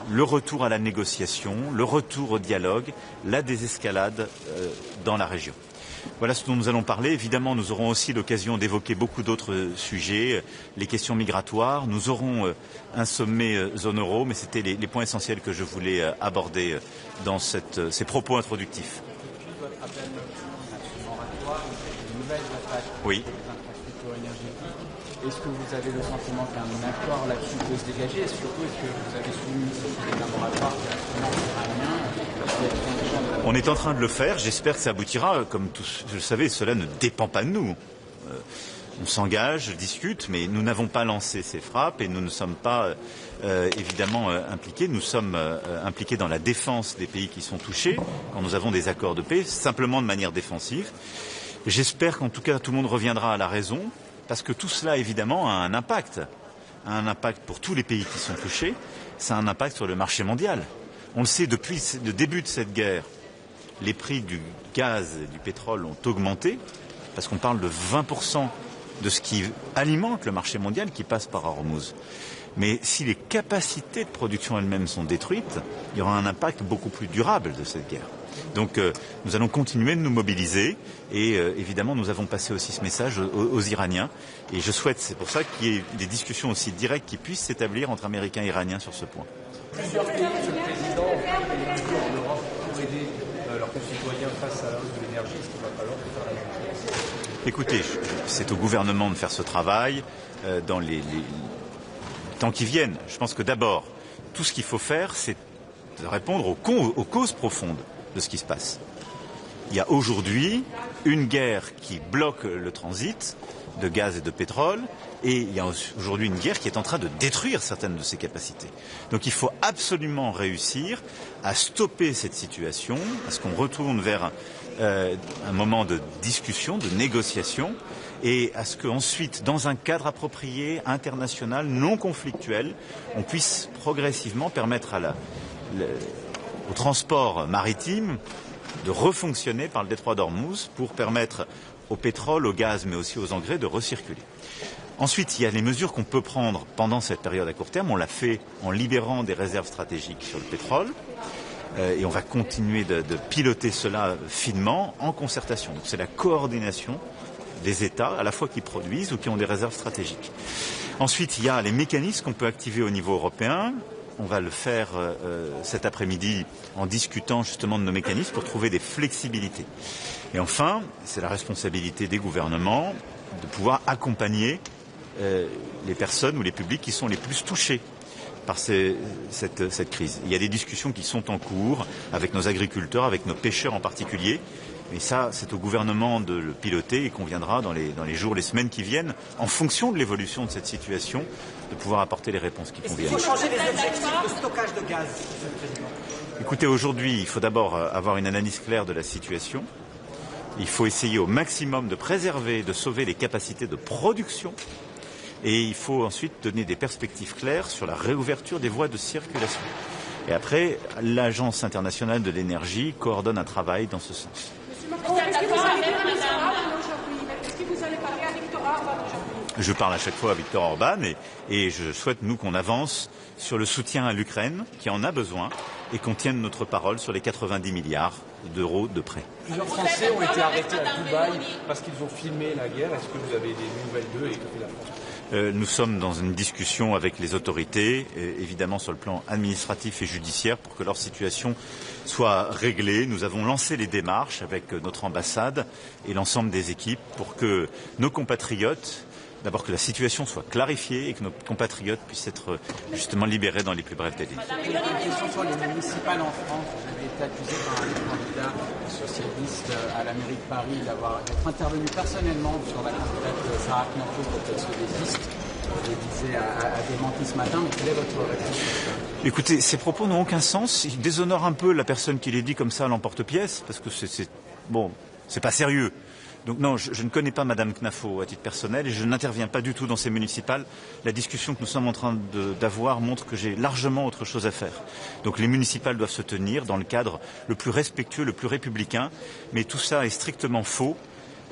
le retour à la négociation, le retour au dialogue, la désescalade dans la région. Voilà ce dont nous allons parler. Évidemment, nous aurons aussi l'occasion d'évoquer beaucoup d'autres sujets, les questions migratoires. Nous aurons un sommet zone euro, mais c'était les points essentiels que je voulais aborder dans ces propos introductifs. Oui. Est-ce que vous avez le sentiment qu'un accord là-dessus peut se dégager et surtout est-ce que vous avez soumis un moratoire iraniens? On est en train de le faire, j'espère que ça aboutira. Comme tous, je le savais, cela ne dépend pas de nous. On s'engage, discute, mais nous n'avons pas lancé ces frappes et nous ne sommes pas évidemment impliqués. Nous sommes impliqués dans la défense des pays qui sont touchés, quand nous avons des accords de paix, simplement de manière défensive. J'espère qu'en tout cas tout le monde reviendra à la raison, parce que tout cela évidemment a un impact pour tous les pays qui sont touchés, ça a un impact sur le marché mondial. On le sait, depuis le début de cette guerre, les prix du gaz et du pétrole ont augmenté, parce qu'on parle de 20% de ce qui alimente le marché mondial qui passe par Hormuz. Mais si les capacités de production elles-mêmes sont détruites, il y aura un impact beaucoup plus durable de cette guerre. Donc nous allons continuer de nous mobiliser et évidemment nous avons passé aussi ce message aux Iraniens et je souhaite, c'est pour ça qu'il y ait des discussions aussi directes qui puissent s'établir entre Américains et Iraniens sur ce point. Plusieurs pays, Monsieur le Président, ont pris des mesures en Europe pour aider leurs concitoyens face à la hausse de l'énergie. Est-ce qu'il va falloir faire la même chose? Écoutez, c'est au gouvernement de faire ce travail dans les temps qui viennent. Je pense que d'abord, tout ce qu'il faut faire, c'est de répondre aux causes profondes de ce qui se passe. Il y a aujourd'hui une guerre qui bloque le transit de gaz et de pétrole et il y a aujourd'hui une guerre qui est en train de détruire certaines de ses capacités. Donc il faut absolument réussir à stopper cette situation, à ce qu'on retourne vers un moment de discussion, de négociation et à ce qu'ensuite, dans un cadre approprié, international, non conflictuel, on puisse progressivement permettre au transport maritime de refonctionner par le détroit d'Ormuz pour permettre au pétrole, au gaz, mais aussi aux engrais de recirculer. Ensuite, il y a les mesures qu'on peut prendre pendant cette période à court terme. On l'a fait en libérant des réserves stratégiques sur le pétrole et on va continuer de piloter cela finement en concertation. Donc c'est la coordination des États, à la fois qui produisent ou qui ont des réserves stratégiques. Ensuite, il y a les mécanismes qu'on peut activer au niveau européen. On va le faire cet après-midi en discutant justement de nos mécanismes pour trouver des flexibilités. Et enfin, c'est la responsabilité des gouvernements de pouvoir accompagner les personnes ou les publics qui sont les plus touchés par cette crise. Il y a des discussions qui sont en cours avec nos agriculteurs, avec nos pêcheurs en particulier. Mais ça, c'est au gouvernement de le piloter et conviendra dans les jours, les semaines qui viennent, en fonction de l'évolution de cette situation, de pouvoir apporter les réponses qui conviennent. Est-ce qu'il faut changer les objectifs de stockage de gaz, Monsieur le Président? Écoutez, aujourd'hui, il faut d'abord avoir une analyse claire de la situation. Il faut essayer au maximum de préserver, de sauver les capacités de production. Et il faut ensuite donner des perspectives claires sur la réouverture des voies de circulation. Et après, l'Agence internationale de l'énergie coordonne un travail dans ce sens. Je parle à chaque fois à Viktor Orban et je souhaite, nous, qu'on avance sur le soutien à l'Ukraine, qui en a besoin, et qu'on tienne notre parole sur les 90 milliards d'euros de prêts. Plusieurs Français ont été arrêtés à Dubaï parce qu'ils ont filmé la guerre. Est-ce que vous avez des nouvelles d'eux et que fait la France? Nous sommes dans une discussion avec les autorités, évidemment sur le plan administratif et judiciaire, pour que leur situation soit réglée. Nous avons lancé les démarches avec notre ambassade et l'ensemble des équipes pour que nos compatriotes, d'abord que la situation soit clarifiée et que nos compatriotes puissent être justement libérés dans les plus brefs délais. Une question sur les municipales en France. Vous avez été accusé par un candidat socialiste à la mairie de Paris d'être intervenu personnellement sur la candidate Sarah Knafo pour qu'elle se désiste. Vous le disiez à démenti ce matin, mais quelle est votre réponse? Écoutez, ces propos n'ont aucun sens. Ils déshonorent un peu la personne qui les dit comme ça à l'emporte-pièce, parce que c'est pas sérieux. Donc non, je ne connais pas Madame Knafo à titre personnel et je n'interviens pas du tout dans ces municipales. La discussion que nous sommes en train d'avoir montre que j'ai largement autre chose à faire. Donc les municipales doivent se tenir dans le cadre le plus respectueux, le plus républicain, mais tout ça est strictement faux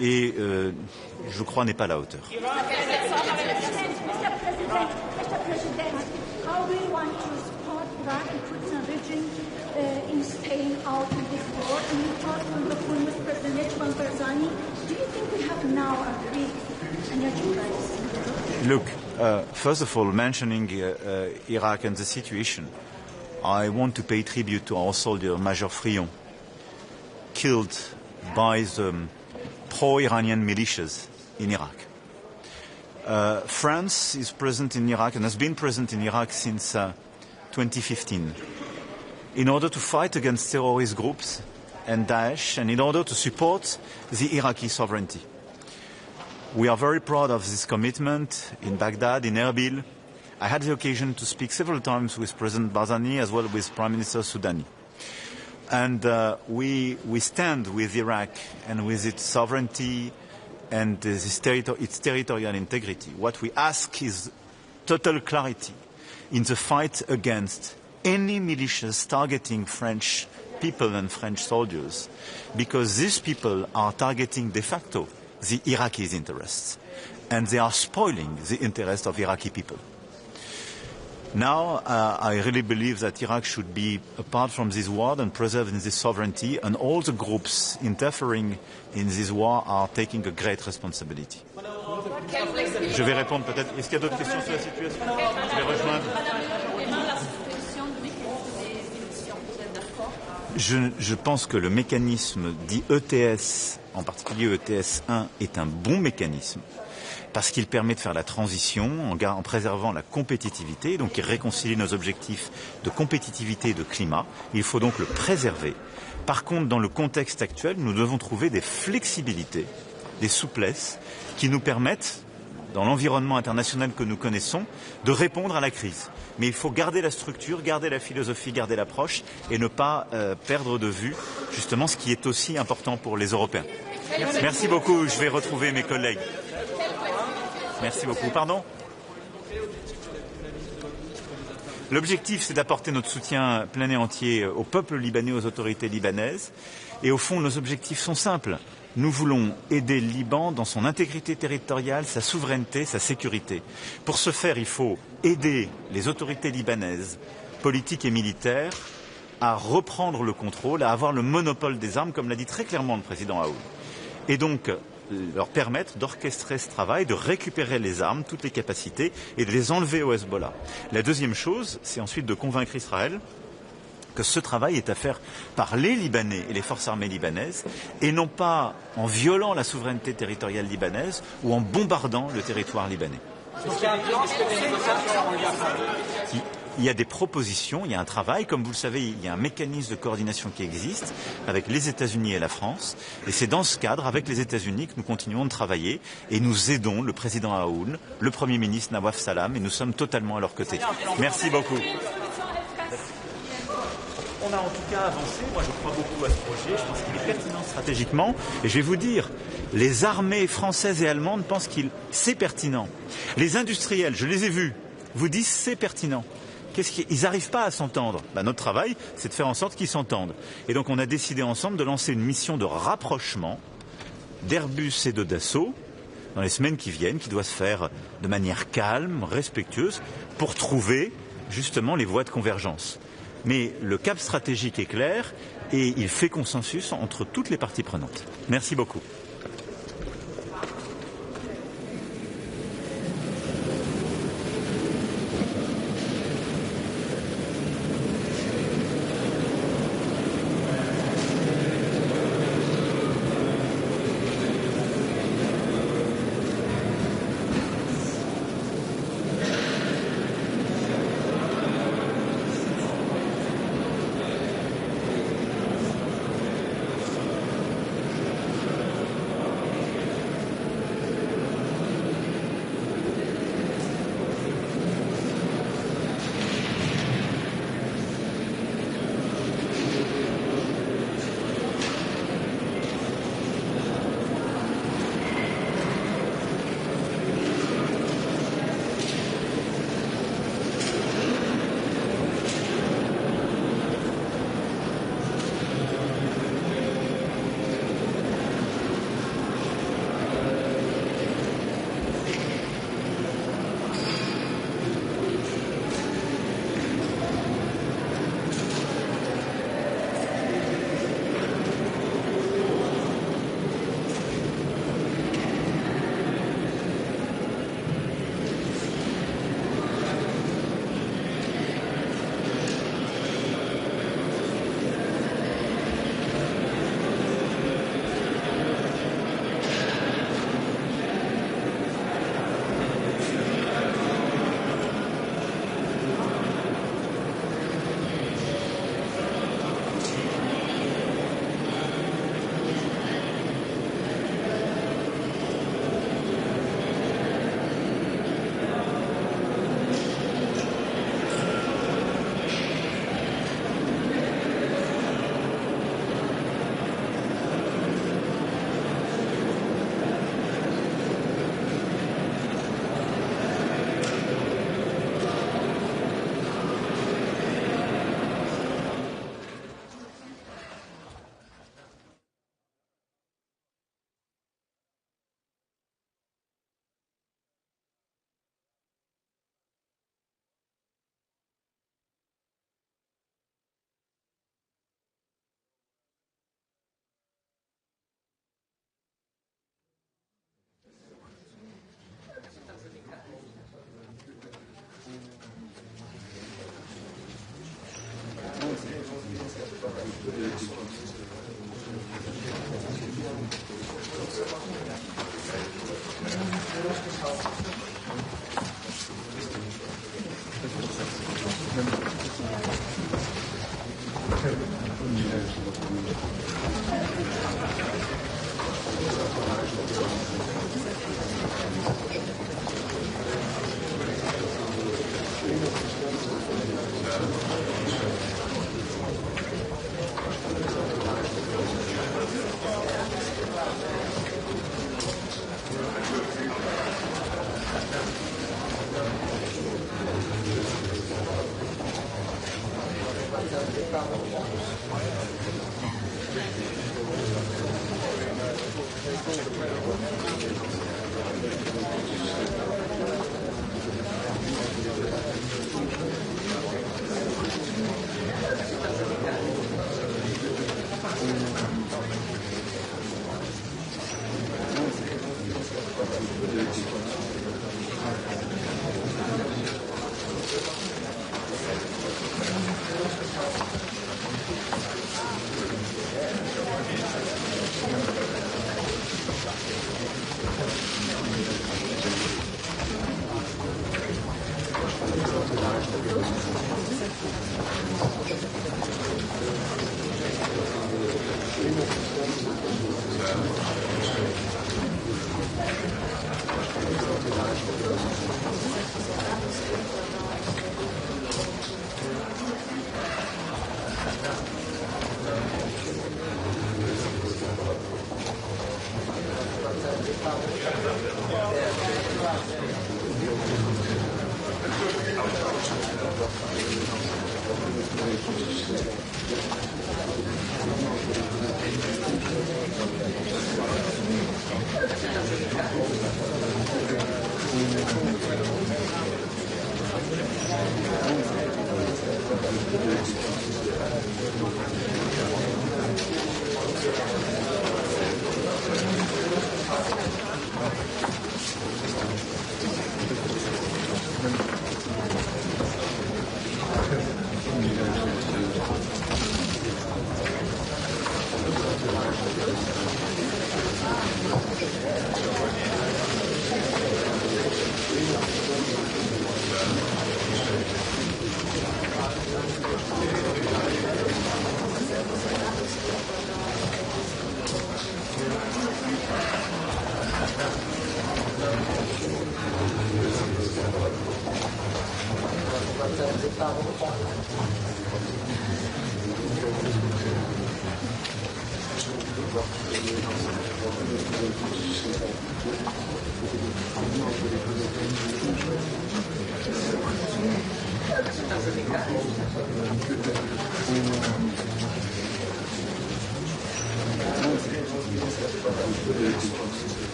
et je crois n'est pas à la hauteur. Look, first of all, mentioning Iraq and the situation, I want to pay tribute to our soldier, Major Frion, killed by the pro-Iranian militias in Iraq. France is present in Iraq and has been present in Iraq since 2015 in order to fight against terrorist groups and Daesh and in order to support the Iraqi sovereignty. We are very proud of this commitment in Baghdad, in Erbil. I had the occasion to speak several times with President Barzani as well with Prime Minister Soudani. And we stand with Iraq and with its sovereignty and its territorial integrity. What we ask is total clarity in the fight against any militias targeting French people and French soldiers, because these people are targeting de facto the Iraqis' interests, and they are spoiling the interests of Iraqi people. Now, I really believe that Iraq should be apart from this war and preserve this sovereignty, and all the groups interfering in this war are taking a great responsibility. Je vais répondre peut-être. Est-ce qu'il y a d'autres questions sur la situation? Je vais rejoindre. Je pense que le mécanisme dit ETS, en particulier ETS 1, est un bon mécanisme parce qu'il permet de faire la transition en préservant la compétitivité, donc il réconcilie nos objectifs de compétitivité et de climat. Il faut donc le préserver. Par contre, dans le contexte actuel, nous devons trouver des flexibilités, des souplesses qui nous permettent, dans l'environnement international que nous connaissons, de répondre à la crise. Mais il faut garder la structure, garder la philosophie, garder l'approche et ne pas perdre de vue justement ce qui est aussi important pour les Européens. Merci beaucoup, je vais retrouver mes collègues. Merci beaucoup. Pardon ? L'objectif, c'est d'apporter notre soutien plein et entier au peuple libanais, aux autorités libanaises. Et au fond, nos objectifs sont simples. Nous voulons aider le Liban dans son intégrité territoriale, sa souveraineté, sa sécurité. Pour ce faire, il faut aider les autorités libanaises, politiques et militaires, à reprendre le contrôle, à avoir le monopole des armes, comme l'a dit très clairement le président Aoun. Et donc, leur permettre d'orchestrer ce travail, de récupérer les armes, toutes les capacités, et de les enlever au Hezbollah. La deuxième chose, c'est ensuite de convaincre Israël que ce travail est à faire par les Libanais et les forces armées libanaises, et non pas en violant la souveraineté territoriale libanaise ou en bombardant le territoire libanais. Il y a des propositions, il y a un travail. Comme vous le savez, il y a un mécanisme de coordination qui existe avec les États-Unis et la France. Et c'est dans ce cadre, avec les États-Unis, que nous continuons de travailler et nous aidons le président Aoun, le Premier ministre Nawaf Salam, et nous sommes totalement à leur côté. Merci beaucoup. On a en tout cas avancé. Moi, je crois beaucoup à ce projet. Je pense qu'il est pertinent stratégiquement. Et je vais vous dire, les armées françaises et allemandes pensent qu'il c'est pertinent. Les industriels, je les ai vus, vous disent c'est pertinent. Ils n'arrivent pas à s'entendre. Notre travail, c'est de faire en sorte qu'ils s'entendent. Et donc, on a décidé ensemble de lancer une mission de rapprochement d'Airbus et de Dassault dans les semaines qui viennent, qui doit se faire de manière calme, respectueuse, pour trouver justement les voies de convergence. Mais le cap stratégique est clair et il fait consensus entre toutes les parties prenantes. Merci beaucoup.